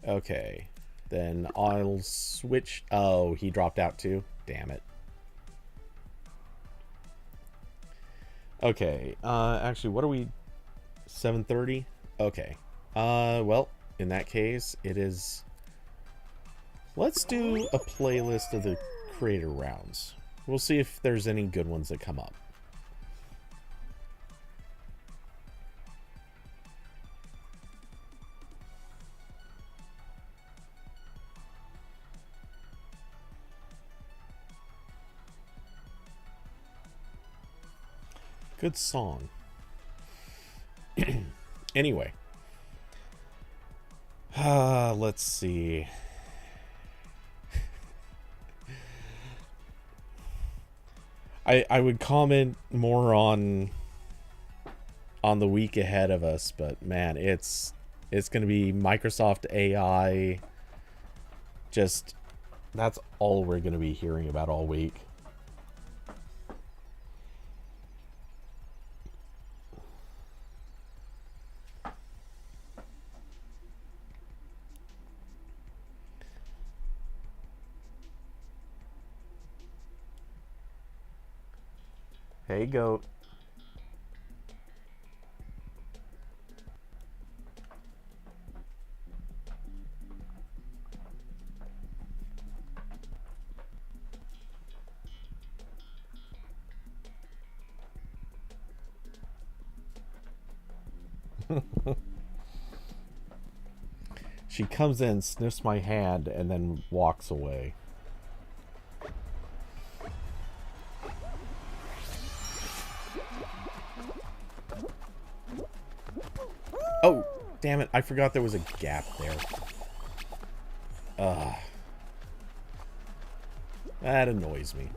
Okay. Then I'll switch. Oh, he dropped out too? Damn it. Okay. Actually, what are we? 7:30? Okay. Well, in that case, it is... Let's do a playlist of the creator rounds. We'll see if there's any good ones that come up. Good song. Anyway. Let's see. I would comment more on the week ahead of us, but man, it's going to be Microsoft AI. Just, that's all we're going to be hearing about all week. Hey, goat. She comes in, sniffs my hand, and then walks away. Oh, damn it. I forgot there was a gap there. That annoys me.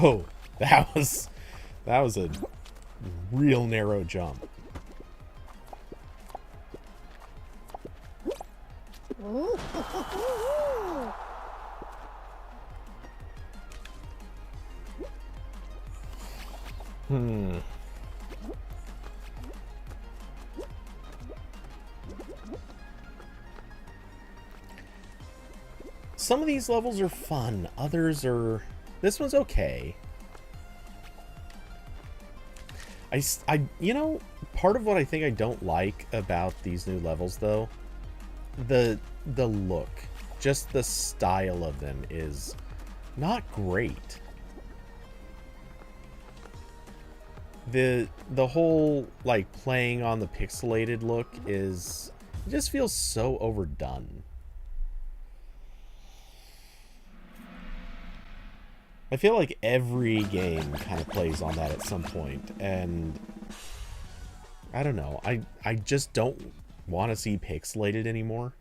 Oh, that was a real narrow jump. Some of these levels are fun, others are... This one's okay. You know, part of what I think I don't like about these new levels, though, the look, just the style of them is not great. The whole, like, playing on the pixelated look is, it just feels so overdone. I feel like every game kind of plays on that at some point, and I don't know. I just don't want to see pixelated anymore.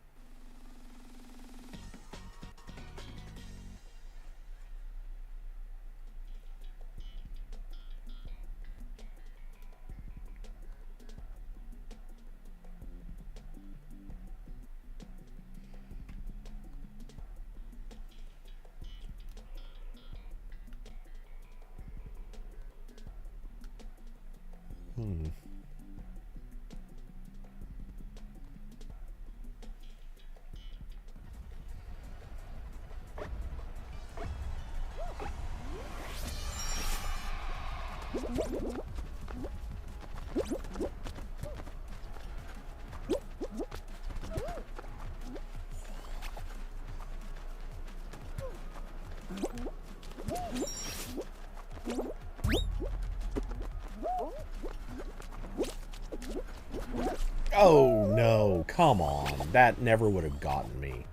Oh, no. Come on. That never would have gotten me.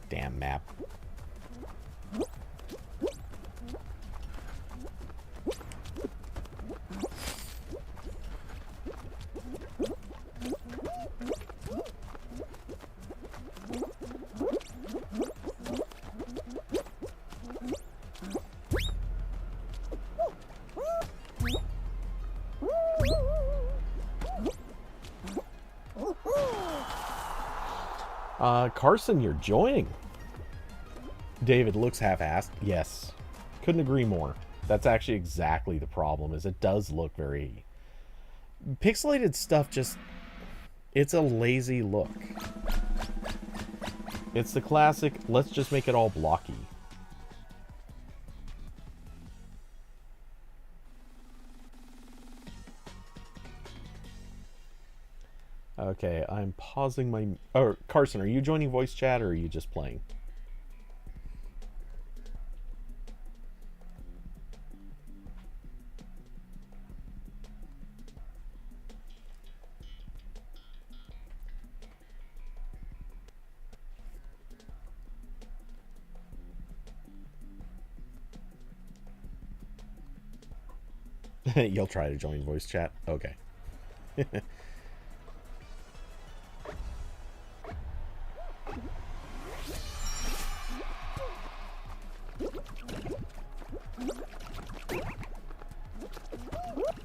Damn map. Carson, you're joining. David looks half-assed. Yes. Couldn't agree more. That's actually exactly the problem, is it does look very... Pixelated stuff just... It's a lazy look. It's the classic, let's just make it all blocky. Okay, I'm pausing my... Oh, Carson, are you joining voice chat or are you just playing? You'll try to join voice chat? Okay.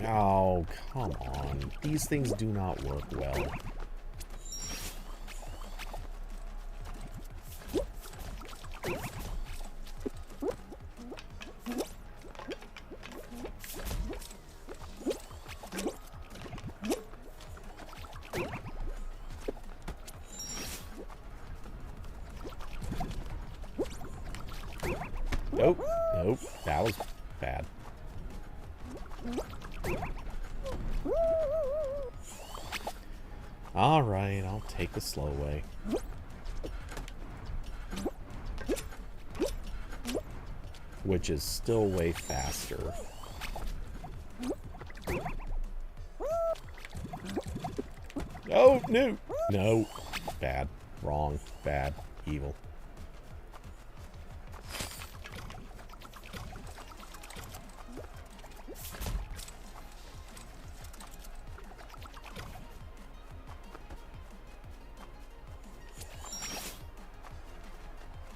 Oh, come on. These things do not work well. Nope. Nope. That was bad. Alright, I'll take the slow way. Which is still way faster. Oh, no! No. Bad. Wrong. Bad. Evil.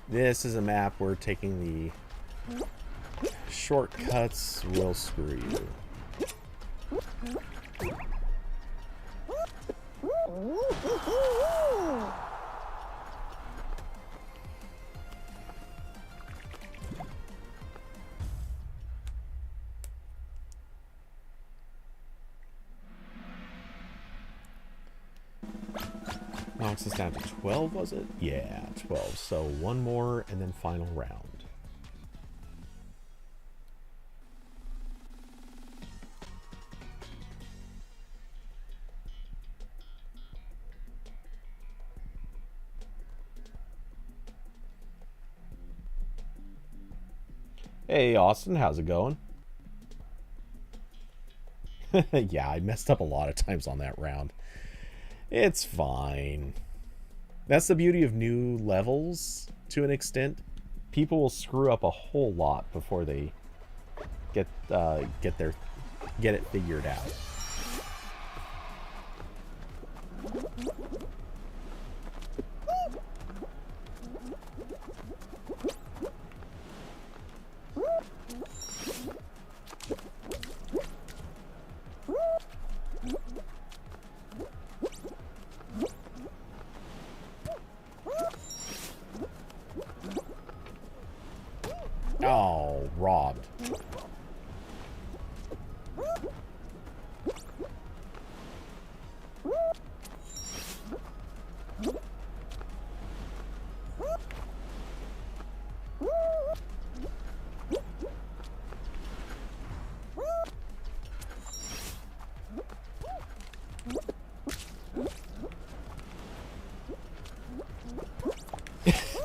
This is a map where taking the shortcuts will screw you. knocks us down to 12, was it? Yeah, 12. So one more and then final round. Hey, Austin, how's it going? Yeah, I messed up a lot of times on that round. It's fine. That's the beauty of new levels, to an extent. People will screw up a whole lot before they get it figured out. Oh, robbed.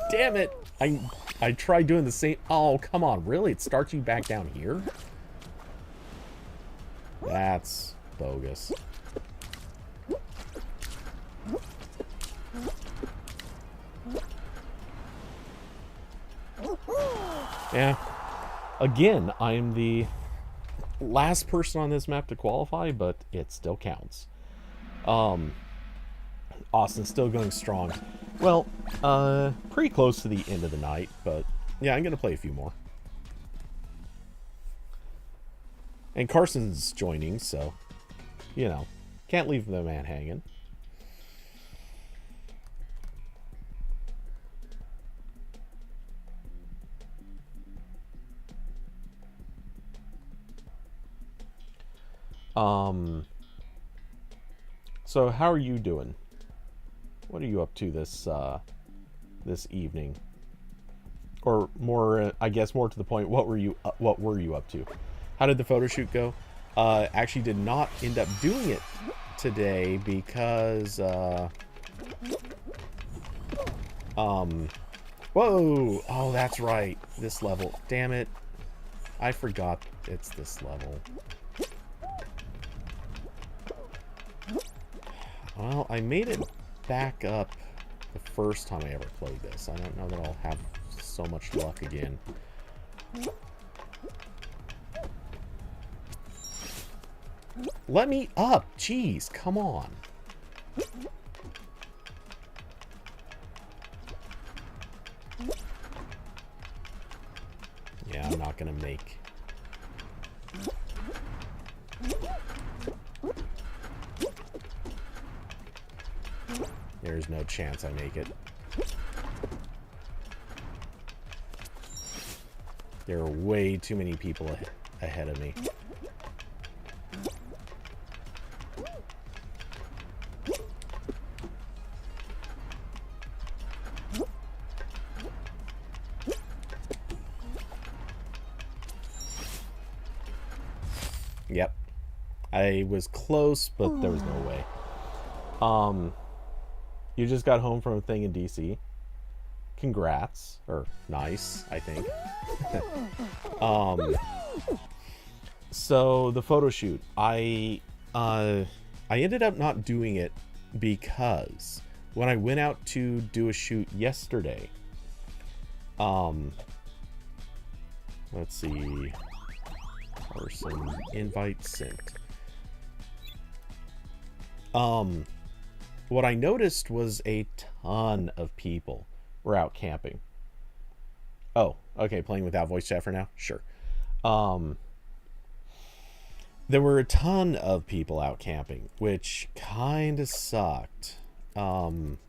Damn it! I tried doing the same. Oh, come on, really? It starts you back down here? That's bogus. Yeah. Again, I'm the last person on this map to qualify, but it still counts. Austin's still going strong. Well, pretty close to the end of the night, but yeah, I'm going to play a few more. And Carson's joining, so, you know, can't leave the man hanging. So how are you doing? What are you up to this evening? Or more, I guess more to the point, what were you up to? How did the photo shoot go? Actually did not end up doing it today because whoa! Oh, that's right. This level. Damn it. I forgot it's this level. Well, I made it back up the first time I ever played this. I don't know that I'll have so much luck again. Let me up! Jeez, come on. Yeah, I'm not gonna make... There's no chance I make it. There are way too many people ahead of me. Yep. I was close, but there was no way. You just got home from a thing in DC. Congrats. Or nice, I think. So the photo shoot, I ended up not doing it because when I went out to do a shoot yesterday, let's see, person invite sent. What I noticed was a ton of people were out camping. Oh, okay, playing without voice chat for now? Sure. There were a ton of people out camping, which kind of sucked. And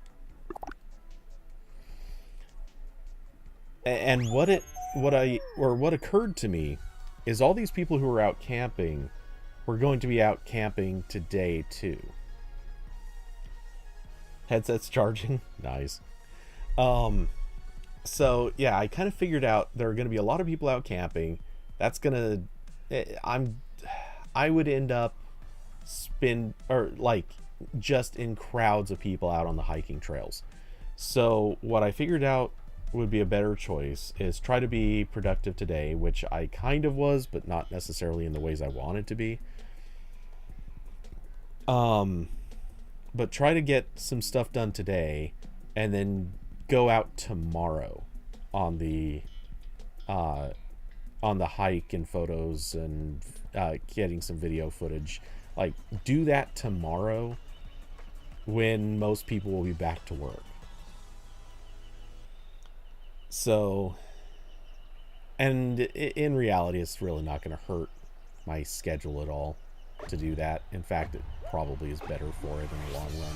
what occurred to me is all these people who were out camping were going to be out camping today too. Headset's charging. Nice. So yeah, I kind of figured out there are going to be a lot of people out camping. That's gonna, I would end up just in crowds of people out on the hiking trails. So what I figured out would be a better choice is try to be productive today, which I kind of was, but not necessarily in the ways I wanted to be. But try to get some stuff done today, and then go out tomorrow on the hike and photos and getting some video footage. Like, do that tomorrow when most people will be back to work. So, and in reality, it's really not going to hurt my schedule at all to do that. In fact, it probably is better for it in the long run.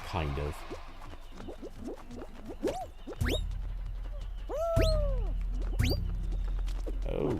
Kind of. Oh.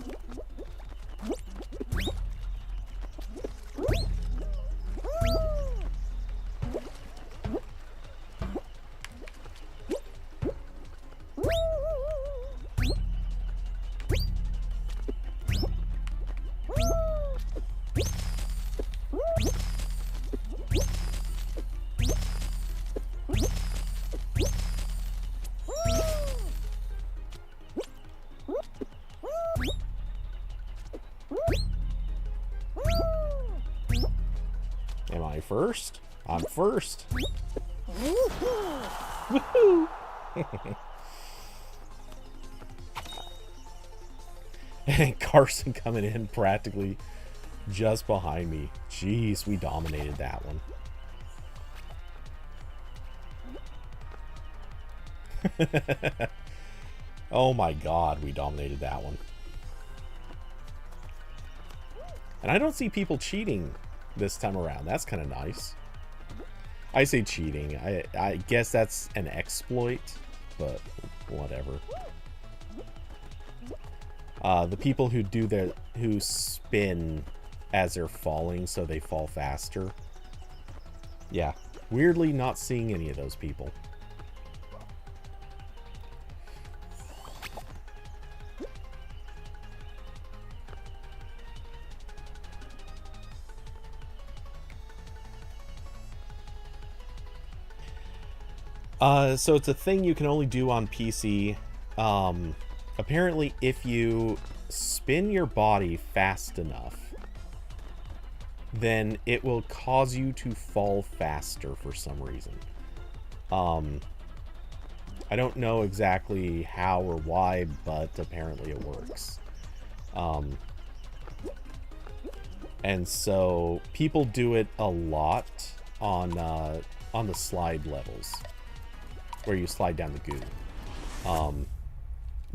Am I first? I'm first. Woohoo! And Carson coming in practically just behind me. Jeez, we dominated that one. Oh my god, we dominated that one. And I don't see people cheating this time around. That's kind of nice. I say cheating. I guess that's an exploit, but whatever. The people who spin as they're falling so they fall faster. Yeah, weirdly not seeing any of those people. So it's a thing you can only do on PC. Apparently, if you spin your body fast enough, then it will cause you to fall faster for some reason. I don't know exactly how or why, but apparently it works. And so people do it a lot on the slide levels, where you slide down the goo.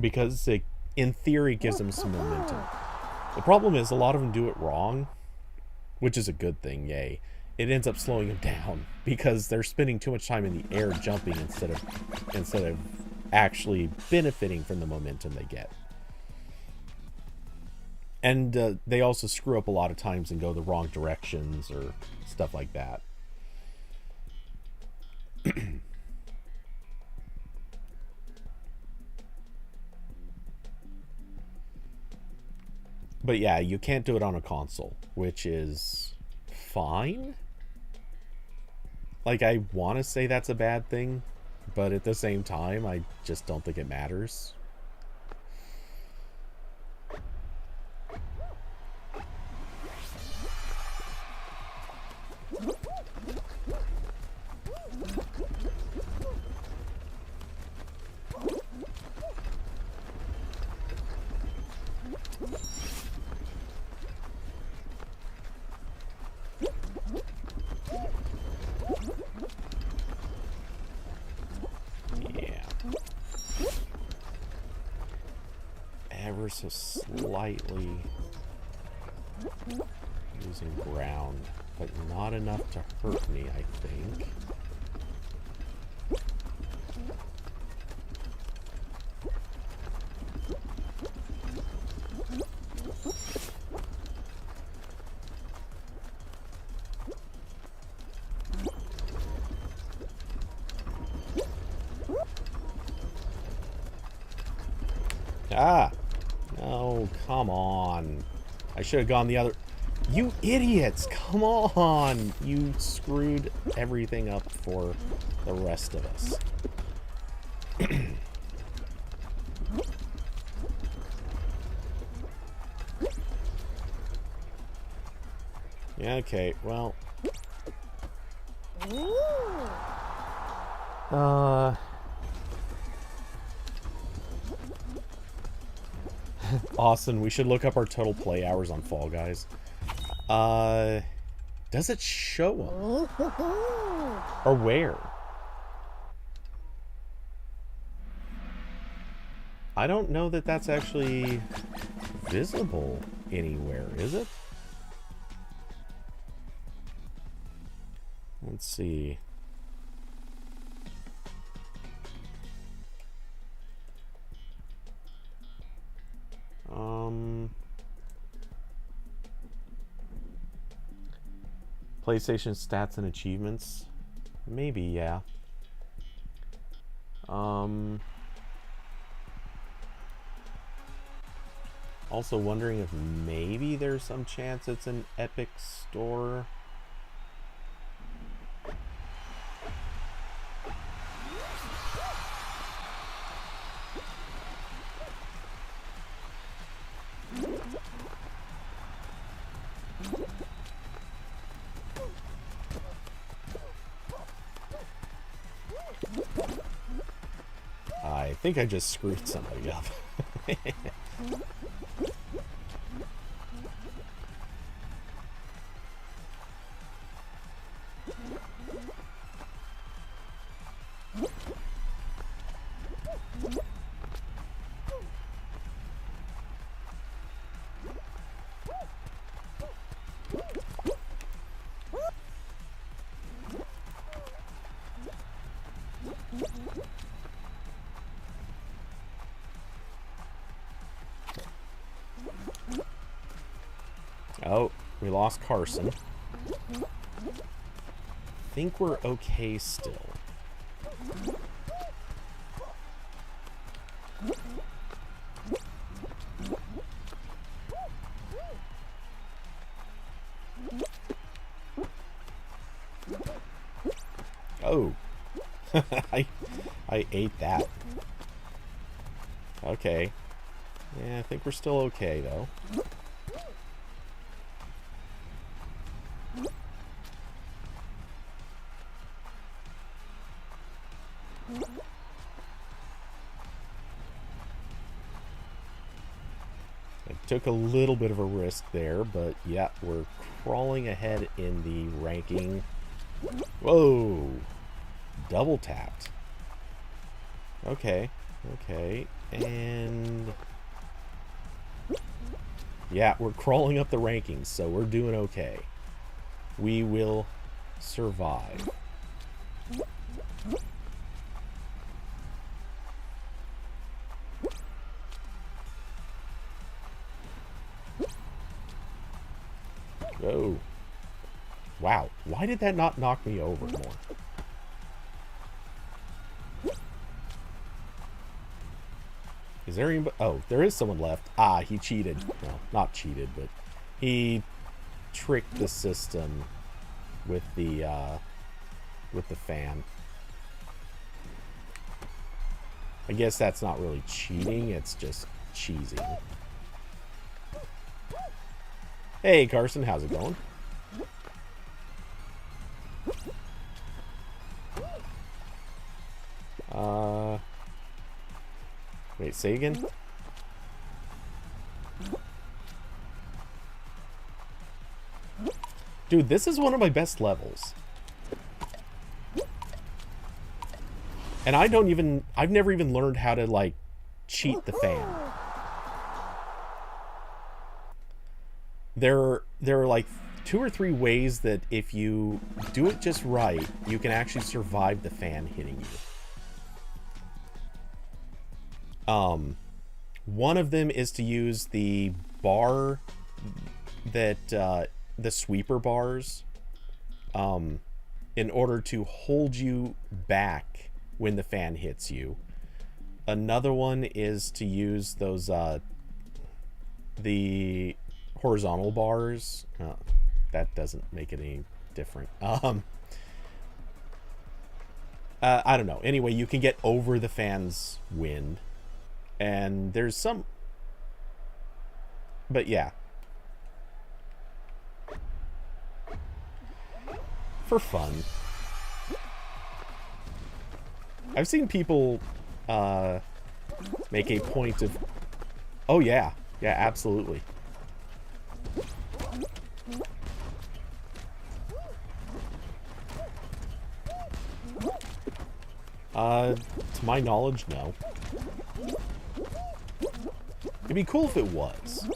Because it, in theory, gives them some momentum. The problem is a lot of them do it wrong, which is a good thing, yay. It ends up slowing them down because they're spending too much time in the air jumping instead of actually benefiting from the momentum they get. And they also screw up a lot of times and go the wrong directions or stuff like that. But yeah, you can't do it on a console, which is fine. Like, I want to say that's a bad thing, but at the same time, I just don't think it matters. Ever so slightly using ground, but not enough to hurt me, I think. Ah! No, come on. I should have gone the other... You idiots! Come on! You screwed everything up for the rest of us. Yeah, okay, well... Austin, we should look up our total play hours on Fall Guys. Does it show them? Or where? I don't know that that's actually visible anywhere, is it? Let's see. PlayStation stats and achievements. Maybe, yeah. Also wondering if maybe there's some chance it's an Epic Store. I think I just screwed somebody up. Oh, we lost Carson. Think we're okay still. Oh. I ate that. Okay. Yeah, I think we're still okay though. Took a little bit of a risk there, but yeah, we're crawling ahead in the ranking. Whoa! Double tapped. Okay, okay, and yeah, we're crawling up the rankings, so we're doing okay. We will survive. Oh. Wow. Why did that not knock me over more? Is there anybody? Oh, there is someone left. Ah, he cheated. Well, not cheated, but he tricked the system with the fan. I guess that's not really cheating, it's just cheesing. Hey, Carson, how's it going? Wait, say again? Dude, this is one of my best levels. And I've never even learned how to, like, cheat the fan. There are like 2 or 3 ways that if you do it just right, you can actually survive the fan hitting you. One of them is to use the bar that, the sweeper bars, in order to hold you back when the fan hits you. Another one is to use those the horizontal bars. That doesn't make it any different. I don't know. Anyway, you can get over the fan's wind, and there's some. But yeah, for fun. I've seen people make a point of. Oh yeah, yeah, absolutely. To my knowledge, no. It'd be cool if it was.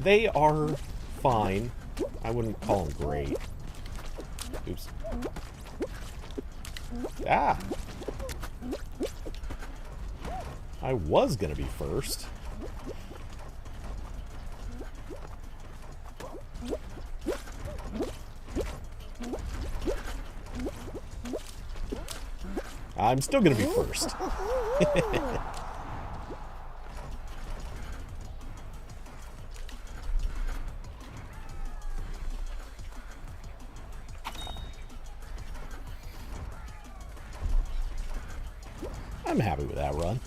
They are fine. I wouldn't call them great. Oops. Ah! I was gonna be first. I'm still gonna be first. I'm happy with that run.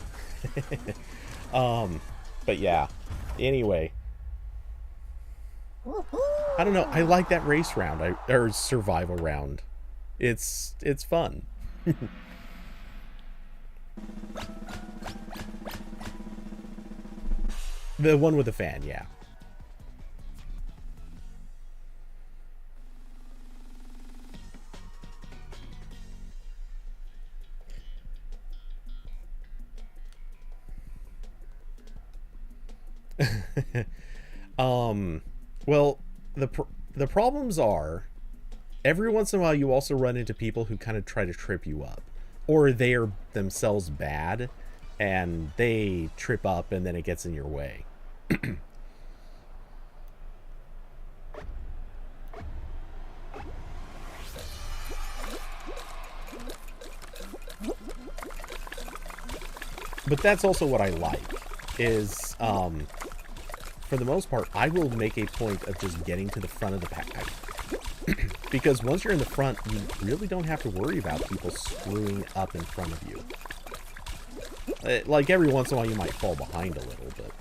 But yeah. Anyway. I don't know. I like that race round. Or survival round. It's fun. The one with the fan, yeah. Well, the problems are every once in a while you also run into people who kind of try to trip you up, or they are themselves bad and they trip up and then it gets in your way. But that's also what I like is for the most part, I will make a point of just getting to the front of the pack. Because once you're in the front, you really don't have to worry about people screwing up in front of you. Like, every once in a while you might fall behind a little, but...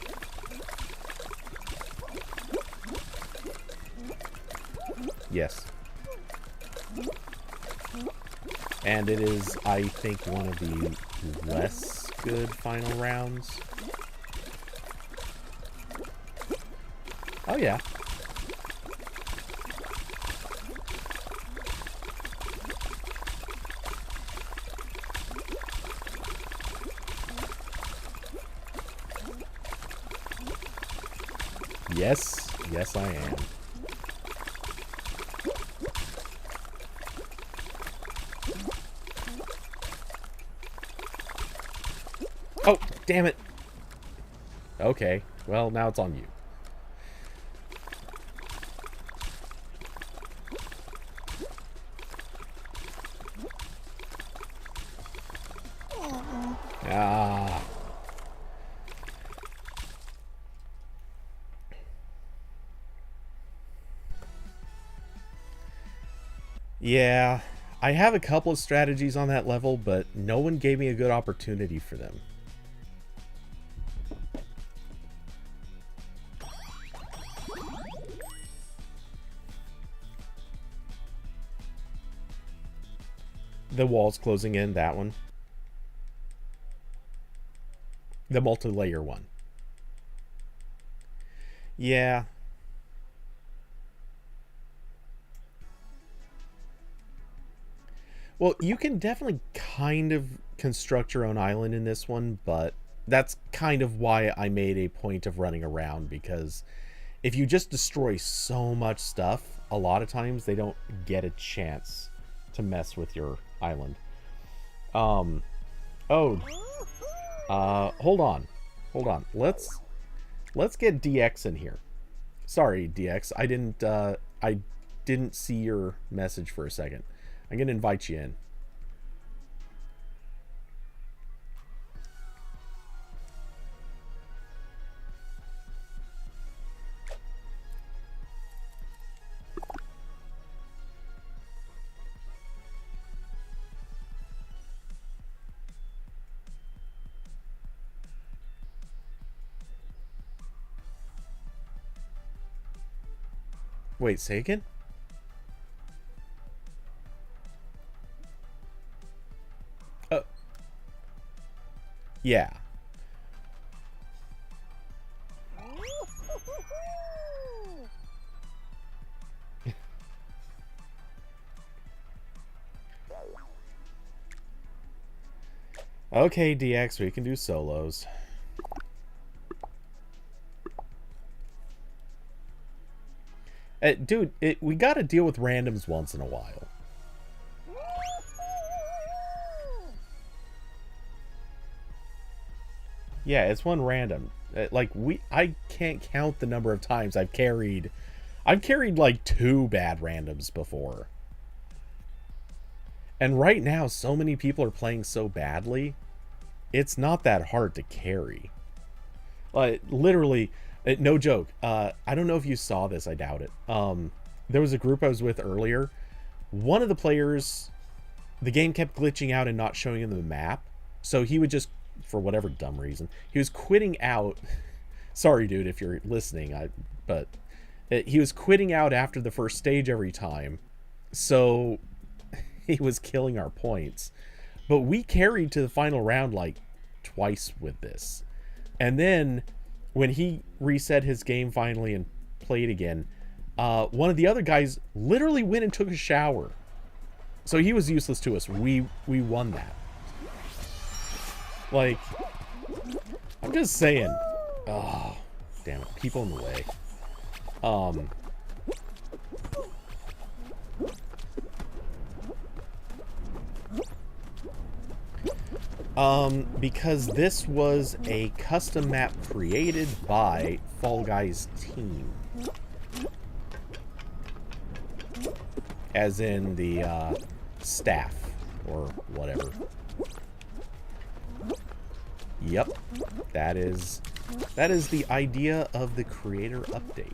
Yes. And it is, I think, one of the less good final rounds. Oh, yeah. Yes. Yes, I am. Oh, damn it. Okay. Well, now it's on you. Ah. Yeah, I have a couple of strategies on that level, but no one gave me a good opportunity for them. The walls closing in, that one. The multi-layer one. Yeah. Well, you can definitely kind of construct your own island in this one, but that's kind of why I made a point of running around, because if you just destroy so much stuff, a lot of times they don't get a chance to mess with your island. Oh, hold on. Hold on. Let's get DX in here. Sorry, DX. I didn't see your message for a second. I'm going to invite you in. Wait, say again? Yeah. Okay, DX, we can do solos. Dude, we gotta deal with randoms once in a while. Yeah, it's one random. I can't count the number of times I've carried like 2 bad randoms before. And right now, so many people are playing so badly, it's not that hard to carry. Literally, no joke. I don't know if you saw this, I doubt it. There was a group I was with earlier. One of the players, the game kept glitching out and not showing him the map. So he would just, for whatever dumb reason, he was quitting out. Sorry, dude, if you're listening, but he was quitting out after the first stage every time. So he was killing our points. But we carried to the final round like twice with this. And then when he reset his game finally and played again, one of the other guys literally went and took a shower. So he was useless to us. We won that. Like, I'm just saying. Oh, damn it. People in the way. Because this was a custom map created by Fall Guys team. As in the, staff, or whatever. Yep. That is the idea of the creator update.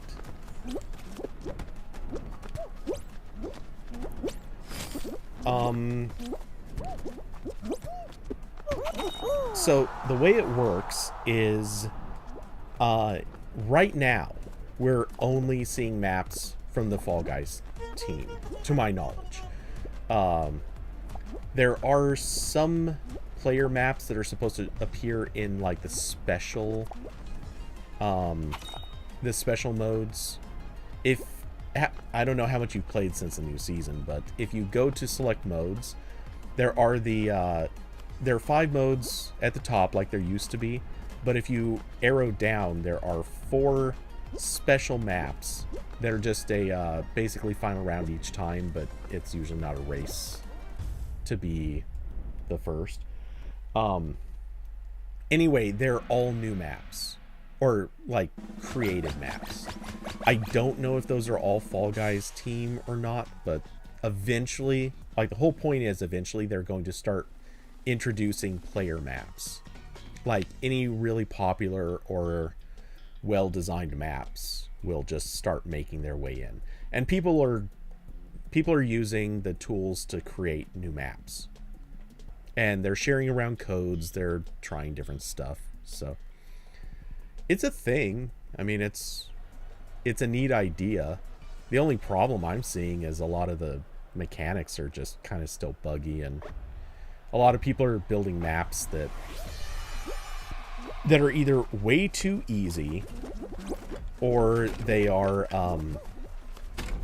So the way it works is, right now, we're only seeing maps from the Fall Guys team, to my knowledge. There are some player maps that are supposed to appear in like the special modes. I don't know how much you've played since the new season, but if you go to select modes, there are there are 5 modes at the top like there used to be, but if you arrow down, there are 4 special maps that are just a basically final round each time, but it's usually not a race to be the first. Anyway, they're all new maps, or like creative maps. I don't know if those are all Fall Guys team or not, but eventually, like, the whole point is eventually they're going to start introducing player maps. Like, any really popular or well-designed maps will just start making their way in. And people are using the tools to create new maps. And they're sharing around codes, they're trying different stuff. So it's a thing. I mean, it's a neat idea. The only problem I'm seeing is a lot of the mechanics are just kind of still buggy, and a lot of people are building maps that are either way too easy or they are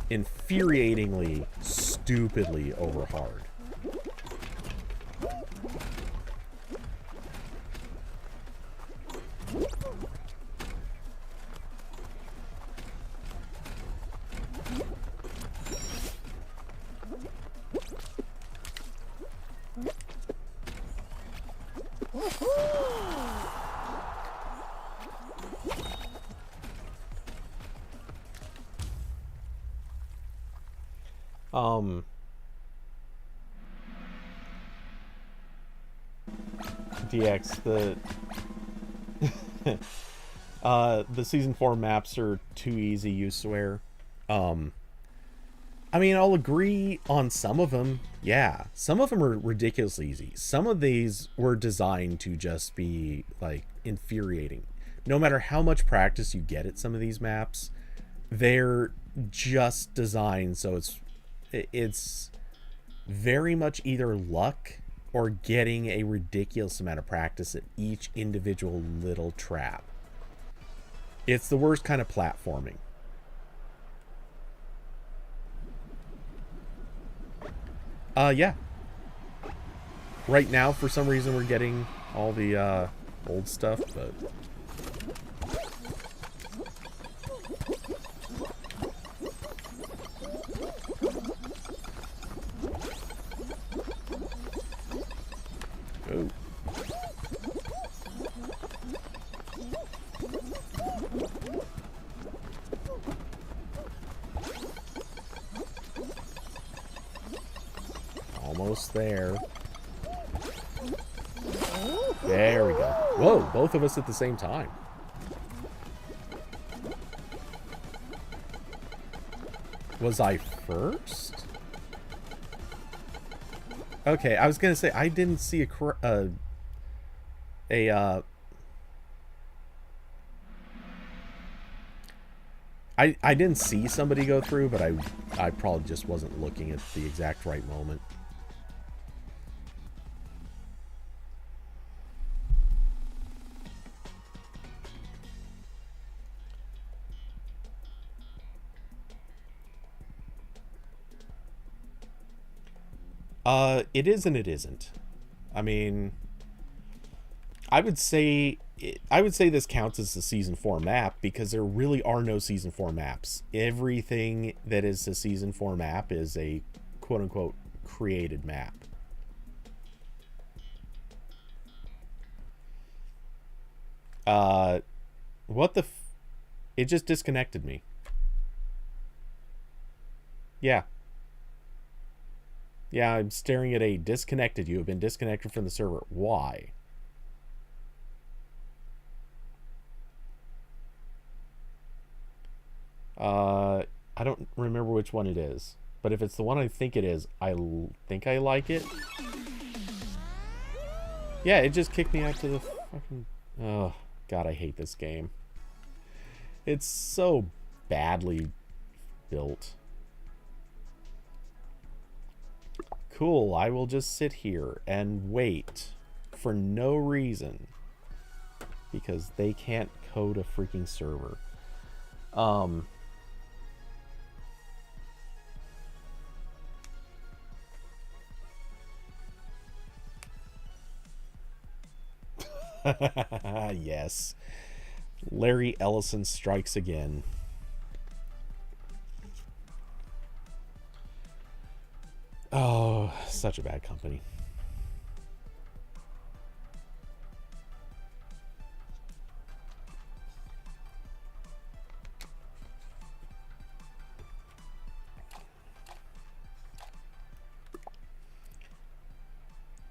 infuriatingly, stupidly over hard. DX, the season 4 maps are too easy, you swear. I mean, I'll agree on some of them. Yeah, some of them are ridiculously easy. Some of these were designed to just be, like, infuriating. No matter how much practice you get at some of these maps, they're just designed so it's very much either luck or getting a ridiculous amount of practice at each individual little trap. It's the worst kind of platforming. Yeah. Right now, for some reason, we're getting all the old stuff, but... Oh. Almost there. There we go. Whoa, both of us at the same time. Was I first? Okay, I was gonna say I didn't see I didn't see somebody go through, but I probably just wasn't looking at the exact right moment. It is and it isn't. I mean, I would say this counts as the Season 4 map because there really are no Season 4 maps. Everything that is a Season 4 map is a quote-unquote created map. What the it just disconnected me. Yeah. Yeah, I'm staring at a disconnected. You have been disconnected from the server. Why? I don't remember which one it is. But if it's the one I think it is, I think I like it. Yeah, it just kicked me out to the fucking... Oh, God, I hate this game. It's so badly built. Cool, I will just sit here and wait for no reason because they can't code a freaking server. Yes. Larry Ellison strikes again. Oh, such a bad company.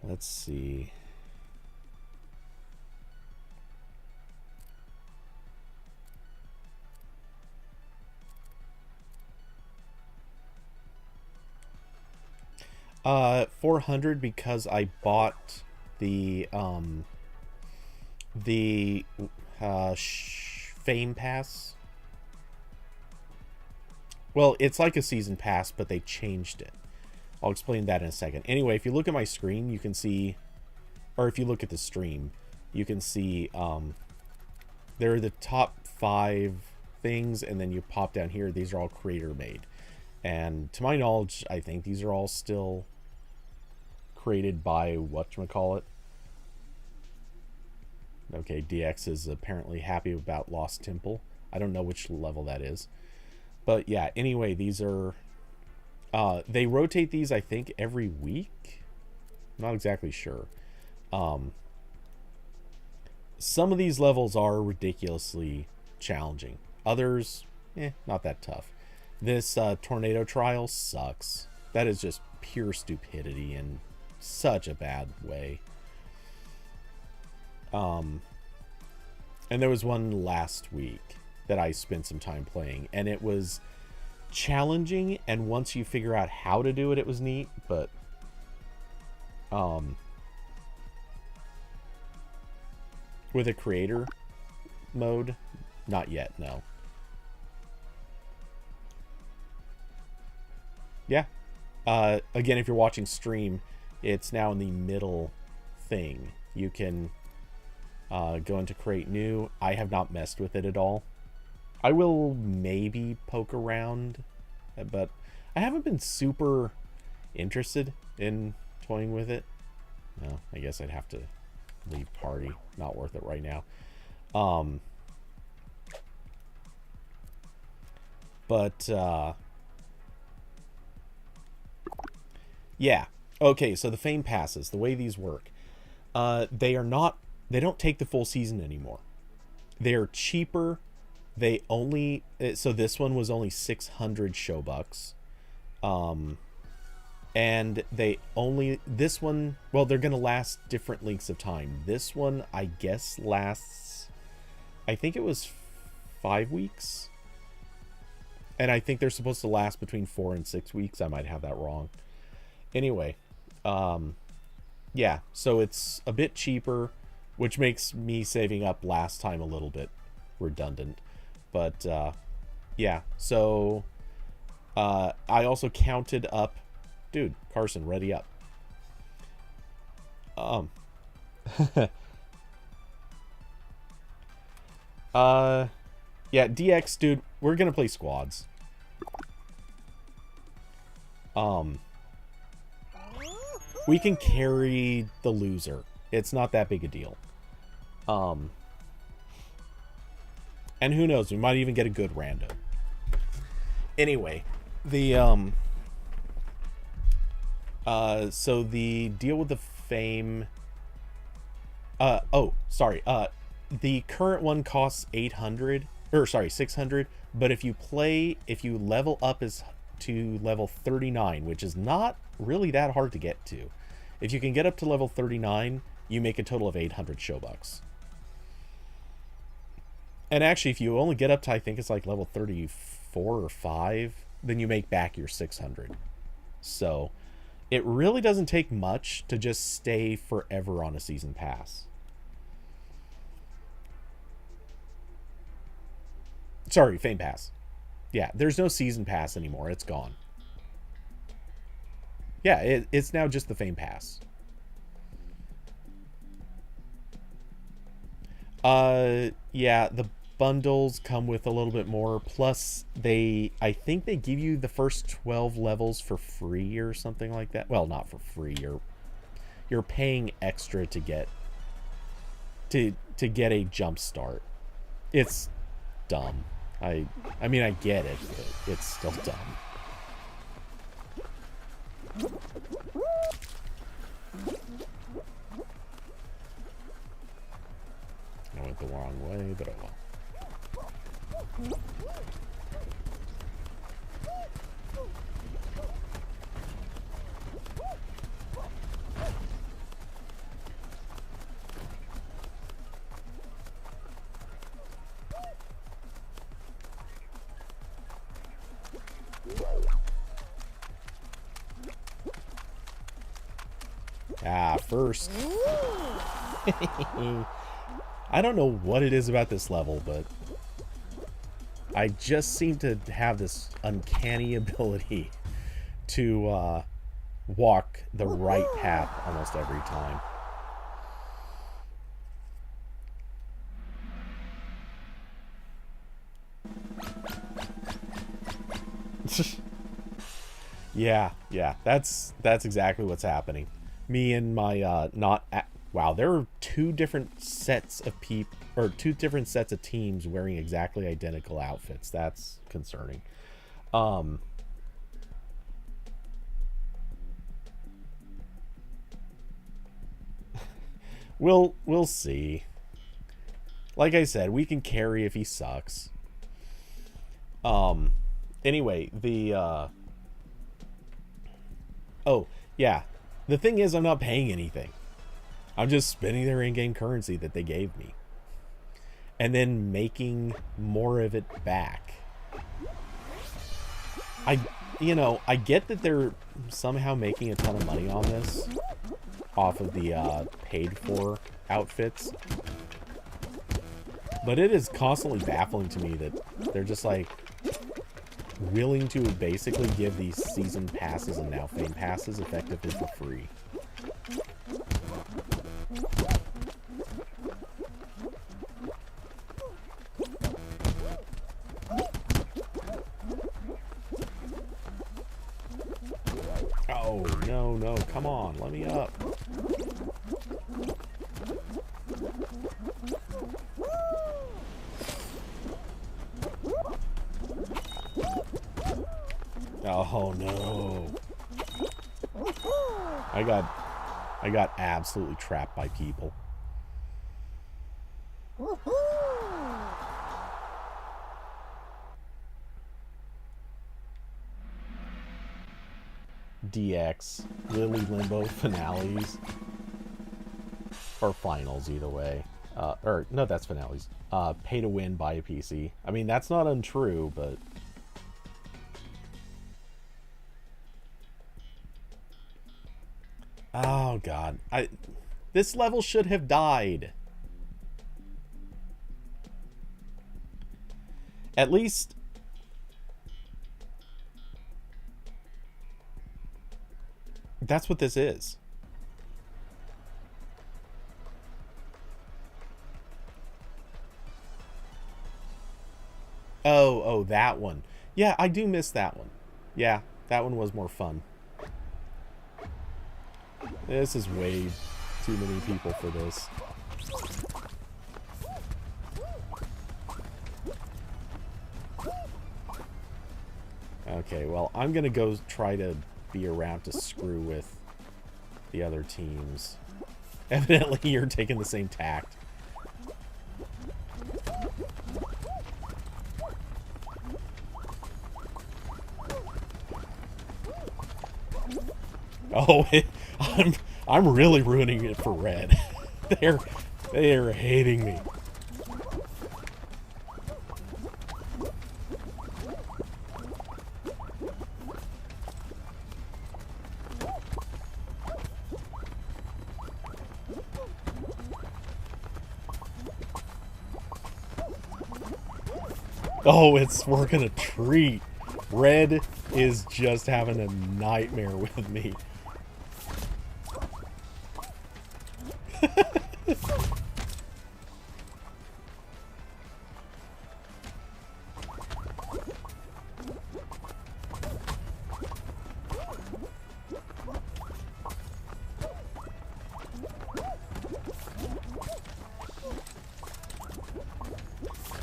Let's see. $400 because I bought the Fame Pass. Well, it's like a season pass, but they changed it. I'll explain that in a second. Anyway, if you look at my screen, you can see, or if you look at the stream, you can see there are the top 5 things, and then you pop down here. These are all creator made. And to my knowledge, I think these are all still created by whatchamacallit. Okay, DX is apparently happy about Lost Temple. I don't know which level that is. But yeah, anyway, these are... they rotate these, I think, every week. I'm not exactly sure. some of these levels are ridiculously challenging. Others, not that tough. This tornado trial sucks. That is just pure stupidity in such a bad way. And there was one last week that I spent some time playing, and it was challenging, and once you figure out how to do it, it was neat, but with a creator mode, not yet, no. Yeah. Again, if you're watching stream, it's now in the middle thing. You can go into create new. I have not messed with it at all. I will maybe poke around, but I haven't been super interested in toying with it. No, I guess I'd have to leave party. Not worth it right now. Yeah. Okay, so the fame passes, the way these work, they don't take the full season anymore. They're cheaper. They only, so this one was only 600 Shobucks. And this one, well, they're going to last different lengths of time. This one, I guess, lasts, I think it was 5 weeks. And I think they're supposed to last between 4 and 6 weeks. I might have that wrong. Anyway, yeah, so it's a bit cheaper, which makes me saving up last time a little bit redundant. But, yeah, so I also counted up. Dude, Carson, ready up. Yeah, DX, dude, we're gonna play squads. We can carry the loser. It's not that big a deal. And who knows, we might even get a good rando. Anyway, so the deal with the fame, the current one costs 600, but if you level up to level 39, which is not really that hard to get to. If you can get up to level 39, you make a total of 800 Shobucks. And actually, if you only get up to, I think it's like level 34 or 5, then you make back your 600. So it really doesn't take much to just stay forever on a season pass. Sorry, Fame Pass. Yeah, there's no season pass anymore. It's gone. Yeah, it's now just the Fame Pass. Yeah, the bundles come with a little bit more. Plus, I think they give you the first 12 levels for free or something like that. Well, not for free. You're paying extra to get a jump start. It's dumb. I mean, I get it, but it's still dumb. I went the wrong way, but oh well. First. I don't know what it is about this level, but I just seem to have this uncanny ability to walk the right path almost every time. Yeah, that's exactly what's happening. Me and my wow, there are two different sets of teams wearing exactly identical outfits. That's concerning. We'll see. Like I said, we can carry if he sucks. Anyway, oh, yeah. The thing is, I'm not paying anything. I'm just spending their in-game currency that they gave me. And then making more of it back. I get that they're somehow making a ton of money on this. Off of the, paid-for outfits. But it is constantly baffling to me that they're just, like, willing to basically give these season passes and now fame passes effectively for free. Oh, no, come on, let me up. Oh no. I got absolutely trapped by people. DX, Lily Limbo finales. Or finals, either way. Or, no, that's finales. Pay to win, buy a PC. I mean, that's not untrue, but... Oh, God. This level should have died. At least... That's what this is. Oh, that one. Yeah, I do miss that one. Yeah, that one was more fun. This is way too many people for this. Okay, well, I'm gonna go try to be around to screw with the other teams. Evidently, you're taking the same tact. Oh, I'm really ruining it for red. They're hating me. Oh, it's working a treat. Red is just having a nightmare with me.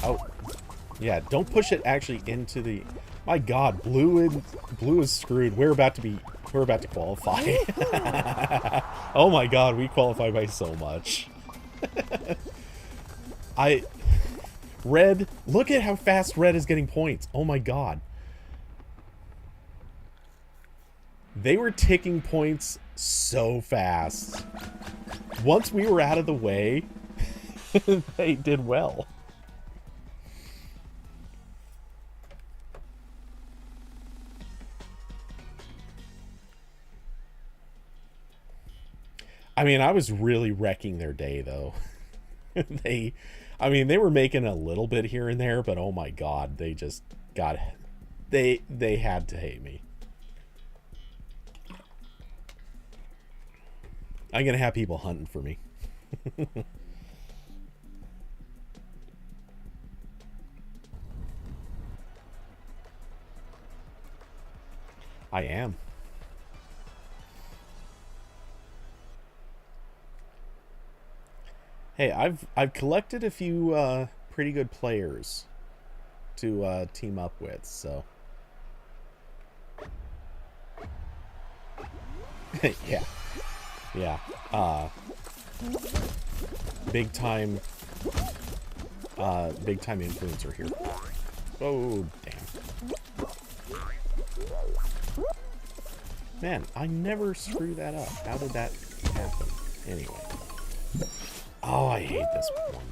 Oh, yeah, don't push it actually into the... My God, blue is screwed. We're about to qualify. Oh my God, we qualify by so much. Red, look at how fast red is getting points. Oh my God. They were ticking points so fast. Once we were out of the way, they did well. I mean, I was really wrecking their day, though. They were making a little bit here and there, but oh my God, they just got... They had to hate me. I'm gonna have people hunting for me. I am. Hey, I've collected a few pretty good players to team up with, so yeah, big time big time influencer here. Oh, damn. Man, I never screw that up. How did that happen? Anyway. Oh, I hate this one.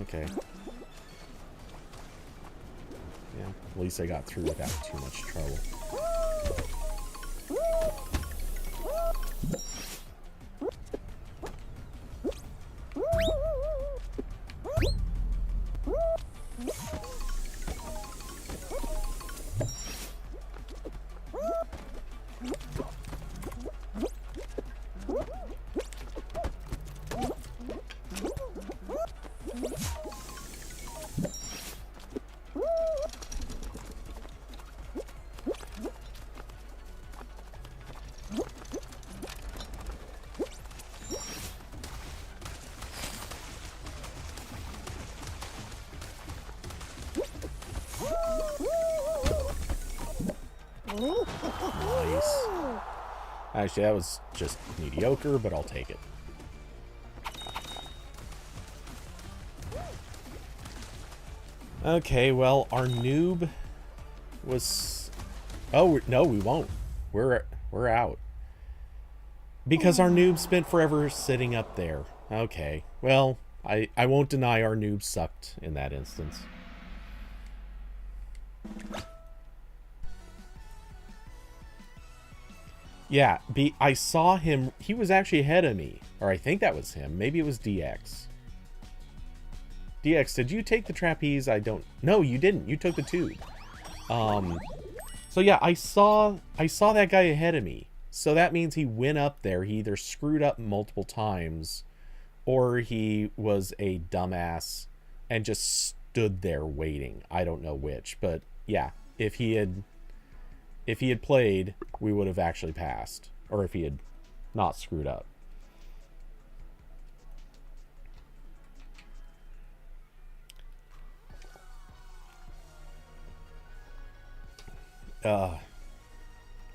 Okay. Yeah, at least I got through without too much trouble. Nice. Actually, that was just mediocre, but I'll take it. Okay, well, our noob was... Oh, no, we won't. We're out. Because our noob spent forever sitting up there. Okay, well, I won't deny our noob sucked in that instance. Yeah, I saw him. He was actually ahead of me. Or I think that was him. Maybe it was DX. DX, did you take the trapeze? I don't... No, you didn't. You took the tube. So yeah, I saw that guy ahead of me. So that means he went up there. He either screwed up multiple times, or he was a dumbass and just stood there waiting. I don't know which. But yeah, if he had played, we would have actually passed. Or if he had not screwed up.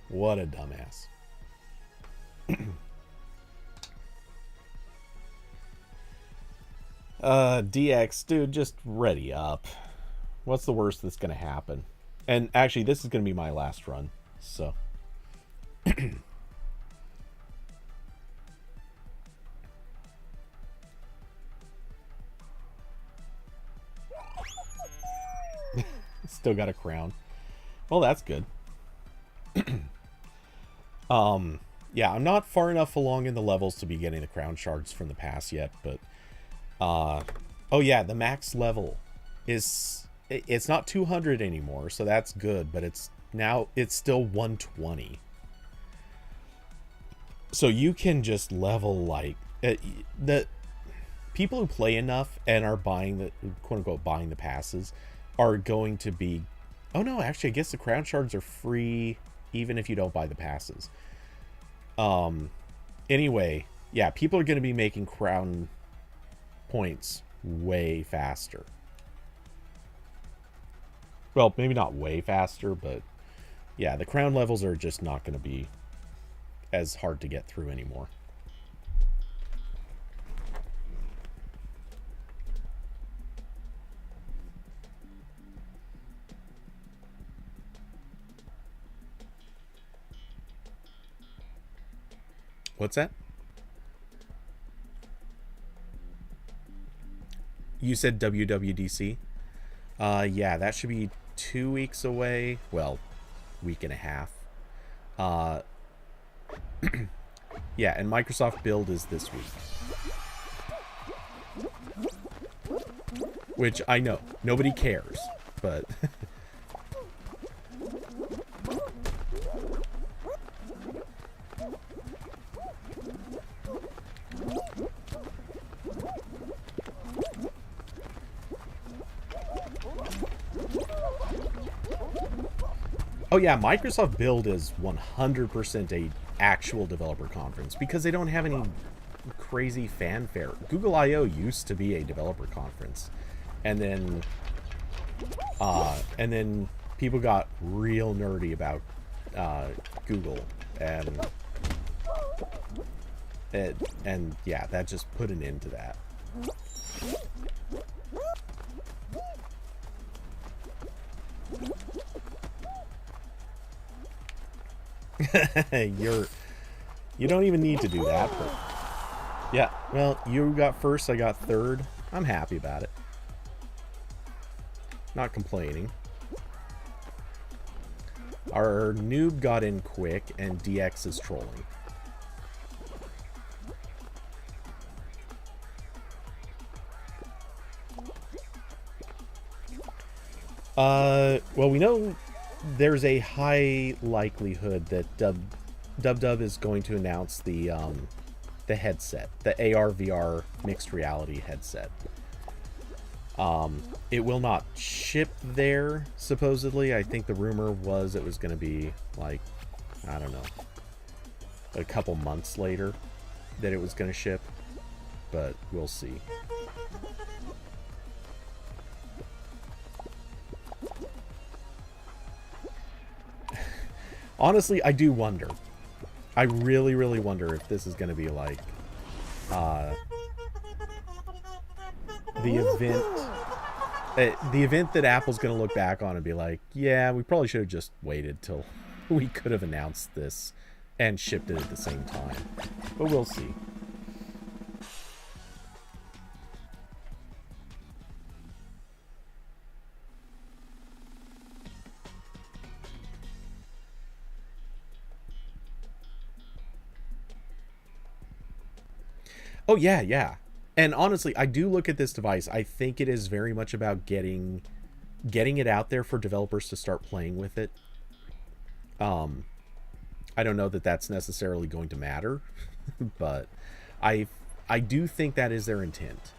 What a dumbass. DX, dude, just ready up. What's the worst that's gonna happen? And actually, this is gonna be my last run, so. Still got a crown. Well, that's good. Yeah, I'm not far enough along in the levels to be getting the crown shards from the past yet, but oh yeah, the max level is, it's not 200 anymore, so that's good, but it's still 120. So you can just level like the people who play enough and are buying the quote unquote buying the passes are going to be... Oh no, actually I guess the crown shards are free even if you don't buy the passes. Anyway, yeah, people are going to be making crown points way faster. Well, maybe not way faster, but yeah, the crown levels are just not going to be as hard to get through anymore. What's that? You said WWDC? Yeah, that should be 2 weeks away. Well, week and a half. Yeah, and Microsoft Build is this week. Which I know, nobody cares, but... Oh yeah, Microsoft Build is 100% a actual developer conference because they don't have any crazy fanfare. Google I/O used to be a developer conference, and then people got real nerdy about Google, and yeah, that just put an end to that. You don't even need to do that, but yeah, well, you got first, I got third. I'm happy about it. Not complaining. Our noob got in quick, and DX is trolling. Well, we know there's a high likelihood that Dub is going to announce the headset, the AR/VR mixed reality headset. It will not ship there, supposedly. I think the rumor was it was going to be, like, I don't know, a couple months later that it was going to ship, but we'll see. Honestly, I do wonder. I really, really wonder if this is going to be like the event that Apple's going to look back on and be like, yeah, we probably should have just waited till we could have announced this and shipped it at the same time. But we'll see. Oh, yeah, yeah. And honestly, I do look at this device. I think it is very much about getting it out there for developers to start playing with it. I don't know that that's necessarily going to matter, but I do think that is their intent.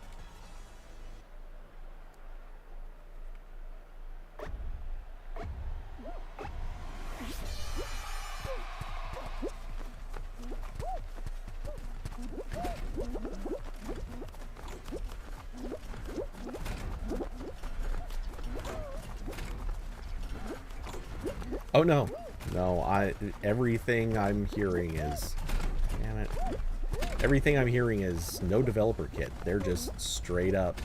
Oh no. No, everything I'm hearing is, damn it. Everything I'm hearing is no developer kit. They're just straight up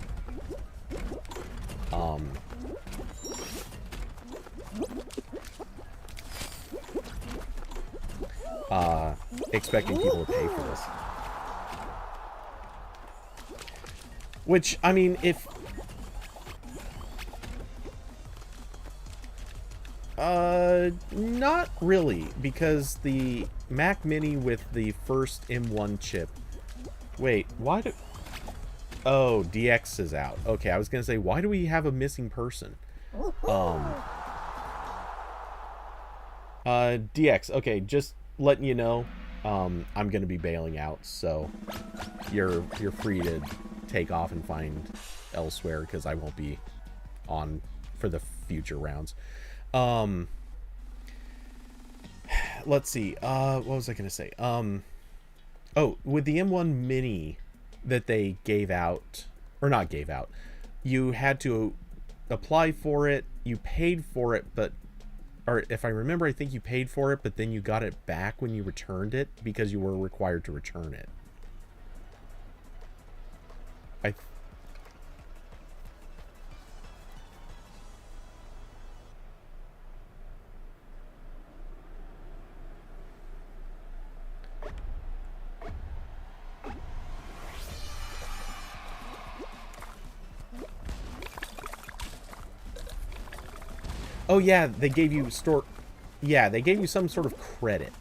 expecting people to pay for this. Which, I mean, if not really, because the Mac Mini with the first M1 chip. Wait, why do... Oh, DX is out. Okay, I was gonna say, why do we have a missing person? DX, okay, just letting you know, I'm gonna be bailing out, so you're free to take off and find elsewhere, because I won't be on for the future rounds. Let's see. What was I gonna say? Oh, with the M1 Mini that they gave out, or not gave out, you had to apply for it. You paid for it, but, or if I remember, I think you paid for it, but then you got it back when you returned it because you were required to return it. Oh yeah, they gave you yeah, they gave you some sort of credit.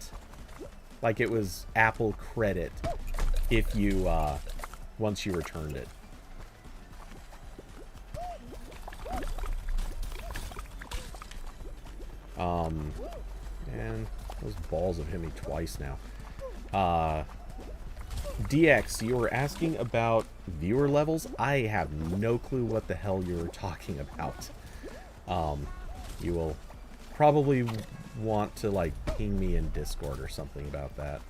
Like it was Apple credit if you once you returned it. Man, those balls have hit me twice now. DX, you were asking about viewer levels? I have no clue what the hell you were talking about. You will probably want to, like, ping me in Discord or something about that.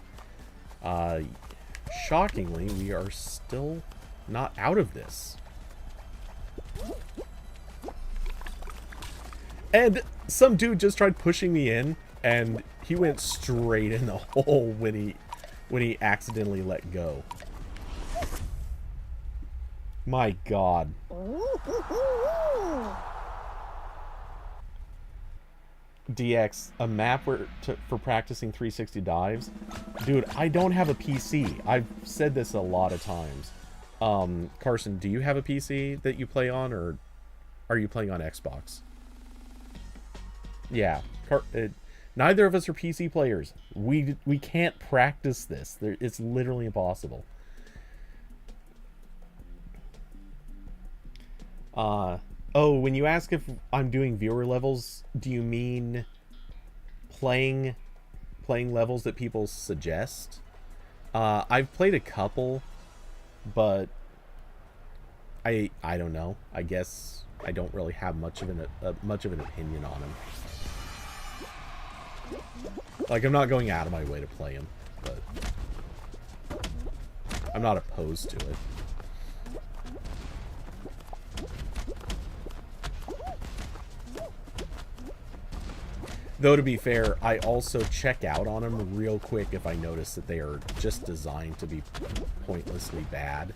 Shockingly, we are still not out of this. And some dude just tried pushing me in, and he went straight in the hole when he accidentally let go. My God. DX, a map for practicing 360 dives. Dude, I don't have a PC. I've said this a lot of times. Carson, do you have a PC that you play on, or are you playing on Xbox? Yeah. Neither of us are PC players. We can't practice this. It's literally impossible. Oh, when you ask if I'm doing viewer levels, do you mean playing levels that people suggest? I've played a couple, but I don't know. I guess I don't really have much of an opinion on them. Like, I'm not going out of my way to play them, but I'm not opposed to it. Though, to be fair, I also check out on them real quick if I notice that they are just designed to be pointlessly bad.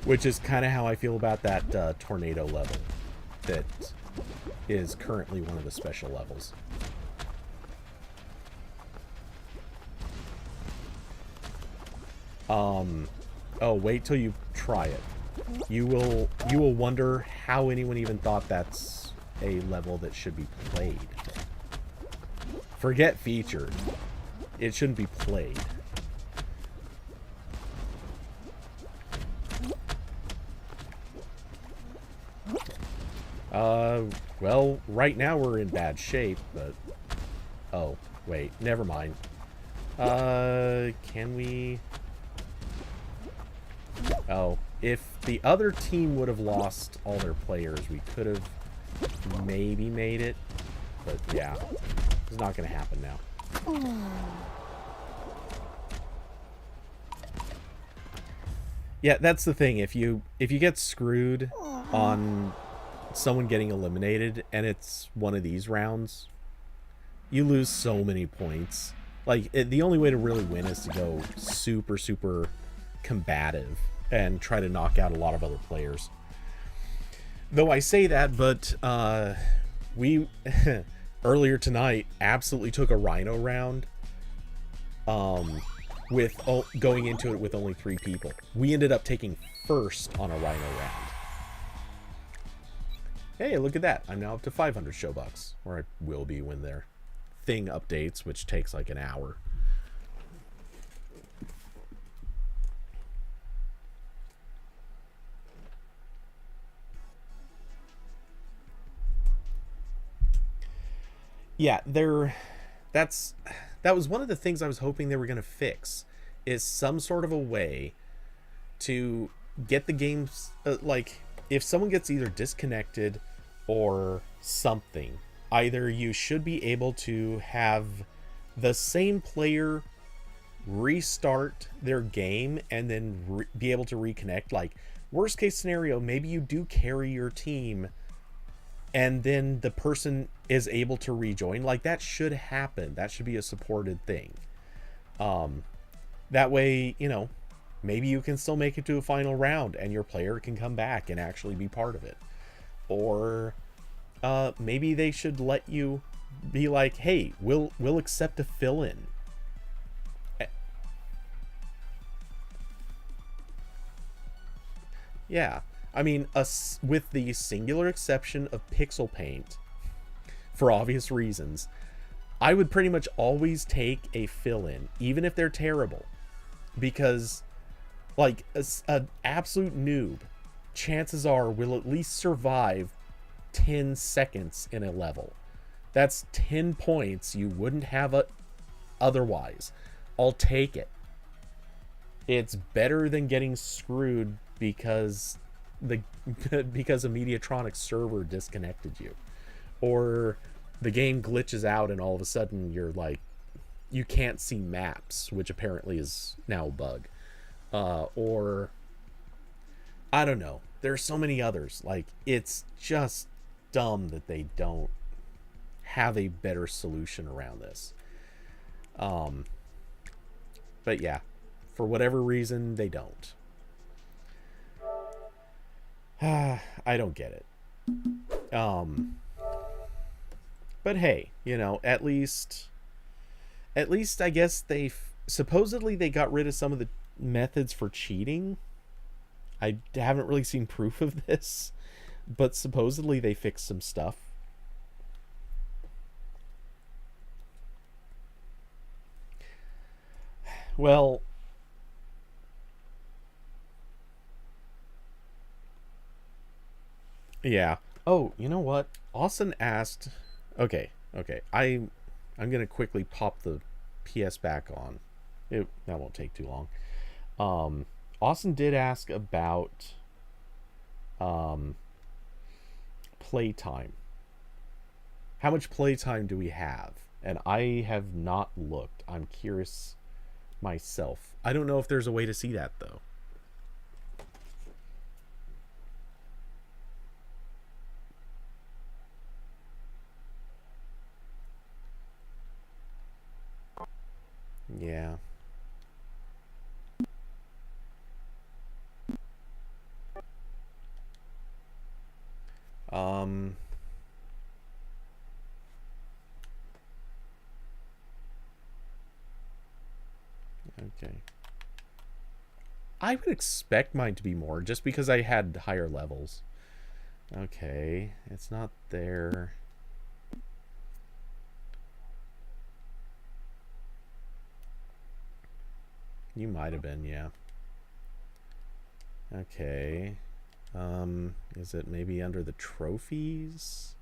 Which is kind of how I feel about that tornado level that is currently one of the special levels. Oh, wait till you try it. You will wonder how anyone even thought that's a level that should be played. Forget featured. It shouldn't be played. Well, right now we're in bad shape, but... Oh, wait, never mind. Can we... Oh, if the other team would have lost all their players, we could have maybe made it. But yeah, it's not going to happen now. Yeah, that's the thing. If you get screwed on someone getting eliminated and it's one of these rounds, you lose so many points. Like, the only way to really win is to go super, super combative and try to knock out a lot of other players. Though I say that, but we earlier tonight absolutely took a Rhino round with going into it with only 3 people. We ended up taking first on a Rhino round. Hey, look at that. I'm now up to 500 Showbucks, or I will be when their thing updates, which takes like an hour. Yeah, that was one of the things I was hoping they were going to fix, is some sort of a way to get the games, like, if someone gets either disconnected or something, either you should be able to have the same player restart their game and then be able to reconnect. Like, worst case scenario, maybe you do carry your team and then the person is able to rejoin. Like, that should happen. That should be a supported thing. That way, you know, maybe you can still make it to a final round and your player can come back and actually be part of it. Or maybe they should let you be like, hey, we'll accept a fill-in. Yeah. I mean, with the singular exception of Pixel Paint, for obvious reasons, I would pretty much always take a fill-in, even if they're terrible. Because, like, an absolute noob, chances are, will at least survive 10 seconds in a level. That's 10 points you wouldn't have otherwise. I'll take it. It's better than getting screwed because because a Mediatronics server disconnected you, or the game glitches out and all of a sudden you're like, you can't see maps, which apparently is now a bug, or I don't know. There are so many others. Like, it's just dumb that they don't have a better solution around this. But yeah, for whatever reason, they don't. I don't get it. But hey, at least I guess supposedly they got rid of some of the methods for cheating. I haven't really seen proof of this, but supposedly they fixed some stuff. Well, yeah. Oh, you know what? Austin asked. Okay, okay. I'm gonna quickly pop the PS back on. That won't take too long. Austin did ask about um, playtime. How much playtime do we have? And I have not looked. I'm curious myself. I don't know if there's a way to see that though. Yeah. Um. Okay. I would expect mine to be more just because I had higher levels. Okay, it's not there. You might have been, yeah. Okay. Is it maybe under the trophies?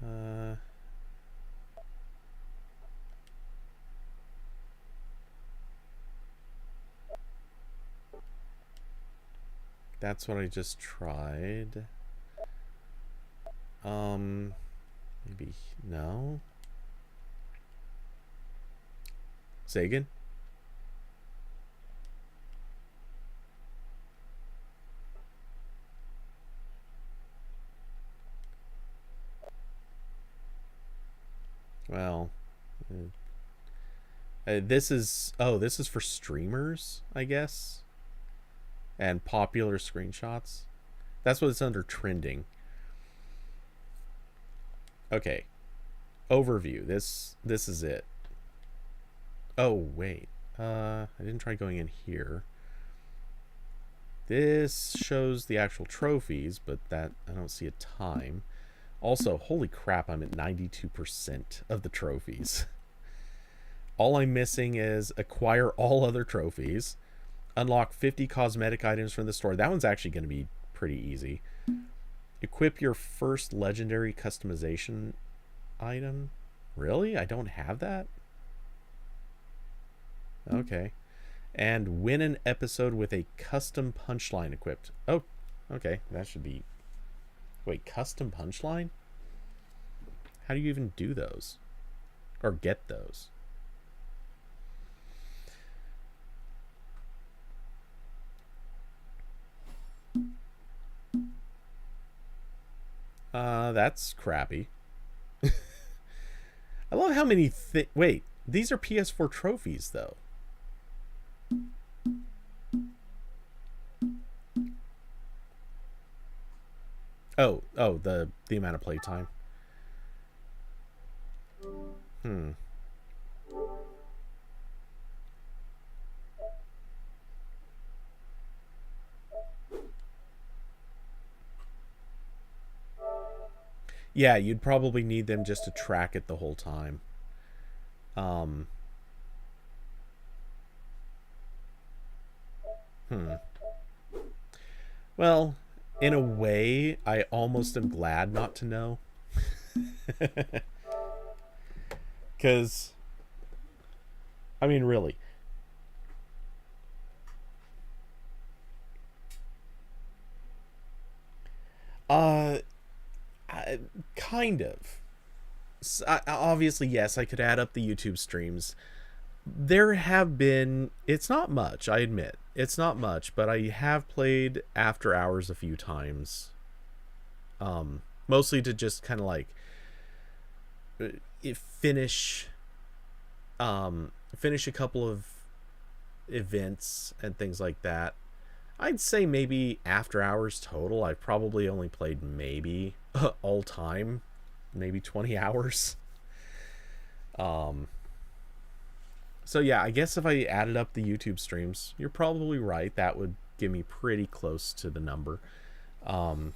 Uh, that's what I just tried. Maybe no. Sagan? Well, this is this is for streamers, I guess, and popular screenshots. That's what it's under trending. Okay, overview. This is it. Oh wait, I didn't try going in here. This shows the actual trophies, but that I don't see a time. Also, holy crap, I'm at 92% of the trophies. All I'm missing is acquire all other trophies, unlock 50 cosmetic items from the store. That one's actually going to be pretty easy. Equip your first legendary customization item. Really? I don't have that? Okay. And win an episode with a custom punchline equipped. Oh, okay. That should be. Wait, custom punchline? How do you even do those? Or get those? That's crappy. I love how many. Wait, these are PS4 trophies, though. Oh, the amount of playtime. Hmm. Yeah, you'd probably need them just to track it the whole time. Um. Hmm. Well, in a way, I almost am glad not to know. Because, I mean, really. Uh, kind of. Obviously, yes, I could add up the YouTube streams. There have been, it's not much, I admit. It's not much, but I have played After Hours a few times. Mostly to just kind of like finish finish a couple of events and things like that. I'd say maybe after hours total, I've probably only played maybe all time, maybe 20 hours. Um, so yeah, I guess if I added up the YouTube streams, you're probably right. That would give me pretty close to the number. Um,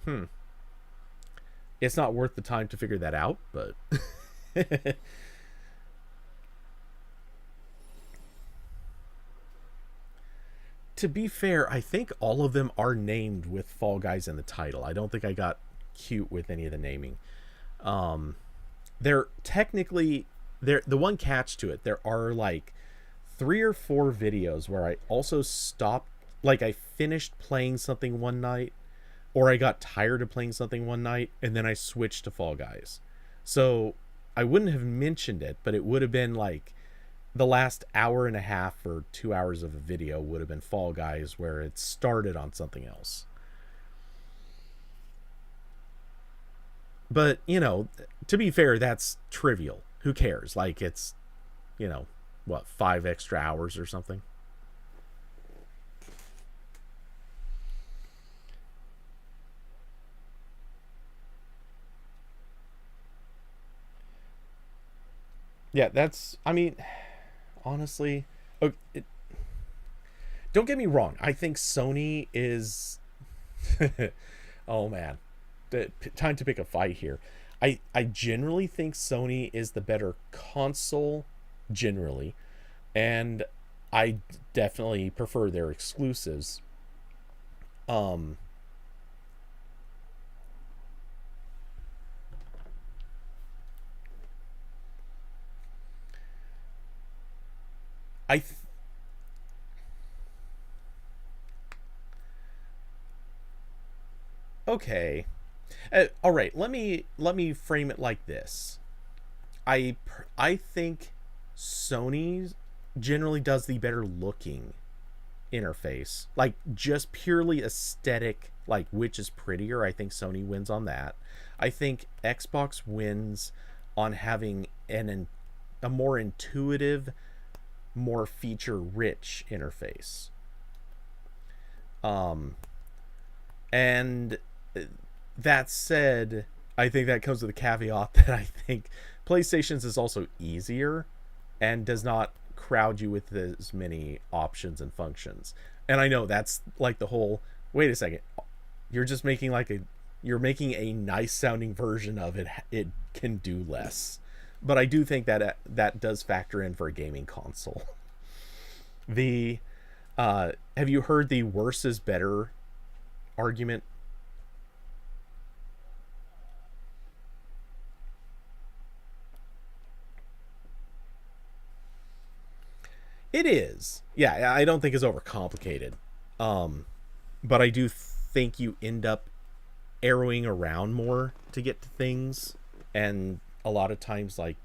hmm. It's not worth the time to figure that out, but to be fair, I think all of them are named with Fall Guys in the title. I don't think I got cute with any of the naming. Um, they're technically there. The one catch to it, there are like 3 or 4 videos where I also stopped. Like I finished playing something one night, or I got tired of playing something one night, and then I switched to Fall Guys. So I wouldn't have mentioned it, but it would have been like the last hour and a half or 2 hours of a video would have been Fall Guys, where it started on something else. But to be fair, that's trivial. Who cares? Like it's you know what, 5 extra hours or something. Yeah, that's. I mean, honestly, oh, don't get me wrong. I think Sony is. Oh man, time to pick a fight here. I generally think Sony is the better console, generally, and I definitely prefer their exclusives. Um, I okay. All right. Let me frame it like this. I think Sony generally does the better looking interface. Like just purely aesthetic, like which is prettier. I think Sony wins on that. I think Xbox wins on having a more intuitive, more feature rich interface. Um and that said, I think that comes with a caveat that I think PlayStation's is also easier and does not crowd you with as many options and functions. And I know that's like the whole wait a second, you're just making like a you're making a nice sounding version of it. It can do less. But I do think that that does factor in for a gaming console. The have you heard the worse is better argument? It is. Yeah, I don't think it's overcomplicated. Um, but I do think you end up arrowing around more to get to things, and a lot of times, like,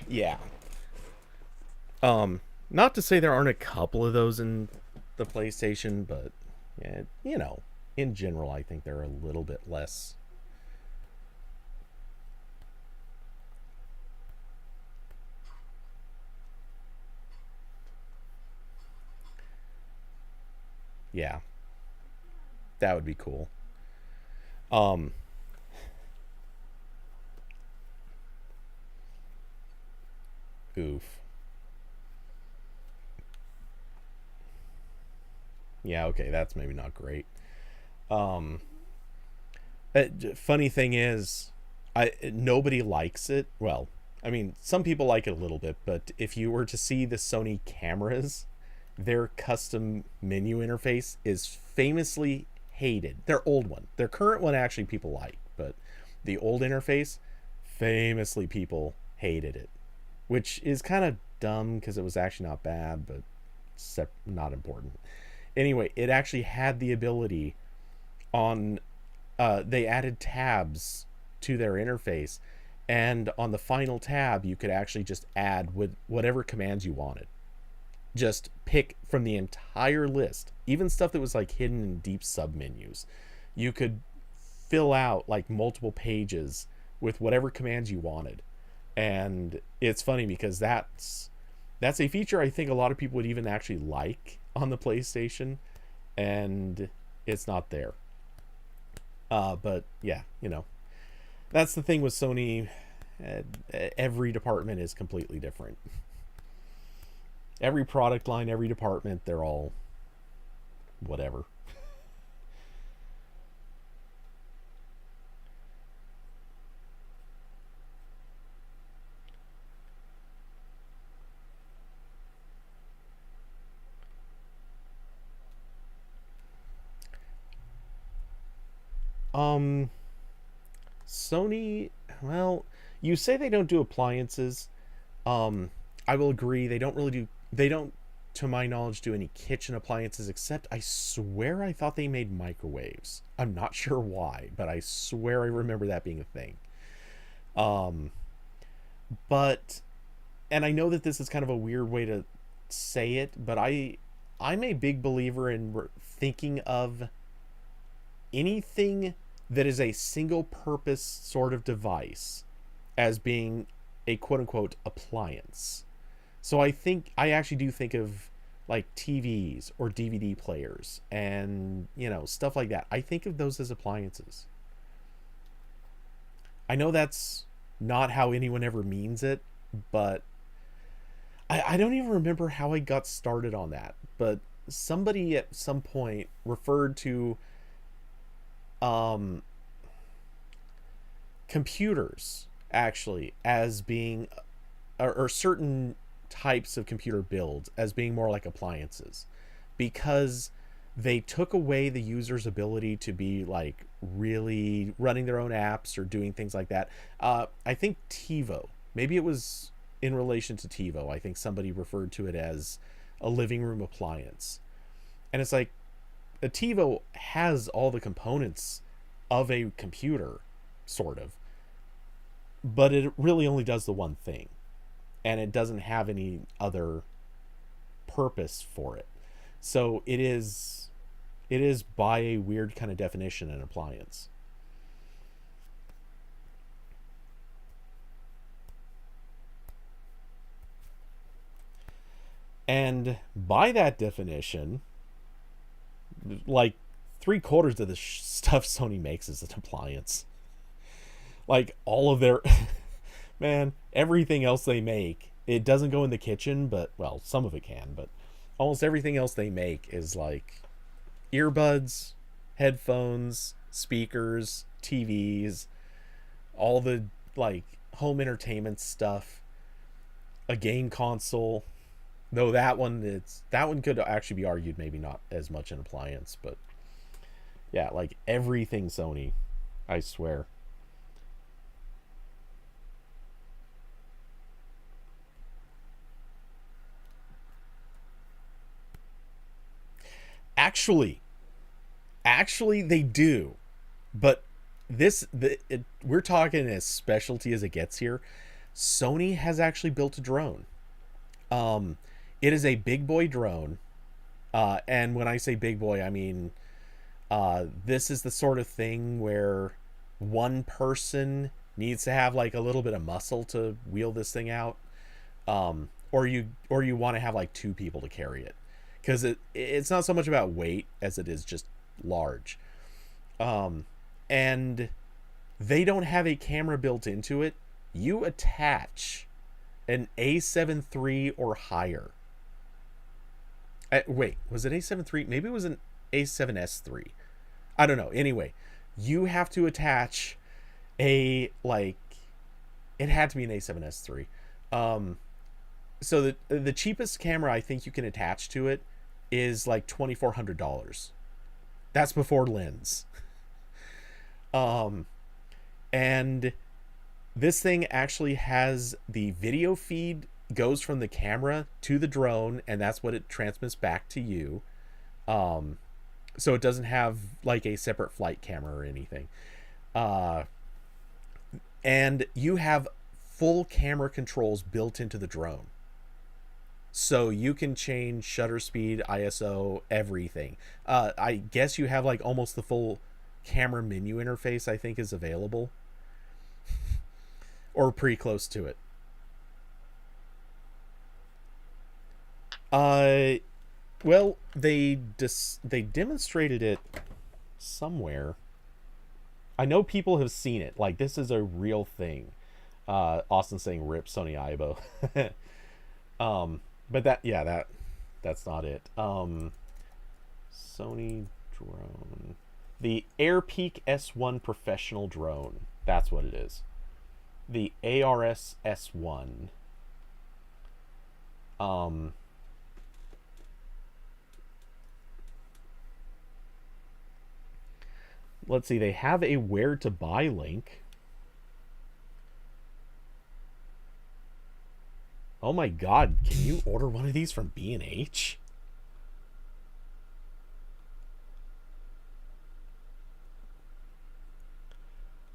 yeah. Not to say there aren't a couple of those in the PlayStation, but yeah, in general, I think they're a little bit less. Yeah, that would be cool. Um, Oof. Yeah, okay, that's maybe not great. Um, Funny thing is, I nobody likes it. Well, I mean, some people like it a little bit, but if you were to see the Sony cameras, their custom menu interface is famously hated. Their old one, their current one, actually people like, but the old interface, famously people hated it, which is kind of dumb because it was actually not bad, but not important. Anyway, it actually had the ability on they added tabs to their interface, and on the final tab you could actually just add with whatever commands you wanted. Just pick from the entire list, even stuff that was like hidden in deep submenus. You could fill out like multiple pages with whatever commands you wanted. And it's funny because that's a feature I think a lot of people would even actually like on the PlayStation, and it's not there. But yeah, that's the thing with Sony. Every department is completely different. Every product line, every department, they're all whatever. Um, Sony, well, you say they don't do appliances. Um, I will agree. They don't really do. They don't, to my knowledge, do any kitchen appliances. Except I swear I thought they made microwaves. I'm not sure why, but I swear I remember that being a thing. Um, but and I know that this is kind of a weird way to say it, but I'm a big believer in thinking of anything that is a single purpose sort of device as being a quote unquote appliance. So I actually do think of like TVs or DVD players and, stuff like that. I think of those as appliances. I know that's not how anyone ever means it, but I don't even remember how I got started on that. But somebody at some point referred to um, computers actually as being, or certain types of computer builds as being more like appliances, because they took away the user's ability to be like really running their own apps or doing things like that. I think TiVo, maybe it was in relation to TiVo, I think somebody referred to it as a living room appliance. And it's like a TiVo has all the components of a computer, sort of, but it really only does the one thing, and it doesn't have any other purpose for it. So it is by a weird kind of definition an appliance. And by that definition, like 3/4 of the stuff Sony makes is an appliance. Like all of their man, everything else they make, it doesn't go in the kitchen, but well, some of it can, but almost everything else they make is like earbuds, headphones, speakers, TVs, all the like home entertainment stuff, a game console. Though that one could actually be argued maybe not as much an appliance, but yeah, like everything Sony, I swear. Actually, actually they do, but we're talking as specialty as it gets here. Sony has actually built a drone. Um, it is a big boy drone, and when I say big boy, I mean this is the sort of thing where one person needs to have like a little bit of muscle to wheel this thing out, or you want to have like two people to carry it, because it's not so much about weight as it is just large. Um, and they don't have a camera built into it. You attach an A7 III or higher. Wait, was it A7 III? Maybe it was an A7S III. I don't know. Anyway, you have to attach a like it had to be an A7S III. Um, so the cheapest camera I think you can attach to it is like $2,400. That's before lens. Um, and this thing actually has the video feed goes from the camera to the drone, and that's what it transmits back to you. Um, so it doesn't have like a separate flight camera or anything. Uh, and you have full camera controls built into the drone. So you can change shutter speed, ISO, everything. I guess you have like almost the full camera menu interface, I think, is available, or pretty close to it. Uh, well, they demonstrated it somewhere. I know people have seen it. Like, this is a real thing. Austin saying "Rip Sony Aibo." But that's not it. Sony drone, the AirPeak S1 professional drone. That's what it is. The ARS S1. Um, let's see. They have a where to buy link. Oh my god, can you order one of these from B&H?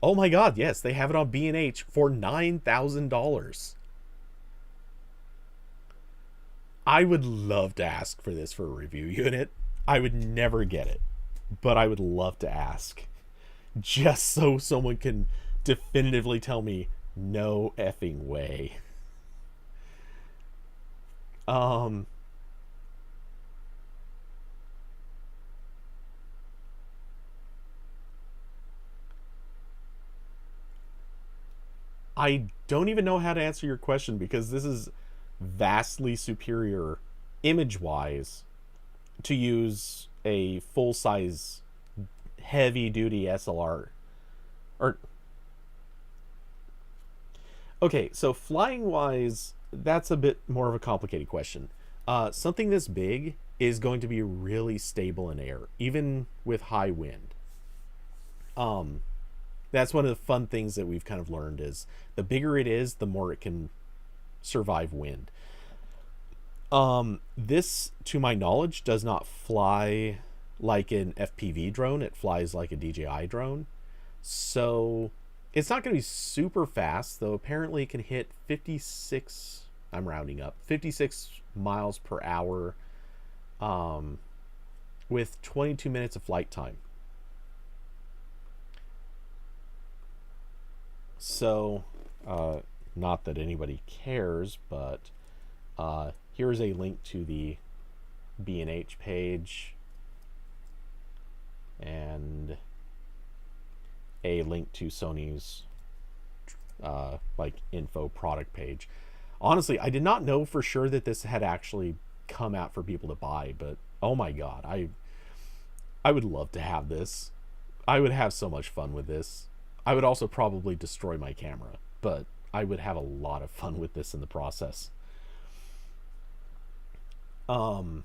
Oh my god, yes, they have it on B&H for $9,000. I would love to ask for this for a review unit. I would never get it, but I would love to ask. Just so someone can definitively tell me no effing way. Um I don't even know how to answer your question because this is vastly superior image wise to use a full size heavy duty SLR. Or okay, so flying wise, that's a bit more of a complicated question. Something this big is going to be really stable in air, even with high wind. Um, that's one of the fun things that we've kind of learned is the bigger it is, the more it can survive wind. This, to my knowledge, does not fly like an FPV drone. It flies like a DJI drone. So it's not going to be super fast, though apparently it can hit 56, I'm rounding up, 56 miles per hour with 22 minutes of flight time. So, not that anybody cares, but here's a link to the B&H page and a link to Sony's like info product page. Honestly, I did not know for sure that this had actually come out for people to buy, but oh my god, I would love to have this. I would have so much fun with this. I would also probably destroy my camera, but I would have a lot of fun with this in the process. Um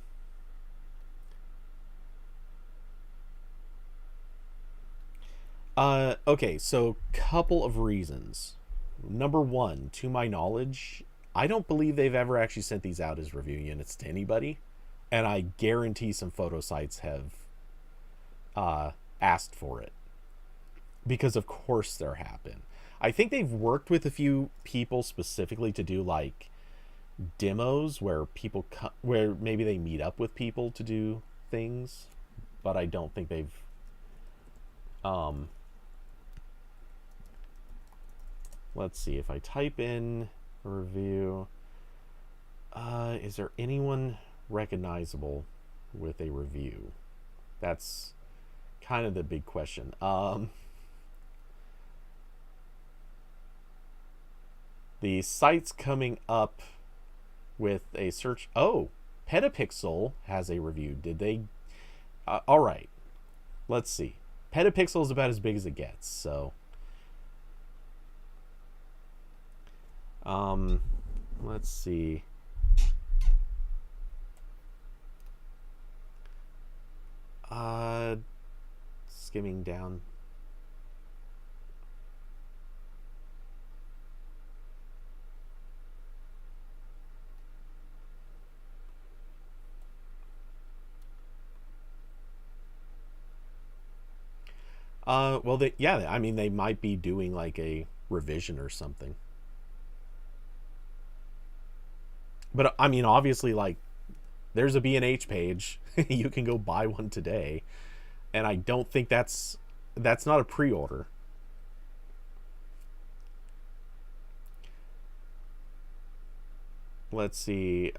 okay, so couple of reasons. Number one, to my knowledge, I don't believe they've ever actually sent these out as review units to anybody, and I guarantee some photo sites have asked for it because, of course, there have been. I think they've worked with a few people specifically to do like demos where where maybe they meet up with people to do things, but I don't think they've um let's see if I type in review. Is there anyone recognizable with a review? That's kind of the big question. The site's coming up with a search. Oh, Petapixel has a review. Did they? All right. Let's see. Petapixel is about as big as it gets. So, let's see. Skimming down. Well, yeah, I mean, they might be doing like a revision or something. But I mean, obviously, like, there's a B&H page. You can go buy one today, and I don't think that's not a pre-order. Let's see.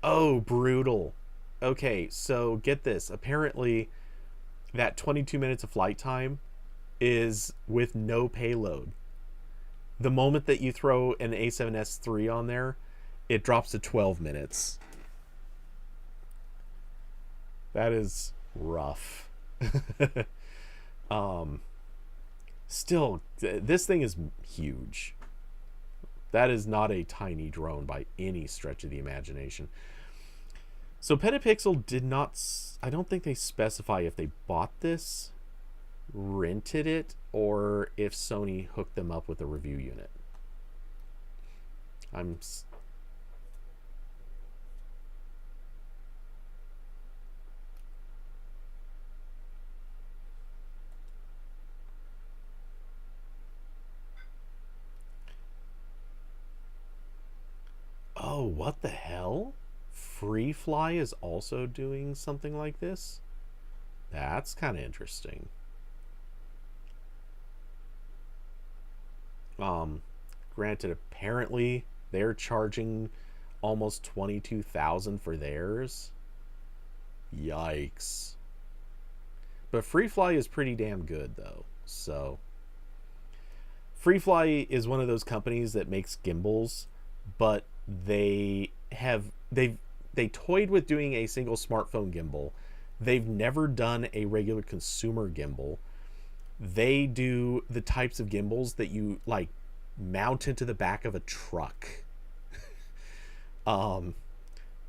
Oh, brutal. Okay, so get this. Apparently, that 22 minutes of flight time is with no payload. The moment that you throw an A7S3 on there, it drops to 12 minutes. That is rough. um, Still, this thing is huge. That is not a tiny drone by any stretch of the imagination. So Petapixel did not. I don't think they specify if they bought this, rented it, or if Sony hooked them up with a review unit. I'm. Oh, what the hell? Freefly is also doing something like this? That's kind of interesting. Um, Granted, apparently they're charging almost 22,000 for theirs. Yikes. But Freefly is pretty damn good though. So Freefly is one of those companies that makes gimbals, but they toyed with doing a single smartphone gimbal. They've never done a regular consumer gimbal. They do the types of gimbals that you like mount into the back of a truck. Um,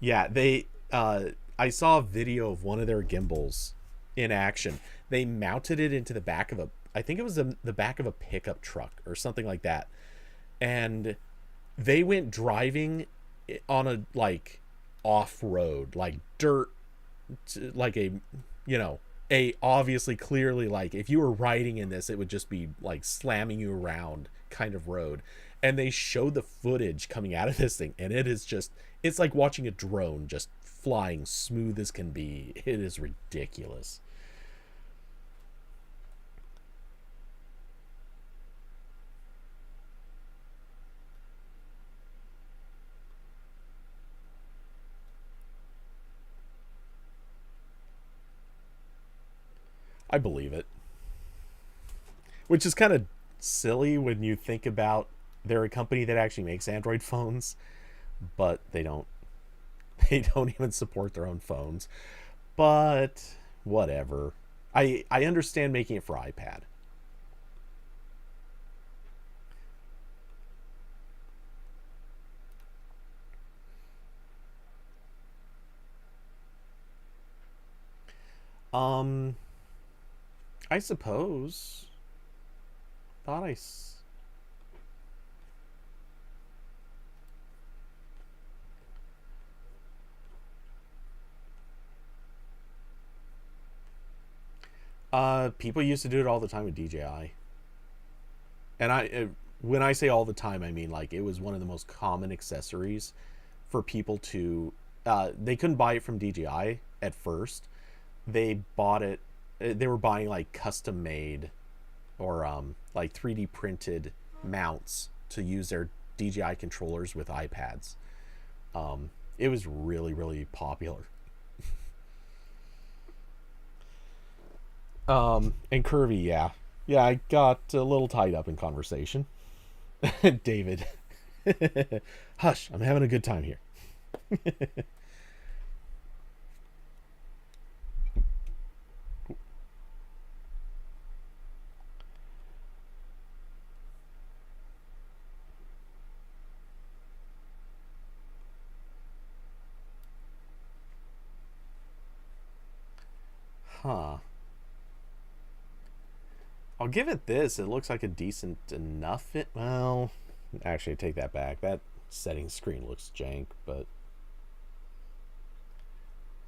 yeah, they. I saw a video of one of their gimbals in action. They mounted it into the back of a. I think it was the back of a pickup truck or something like that, and they went driving on a like off road, like dirt, like a you know a obviously clearly like if you were riding in this, it would just be like slamming you around kind of road. And they showed the footage coming out of this thing, and it is just it's like watching a drone just flying smooth as can be. It is ridiculous. I believe it. Which is kind of silly when you think about they're a company that actually makes Android phones, but they don't. They don't even support their own phones. But whatever. I understand making it for iPad. Um, I suppose. Thought I. People used to do it all the time with DJI, and when I say all the time, I mean like it was one of the most common accessories for people to. They couldn't buy it from DJI at first. They bought it. They were buying like custom made or like 3D printed mounts to use their DJI controllers with iPads. It was really really popular. And Kirby, yeah, yeah, I got a little tied up in conversation. David, hush, I'm having a good time here. Huh. I'll give it this. It looks like a decent enough. Well, actually, I take that back. That setting screen looks jank, but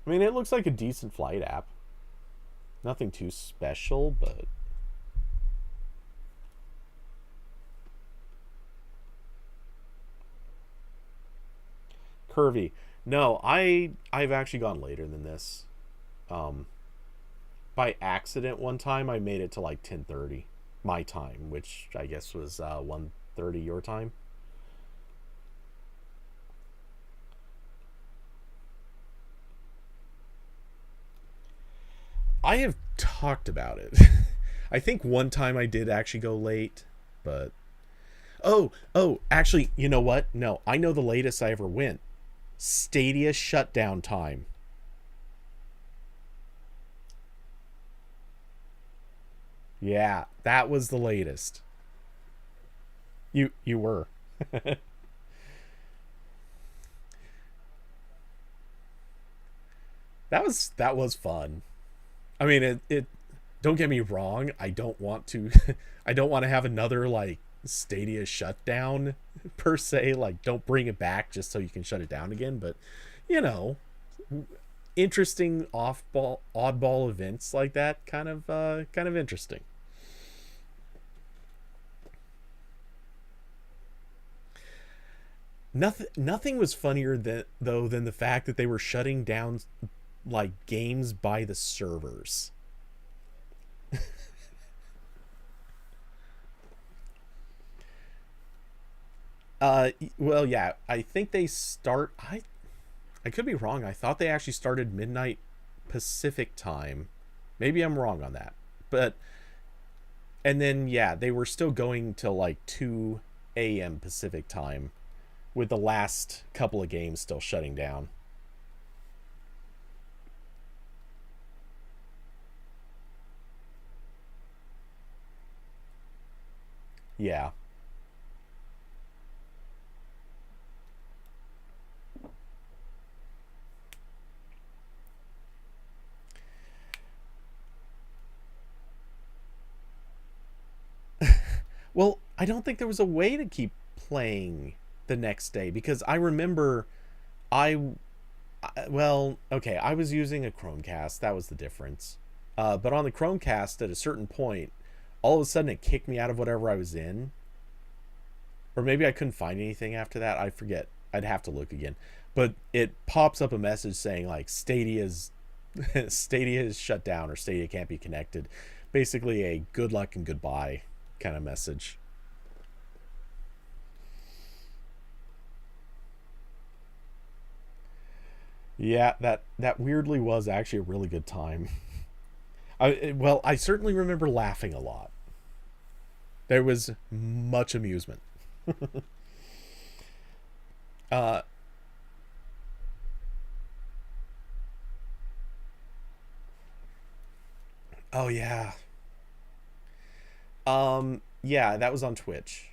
I mean, it looks like a decent flight app. Nothing too special, but curvy. No, I've actually gone later than this. Um, by accident, one time I made it to like 10:30 my time, which I guess was 1:30 your time. I have talked about it. I think one time I did actually go late, but actually, you know what? No, I know the latest I ever went. Stadia shutdown time. Yeah, that was the latest. You were. That was fun. I mean, it don't get me wrong, I don't want to I don't want to have another like Stadia shutdown per se, like don't bring it back just so you can shut it down again, but you know, interesting oddball events like that kind of interesting. Nothing was funnier than the fact that they were shutting down like games by the servers. Well, yeah, I think they start. I could be wrong. I thought they actually started midnight Pacific time. Maybe I'm wrong on that. But and then yeah, they were still going till like 2 a.m. Pacific time, with the last couple of games still shutting down. Yeah. Well, I don't think there was a way to keep playing the next day because I remember I well, okay, I was using a Chromecast. That was the difference. But on the Chromecast, at a certain point, all of a sudden it kicked me out of whatever I was in, or maybe I couldn't find anything after that. I forget. I'd have to look again. But it pops up a message saying like Stadia's Stadia is shut down or Stadia can't be connected. Basically, a good luck and goodbye kind of message. Yeah, that weirdly was actually a really good time. I certainly remember laughing a lot. There was much amusement. Uh, oh yeah. Yeah, that was on Twitch.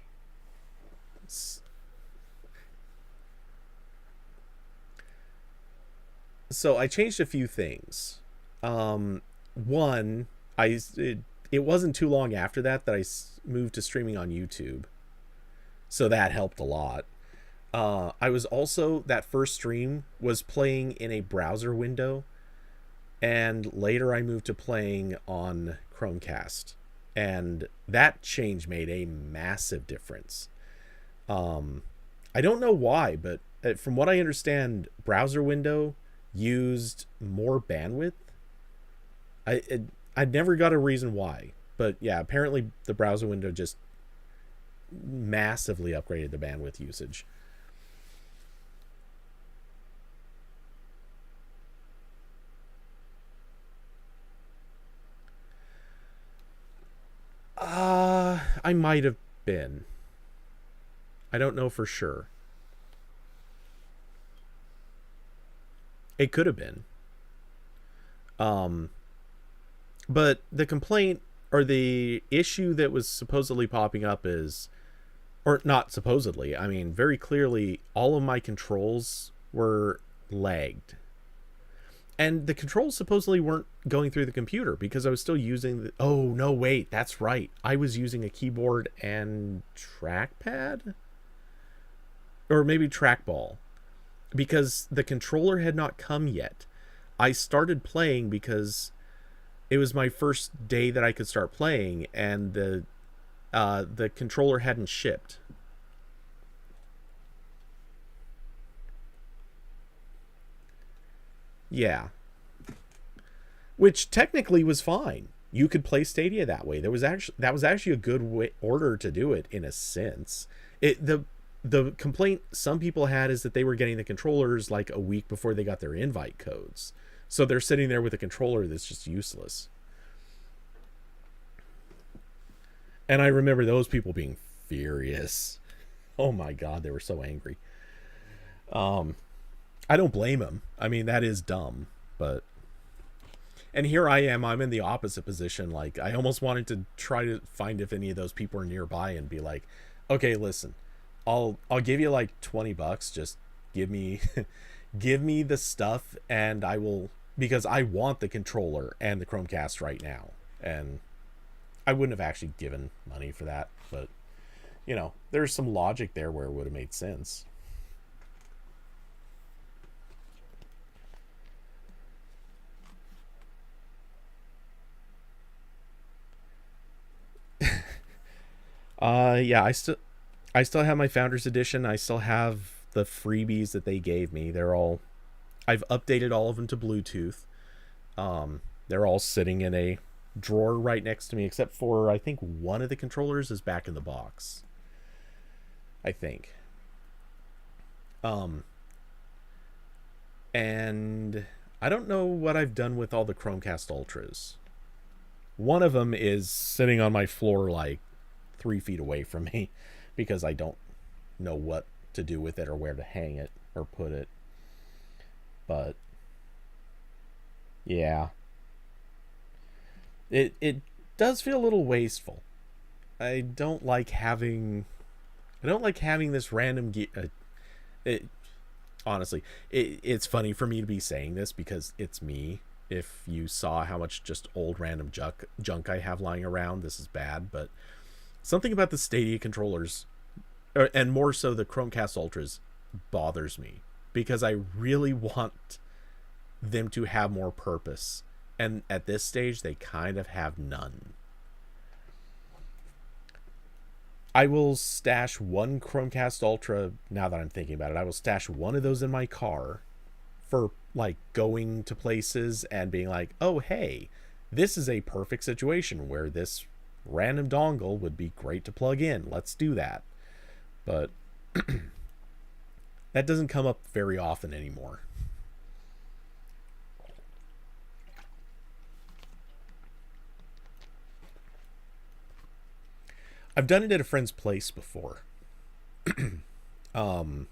So I changed a few things. One, it wasn't too long after that I moved to streaming on YouTube, so that helped a lot. I was also that first stream was playing in a browser window, and later I moved to playing on Chromecast, and that change made a massive difference. Um, I don't know why, but from what I understand, browser window used more bandwidth. I it, I never got a reason why, but yeah, apparently the browser window just massively upgraded the bandwidth usage. I might have been. I don't know for sure. It could have been. Um, but the complaint or the issue that was supposedly popping up is, or not supposedly, I mean, very clearly, all of my controls were lagged. And the controls supposedly weren't going through the computer because I was still using the. Oh, no, wait, that's right. I was using a keyboard and trackpad? Or maybe trackball. Because the controller had not come yet. I started playing because it was my first day that I could start playing, and the controller hadn't shipped. Yeah, which technically was fine. You could play Stadia that way. That was actually a good order to do it in a sense. It the complaint some people had is that they were getting the controllers like a week before they got their invite codes, So they're sitting there with a controller that's just useless. And I remember those people being furious. Oh my god, they were so angry. I don't blame them. I mean, that is dumb, but and here I am, I'm in the opposite position. Like, I almost wanted to try to find if any of those people are nearby and be like, okay, listen, I'll give you like $20. Just give me give me the stuff and I will, because I want the controller and the Chromecast right now. And I wouldn't have actually given money for that, but you know, there's some logic there where it would have made sense. Yeah, I still have my Founders Edition. I still have the freebies that they gave me. They're all, I've updated all of them to Bluetooth. They're all sitting in a drawer right next to me, except for I think one of the controllers is back in the box. I think. Um, and I don't know what I've done with all the Chromecast Ultras. One of them is sitting on my floor like 3 feet away from me because I don't know what to do with it or where to hang it or put it. But yeah, it does feel a little wasteful. I don't like having this random it honestly, it's funny for me to be saying this because it's me. If you saw how much just old random junk I have lying around, this is bad, but something about the Stadia controllers, and more so the Chromecast Ultras, bothers me because I really want them to have more purpose. And at this stage, they kind of have none. I will stash one Chromecast Ultra, now that I'm thinking about it. I will stash one of those in my car for like going to places and being like, oh, hey, this is a perfect situation where this random dongle would be great to plug in. Let's do that. But that doesn't come up very often anymore. I've done it at a friend's place before. um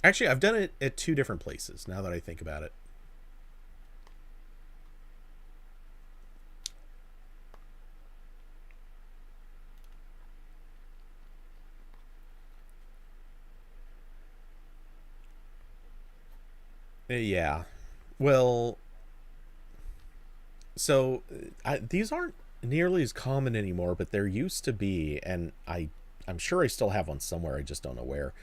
Actually, I've done it at two different places now that I think about it. Yeah. Well, so these aren't nearly as common anymore, but there used to be, and I'm sure I still have one somewhere. I just don't know where.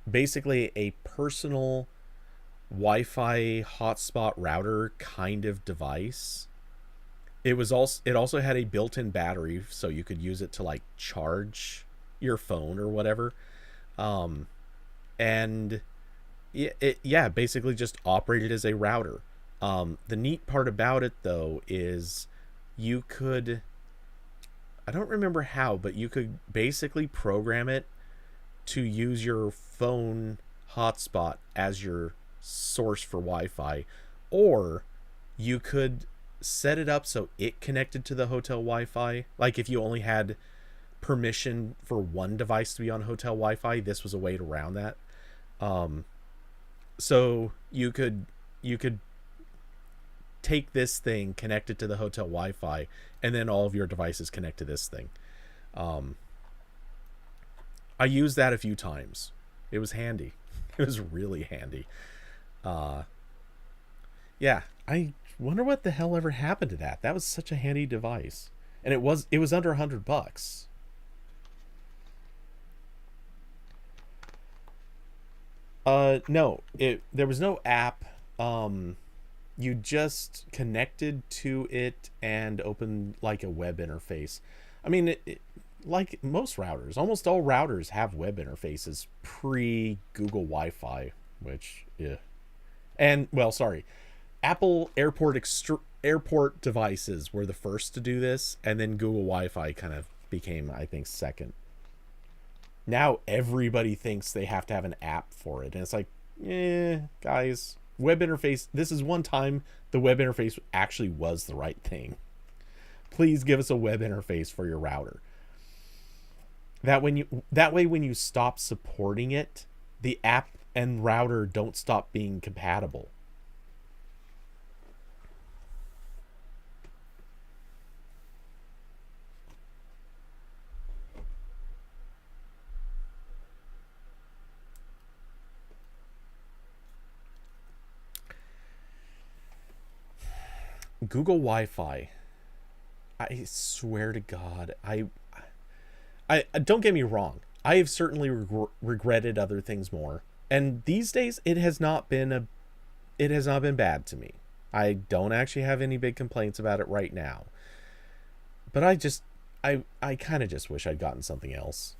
Basically, a personal Wi-Fi hotspot router kind of device. It also had a built-in battery, so you could use it to like charge your phone or whatever. Um, and yeah, basically just operated as a router. The neat part about it though is you could, I don't remember how, but you could basically program it to use your phone hotspot as your source for Wi-Fi, or you could set it up so it connected to the hotel Wi-Fi. Like if you only had permission for one device to be on hotel Wi-Fi, this was a way to round that. Um, so you could take this thing, connect it to the hotel Wi-Fi, and then all of your devices connect to this thing. Um, I used that a few times. It was handy. It was really handy. Uh, yeah, I wonder what the hell ever happened to that. That was such a handy device, and it was under $100. No, it there was no app. You just connected to it and opened like a web interface. I mean, like most routers, almost all routers have web interfaces pre Google Wi-Fi, which yeah. And well, sorry, Apple airport devices were the first to do this, and then Google Wi-Fi kind of became, I think, second. Now everybody thinks they have to have an app for it, and it's like, Guys, web interface. This is one time the web interface actually was the right thing. Please give us a web interface for your router. That way when you stop supporting it, the app and router don't stop being compatible. Google Wi-Fi. I swear to God, I don't get me wrong. I have certainly regretted other things more, and these days it has not been bad to me. I don't actually have any big complaints about it right now. But I kind of just wish I'd gotten something else.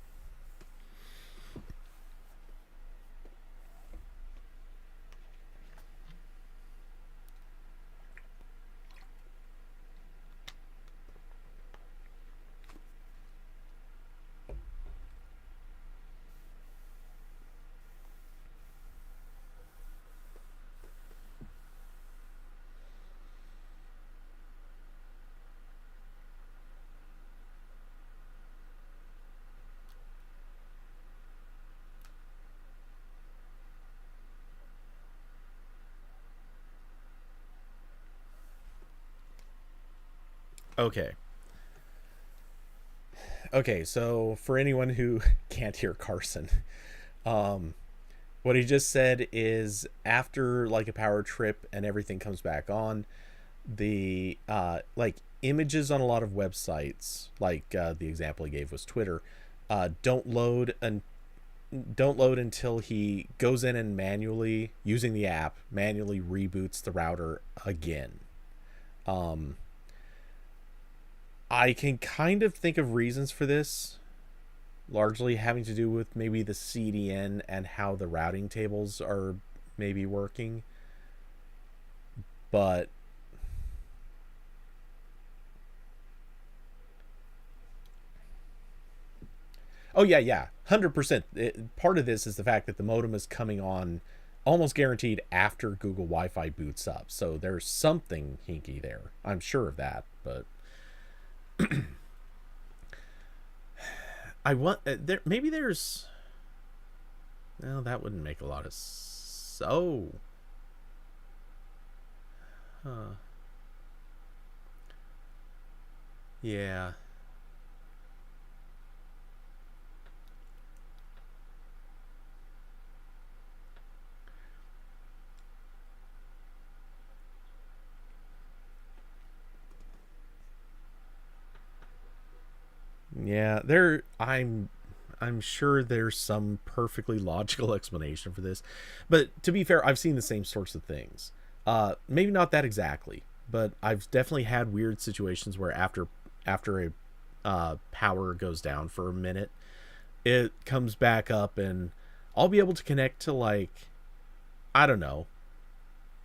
Okay. Okay, so for anyone who can't hear Carson, um, what he just said is after like a power trip and everything comes back on, the like images on a lot of websites, like the example he gave was Twitter, don't load and don't load until he goes in and manually using the app manually reboots the router again. Um, I can kind of think of reasons for this, largely having to do with maybe the CDN and how the routing tables are maybe working. But oh yeah, yeah, 100%. Part of this is the fact that the modem is coming on almost guaranteed after Google Wi-Fi boots up. So there's something hinky there. I'm sure of that, but I want there maybe there's well that wouldn't make a lot of so huh. Yeah. Yeah, I'm sure there's some perfectly logical explanation for this. But to be fair, I've seen the same sorts of things. Maybe not that exactly, but I've definitely had weird situations where after a power goes down for a minute, it comes back up and I'll be able to connect to like I don't know,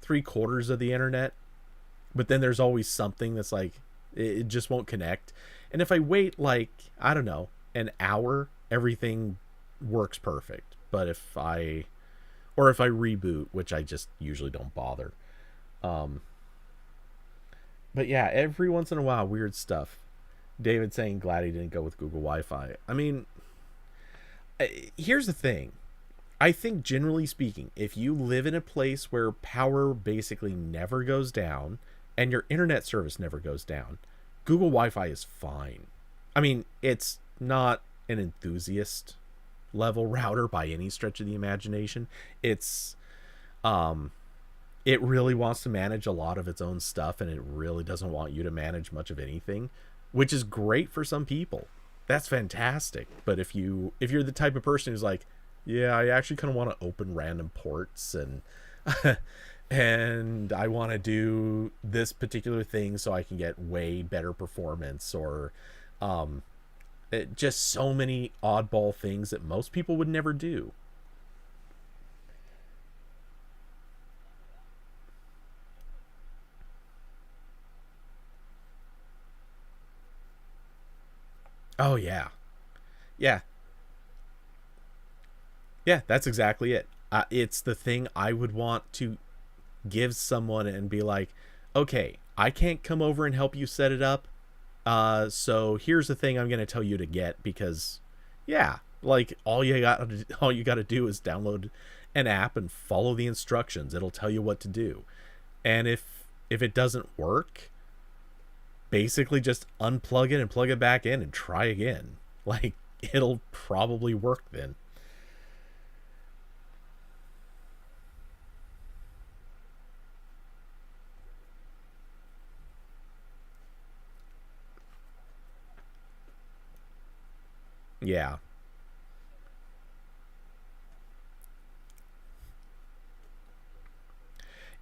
3/4 of the internet, but then there's always something that's like it just won't connect. And if I wait like I don't know an hour, everything works perfect. But if I reboot, which I just usually don't bother. Um, but yeah, every once in a while, weird stuff. David saying glad he didn't go with Google Wi-Fi. I mean, here's the thing. I think generally speaking, if you live in a place where power basically never goes down and your internet service never goes down, Google Wi-Fi is fine. I mean, it's not an enthusiast level router by any stretch of the imagination. It's um it really wants to manage a lot of its own stuff and it really doesn't want you to manage much of anything, which is great for some people. That's fantastic. But if you're the type of person who's like, yeah, I actually kind of want to open random ports and and I want to do this particular thing so I can get way better performance or um just so many oddball things that most people would never do. Oh yeah. Yeah. Yeah, that's exactly it. It's the thing I would want to give someone and be like, okay, I can't come over and help you set it up. So here's the thing I'm going to tell you to get, because yeah, like all you got to do is download an app and follow the instructions. It'll tell you what to do. And if it doesn't work, basically just unplug it and plug it back in and try again. Like, it'll probably work then. Yeah.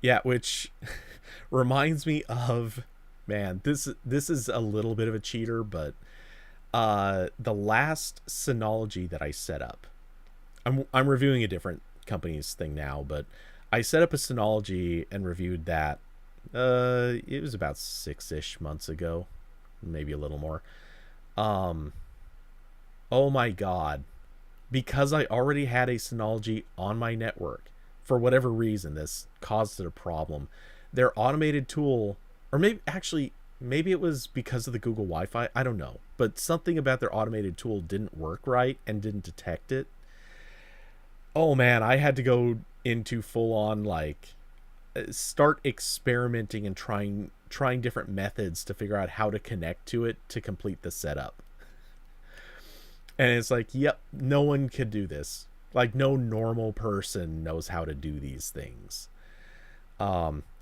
Yeah, which reminds me of, man, this is a little bit of a cheater, but the last Synology that I set up, I'm reviewing a different company's thing now, but I set up a Synology and reviewed that. It was about 6-ish months ago, maybe a little more. Um, oh my god, because I already had a Synology on my network, for whatever reason, this caused it a problem. Their automated tool, or maybe it was because of the Google Wi-Fi. I don't know, but something about their automated tool didn't work right and didn't detect it. Oh man, I had to go into full on, like, start experimenting and trying different methods to figure out how to connect to it to complete the setup. And it's like, yep, no one could do this. Like, no normal person knows how to do these things.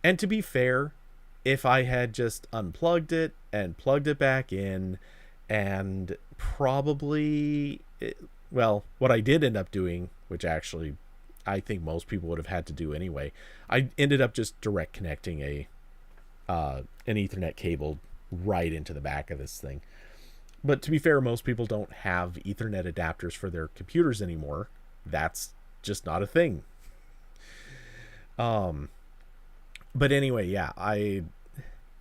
And to be fair, if I had just unplugged it and plugged it back in, and well, what I did end up doing, which actually I think most people would have had to do anyway, I ended up just direct connecting an Ethernet cable right into the back of this thing. But to be fair, most people don't have Ethernet adapters for their computers anymore. That's just not a thing. Um, but anyway, yeah,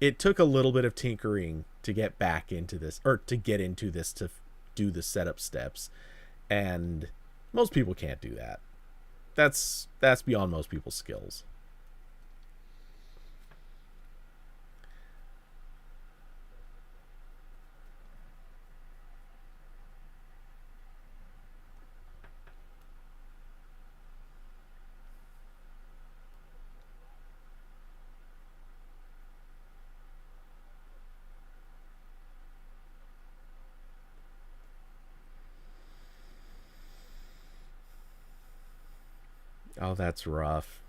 it took a little bit of tinkering to get back into this, or to get into this, to do the setup steps, and most people can't do that. That's beyond most people's skills. Oh, that's rough.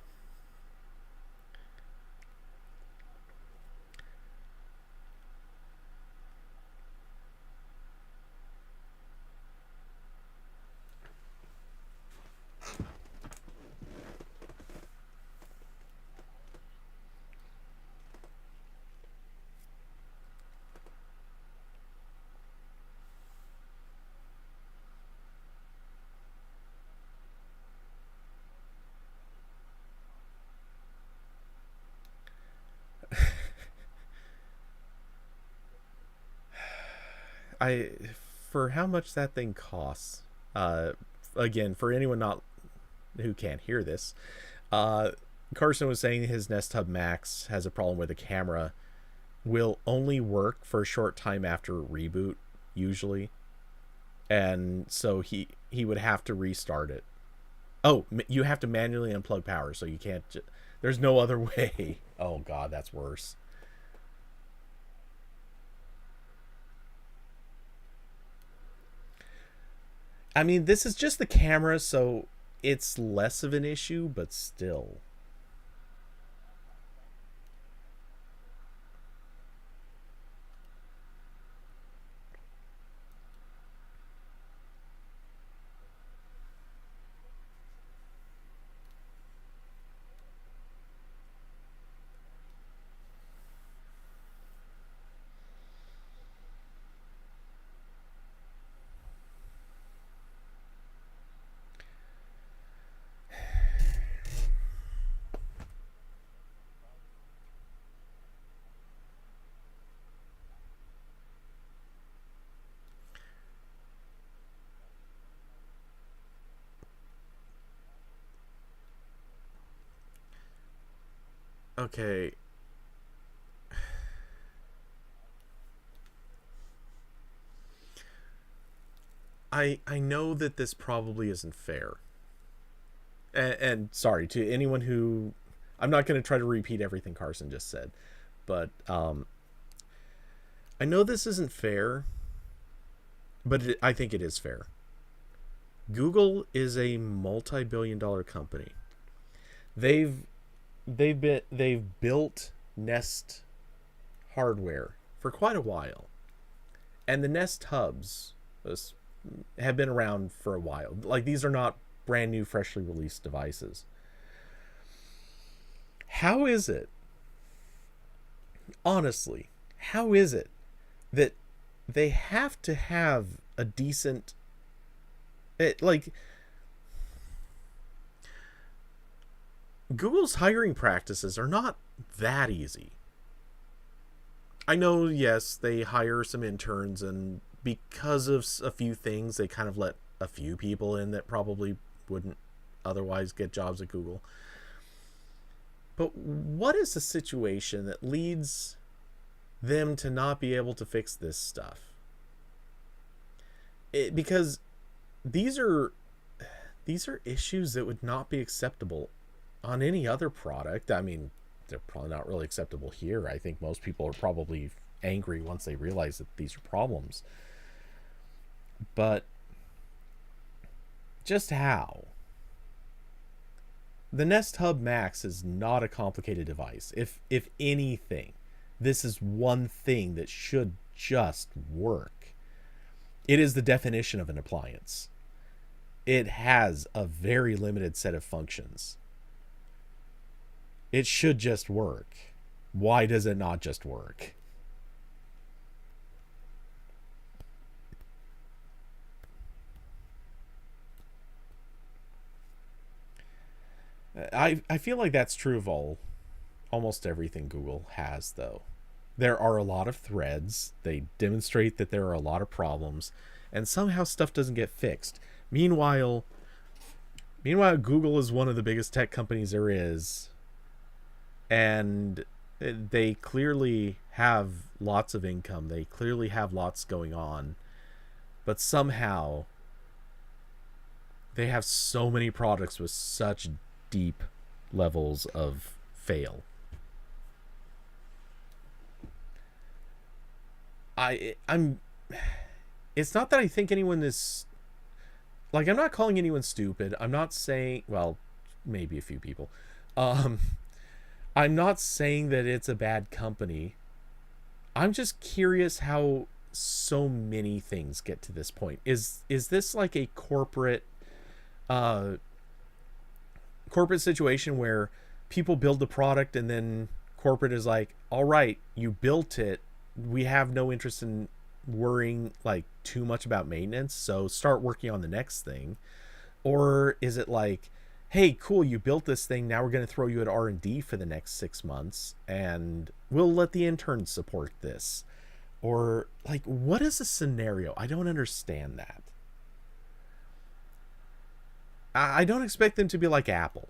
I For how much that thing costs. Uh, Again, for anyone not who can't hear this, uh, Carson was saying his Nest Hub Max has a problem where the camera will only work for a short time after reboot, usually, and so he would have to restart it. Oh, you have to manually unplug power, so you can't. There's no other way. Oh god, that's worse. I mean, this is just the camera, so it's less of an issue, but still. Okay. I know that this probably isn't fair. And sorry to anyone who, I'm not going to try to repeat everything Carson just said, but I know this isn't fair, but I think it is fair. Google is a multi-billion-dollar company. They've they've built Nest hardware for quite a while, and the Nest hubs have been around for a while. Like, these are not brand new, freshly released devices. How is it, honestly, how is it that they have to have a decent, like, Google's hiring practices are not that easy. I know, yes, they hire some interns, and because of a few things, they kind of let a few people in that probably wouldn't otherwise get jobs at Google. But what is the situation that leads them to not be able to fix this stuff? Because these are issues that would not be acceptable on any other product. I mean, they're probably not really acceptable here. I think most people are probably angry once they realize that these are problems. But just how? The Nest Hub Max is not a complicated device. If anything, this is one thing that should just work. It is the definition of an appliance. It has a very limited set of functions. It should just work. Why does it not just work? I feel like that's true of almost everything Google has, though. There are a lot of threads. They demonstrate that there are a lot of problems, and somehow stuff doesn't get fixed. Meanwhile, Google is one of the biggest tech companies there is, and they clearly have lots of income. They clearly have lots going on, but somehow they have so many products with such deep levels of fail. I'm It's not that I think anyone is, like, I'm not calling anyone stupid. I'm not saying, well, maybe a few people. Um I'm not saying that it's a bad company. I'm just curious how so many things get to this point. Is this like a uh corporate situation where people build the product and then corporate is like, all right, you built it, we have no interest in worrying like too much about maintenance, so start working on the next thing? Or is it like, hey, cool, you built this thing, now we're going to throw you at R&D for the next 6 months and we'll let the interns support this? Or, like, what is the scenario? I don't understand that. I don't expect them to be like Apple.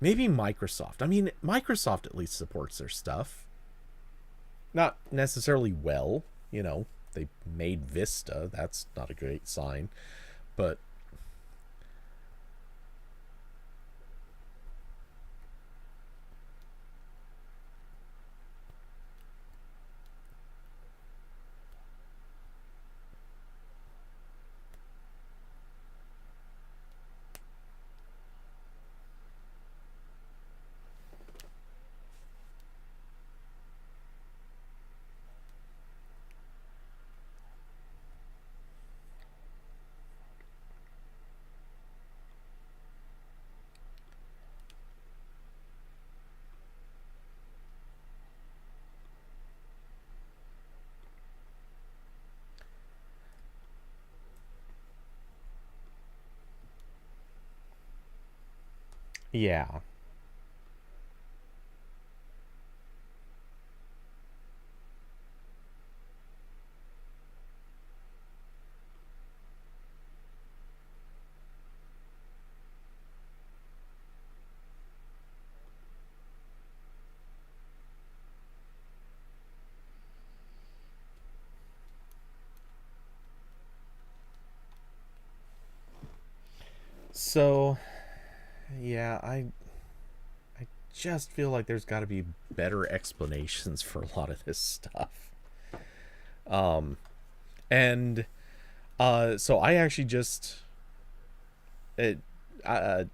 Maybe Microsoft. I mean, Microsoft at least supports their stuff. Not necessarily well, you know. They made Vista. That's not a great sign. But yeah. So, yeah, I just feel like there's got to be better explanations for a lot of this stuff. Um, and so I actually just it, I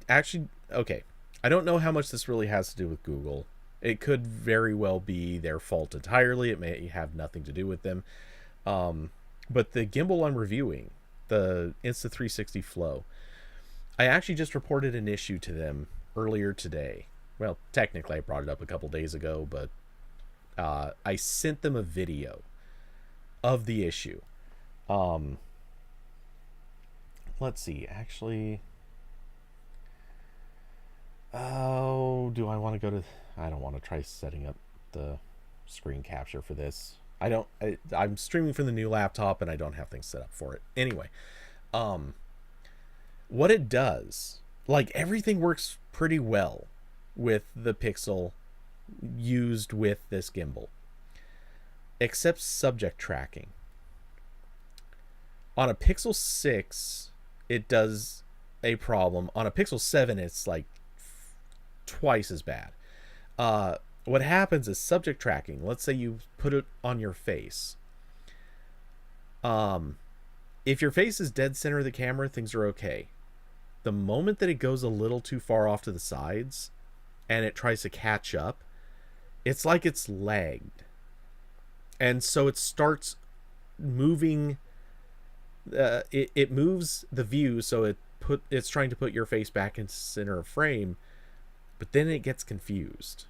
actually okay. I don't know how much this really has to do with Google. It could very well be their fault entirely. It may have nothing to do with them. Um, but the gimbal I'm reviewing, the Insta360 Flow, I actually just reported an issue to them earlier today. Well, technically, I brought it up a couple days ago, but I sent them a video of the issue. Um, let's see. Actually, oh, do I want to go to? I don't want to try setting up the screen capture for this. I'm streaming from the new laptop and I don't have things set up for it. Anyway, um, what it does, like everything works pretty well with the Pixel used with this gimbal, except subject tracking. On a Pixel 6, it does a problem. On a Pixel 7, it's like twice as bad. What happens is subject tracking. Let's say you put it on your face. If your face is dead center of the camera, things are okay. The moment that it goes a little too far off to the sides and it tries to catch up, it's like it's lagged. And so it starts moving. It moves the view, so it's trying to put your face back in center of frame, but then it gets confused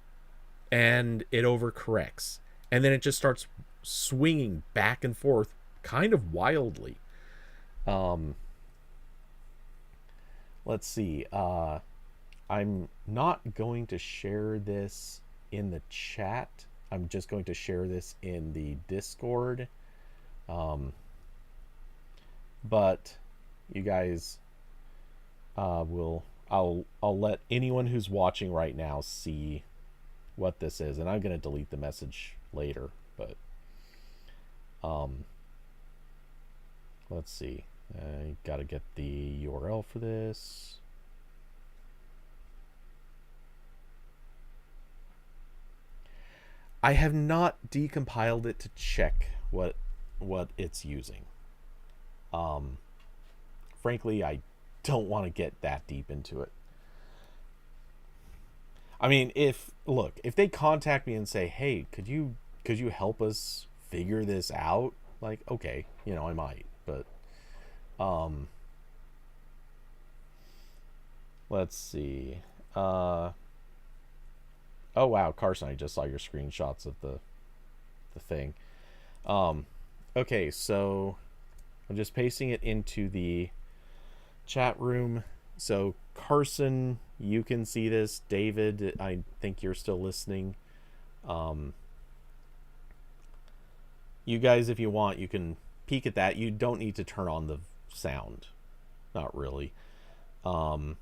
and it overcorrects, and then it just starts swinging back and forth kind of wildly. Let's see. I'm not going to share this in the chat. I'm just going to share this in the Discord. But you guys I'll let anyone who's watching right now see what this is, and I'm going to delete the message later, but let's see. I got to get the URL for this. I have not decompiled it to check what it's using. Frankly, I don't want to get that deep into it. I mean, if they contact me and say, "Hey, could you help us figure this out?" Like, okay, I might, but let's see. Oh wow, Carson, I just saw your screenshots of the thing. Okay, so I'm just pasting it into the chat room. So Carson, you can see this. David, I think you're still listening. You guys, if you want, you can peek at that. You don't need to turn on the sound. Not really. And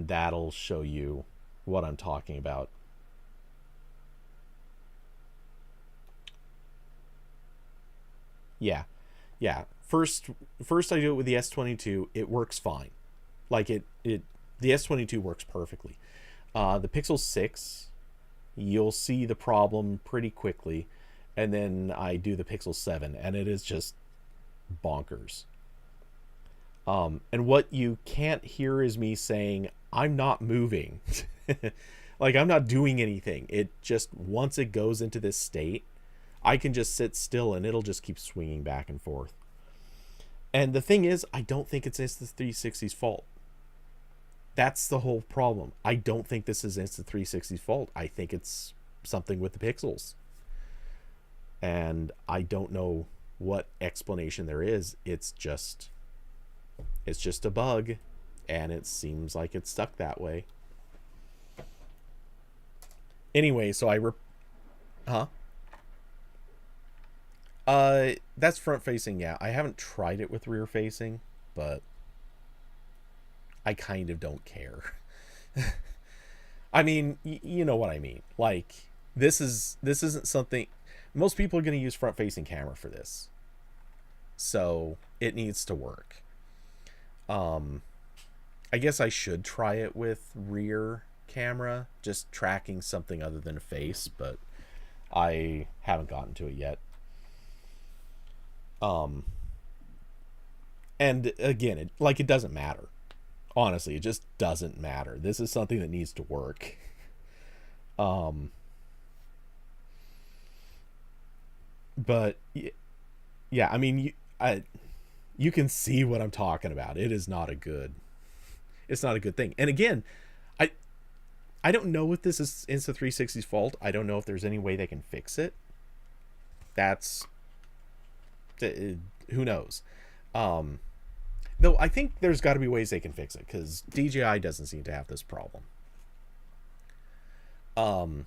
that'll show you what I'm talking about. Yeah. First I do it with the S22. It works fine. Like the S22 works perfectly. The Pixel 6, you'll see the problem pretty quickly, and then I do the Pixel 7, and it is just bonkers. And what you can't hear is me saying, I'm not moving. Like, I'm not doing anything. It just, once it goes into this state, I can just sit still and it'll just keep swinging back and forth. And the thing is, I don't think it's Insta360's fault. That's the whole problem. I don't think this is Insta360's fault. I think it's something with the pixels. And I don't know what explanation there is. It's just a bug, and it seems like it's stuck that way. Anyway, so that's front facing. Yeah, I haven't tried it with rear facing, but I kind of don't care. I mean, you know what I mean. Like, this isn't something most people are going to use front facing camera for this, so it needs to work. Um, I guess I should try it with rear camera, just tracking something other than a face, but I haven't gotten to it yet. Um, and again, it doesn't matter. Honestly, it just doesn't matter. This is something that needs to work. Um, but yeah, I mean, you can see what I'm talking about. It is not a good. It's not a good thing. And again, I I don't know if this is Insta360's fault. I don't know if there's any way they can fix it. That's who knows. Um, though I think there's got to be ways they can fix it because DJI doesn't seem to have this problem. Um,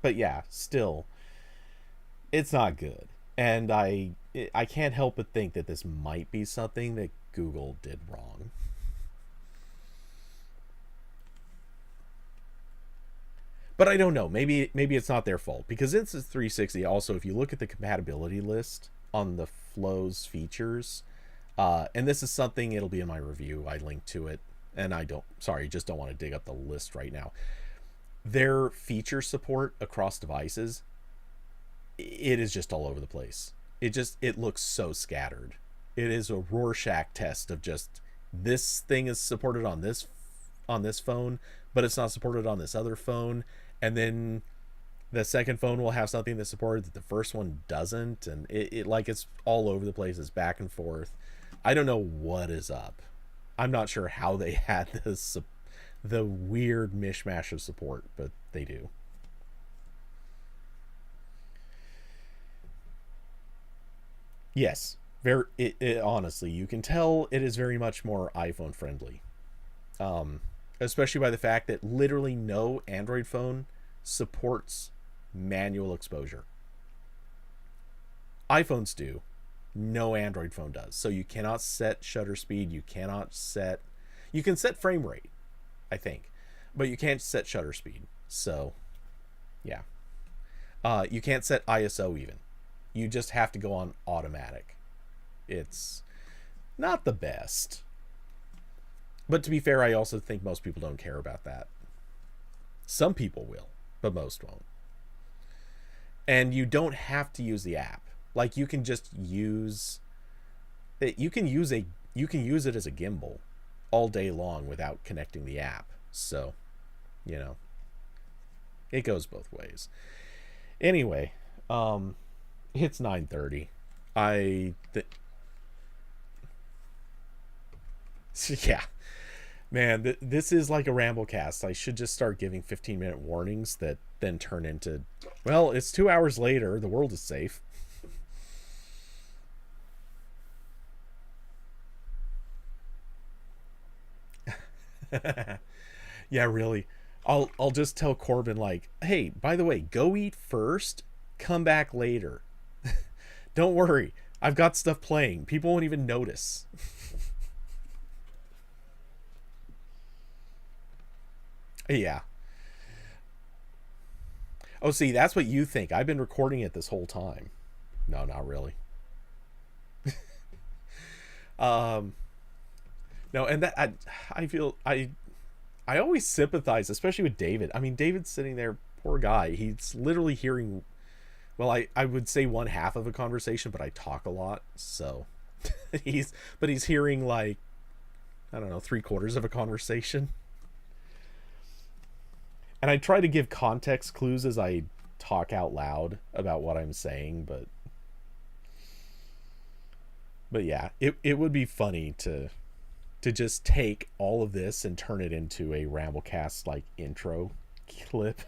but yeah, still, it's not good, and I can't help but think that this might be something that Google did wrong. But I don't know. Maybe it's not their fault because Insta360 also, if you look at the compatibility list on the Flow's features, and this is something it'll be in my review. I link to it, and I don't. Sorry, just don't want to dig up the list right now. Their feature support across devices, it is just all over the place. It looks so scattered. It is a Rorschach test of just this thing is supported on this phone, but it's not supported on this other phone, and then the second phone will have something that's supported that the first one doesn't, and it's all over the place. It's back and forth. I don't know what is up. I'm not sure how they had the weird mishmash of support, but they do. Yes, honestly, you can tell it is very much more iPhone friendly. Um, Especially by the fact that literally no Android phone supports manual exposure. iPhones do. No Android phone does. So you cannot set shutter speed. You can set frame rate, I think, but you can't set shutter speed. So yeah, you can't set ISO even. You just have to go on automatic. It's not the best. But to be fair, I also think most people don't care about that. Some people will, but most won't. And you don't have to use the app. Like you can just use it. You can use it as a gimbal all day long without connecting the app. So, you know, it goes both ways. Anyway, it's 9:30. I yeah, man, this is like a Ramblecast. I should just start giving 15-minute warnings that then turn into, well, it's 2 hours later. The world is safe. Yeah, really. I'll just tell Corbin like, hey, by the way, go eat first, come back later. Don't worry, I've got stuff playing. People won't even notice. Yeah. Oh, see, that's what you think. I've been recording it this whole time. No, not really. Um, no, and that I feel I always sympathize, especially with David. I mean, David's sitting there, poor guy. He's literally hearing. Well, I would say one half of a conversation, but I talk a lot, so he's hearing like I don't know 3/4 of a conversation, and I try to give context clues as I talk out loud about what I'm saying, but yeah, it would be funny to just take all of this and turn it into a Ramblecast like intro clip.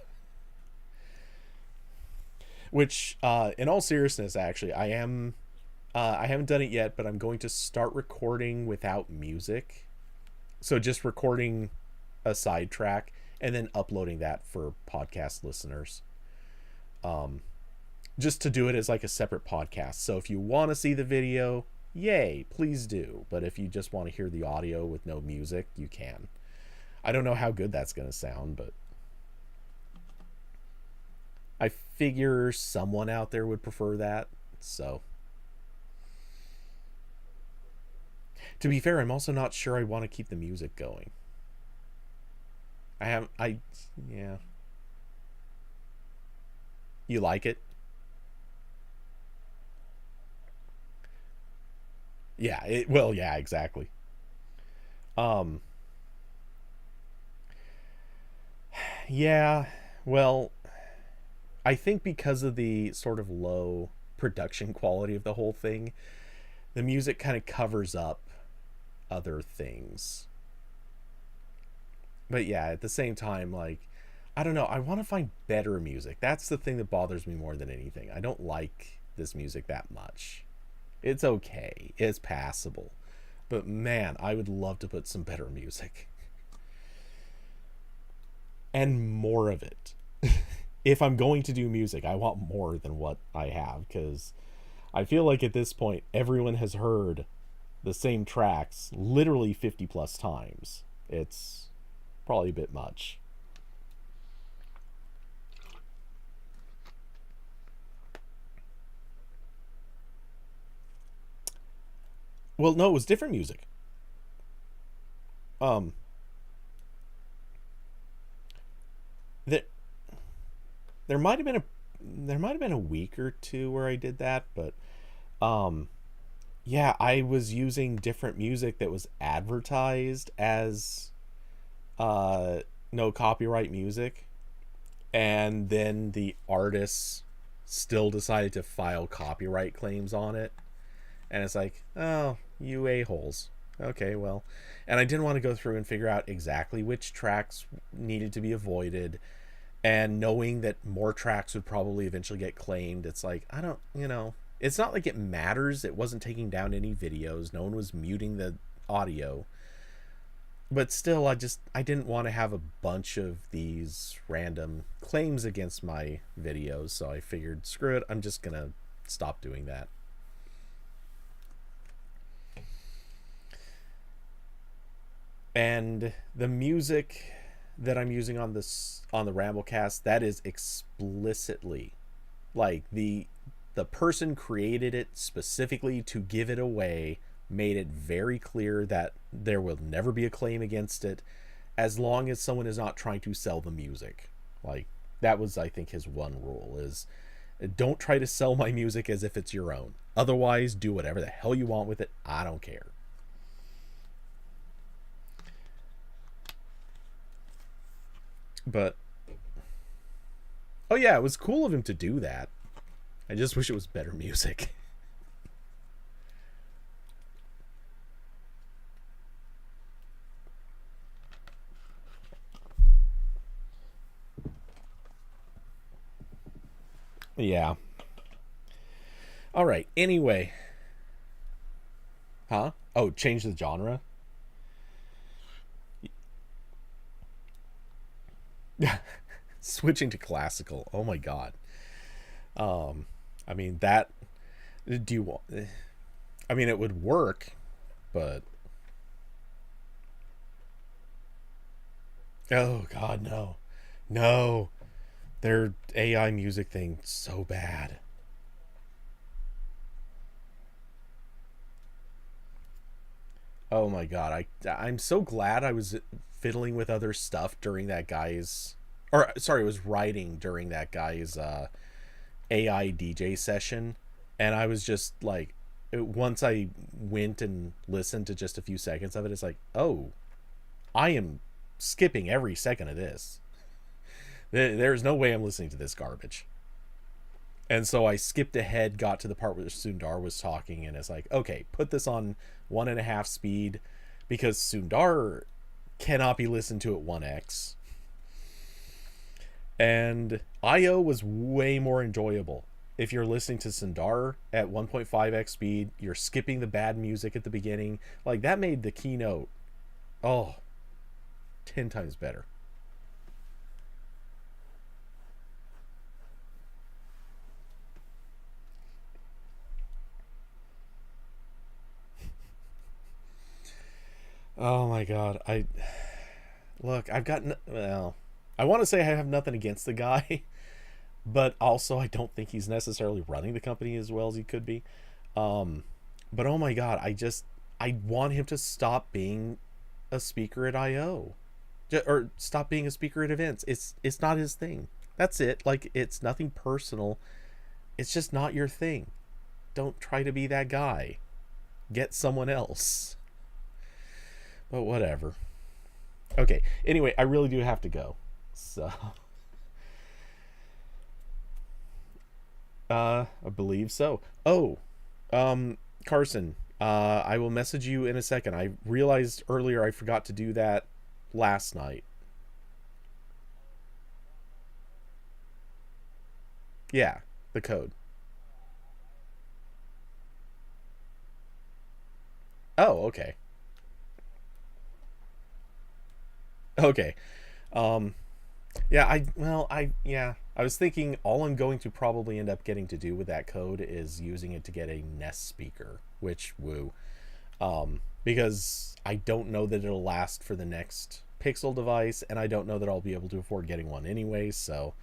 Which, in all seriousness, actually, I haven't done it yet, but I'm going to start recording without music. So just recording a sidetrack and then uploading that for podcast listeners. Um, just to do it as like a separate podcast. So if you want to see the video, yay, please do. But if you just want to hear the audio with no music, you can. I don't know how good that's going to sound, but I figure someone out there would prefer that. So To be fair, I'm also not sure I want to keep the music going. Yeah. You like it? Yeah, well, yeah, exactly. Um, yeah, well, I think because of the sort of low production quality of the whole thing, the music kind of covers up other things. But yeah, at the same time, like, I don't know, I want to find better music. That's the thing that bothers me more than anything. I don't like this music that much. It's okay, it's passable. But man, I would love to put some better music and more of it. If I'm going to do music, I want more than what I have, because I feel like at this point, everyone has heard the same tracks literally 50 plus times. It's probably a bit much. Well, no, it was different music. Um, there, there might have been a there might have been a week or two where I did that, but um, yeah, I was using different music that was advertised as uh, no copyright music, and then the artists still decided to file copyright claims on it, and it's like, oh, you a-holes. Okay, well, and I didn't want to go through and figure out exactly which tracks needed to be avoided, and knowing that more tracks would probably eventually get claimed, it's like, I don't, it's not like it matters. It wasn't taking down any videos, no one was muting the audio, but still, I didn't want to have a bunch of these random claims against my videos, so I figured, screw it, I'm just gonna stop doing that. And the music that I'm using on this on the Ramblecast, that is explicitly, like, the person created it specifically to give it away, made it very clear that there will never be a claim against it as long as someone is not trying to sell the music. Like, that was, I think, his one rule is, don't try to sell my music as if it's your own. Otherwise, do whatever the hell you want with it. I don't care. But oh yeah, it was cool of him to do that. I just wish it was better music. Yeah. All right. Anyway, huh? Oh, change the genre. Switching to classical. Oh my god. Um, I mean that. Do you want? I mean, it would work, but oh god, no, no. Their AI music thing so bad. Oh my god, I'm so glad I was fiddling with other stuff during that guy's, or sorry, I was writing during that guy's AI DJ session, and I was just like, once I went and listened to just a few seconds of it, it's like, oh, I am skipping every second of this. There's no way I'm listening to this garbage. And so I skipped ahead, got to the part where Sundar was talking, and it's like, okay, put this on 1.5 speed because Sundar cannot be listened to at 1x. And IO was way more enjoyable. If you're listening to Sundar at 1.5x speed, you're skipping the bad music at the beginning. Like, that made the keynote, oh, 10 times better. Oh my god. I've gotten, well, I want to say I have nothing against the guy, but also I don't think he's necessarily running the company as well as he could be. Um, but oh my god, I want him to stop being a speaker at I/O, or stop being a speaker at events. It's not his thing. That's it. Like, it's nothing personal. It's just not your thing. Don't try to be that guy. Get someone else. But whatever. Okay. Anyway, I really do have to go. So, I believe so. Oh, Carson, I will message you in a second. I realized earlier I forgot to do that last night. Yeah, the code. Oh, okay. Okay. Um, yeah, I was thinking all I'm going to probably end up getting to do with that code is using it to get a Nest speaker, which woo. Because I don't know that it'll last for the next Pixel device, and I don't know that I'll be able to afford getting one anyway. So,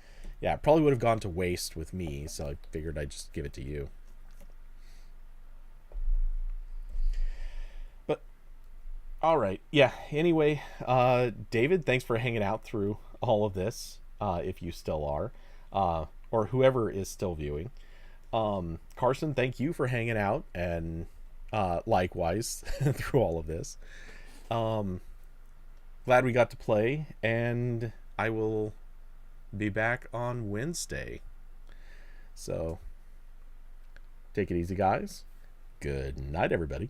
yeah, it probably would have gone to waste with me. So I figured I'd just give it to you. But all right, yeah. Anyway, David, thanks for hanging out through all of this. If you still are, or whoever is still viewing. Carson, thank you for hanging out, and likewise through all of this. Um, Glad we got to play, and I will be back on Wednesday. So take it easy, guys. Good night, everybody.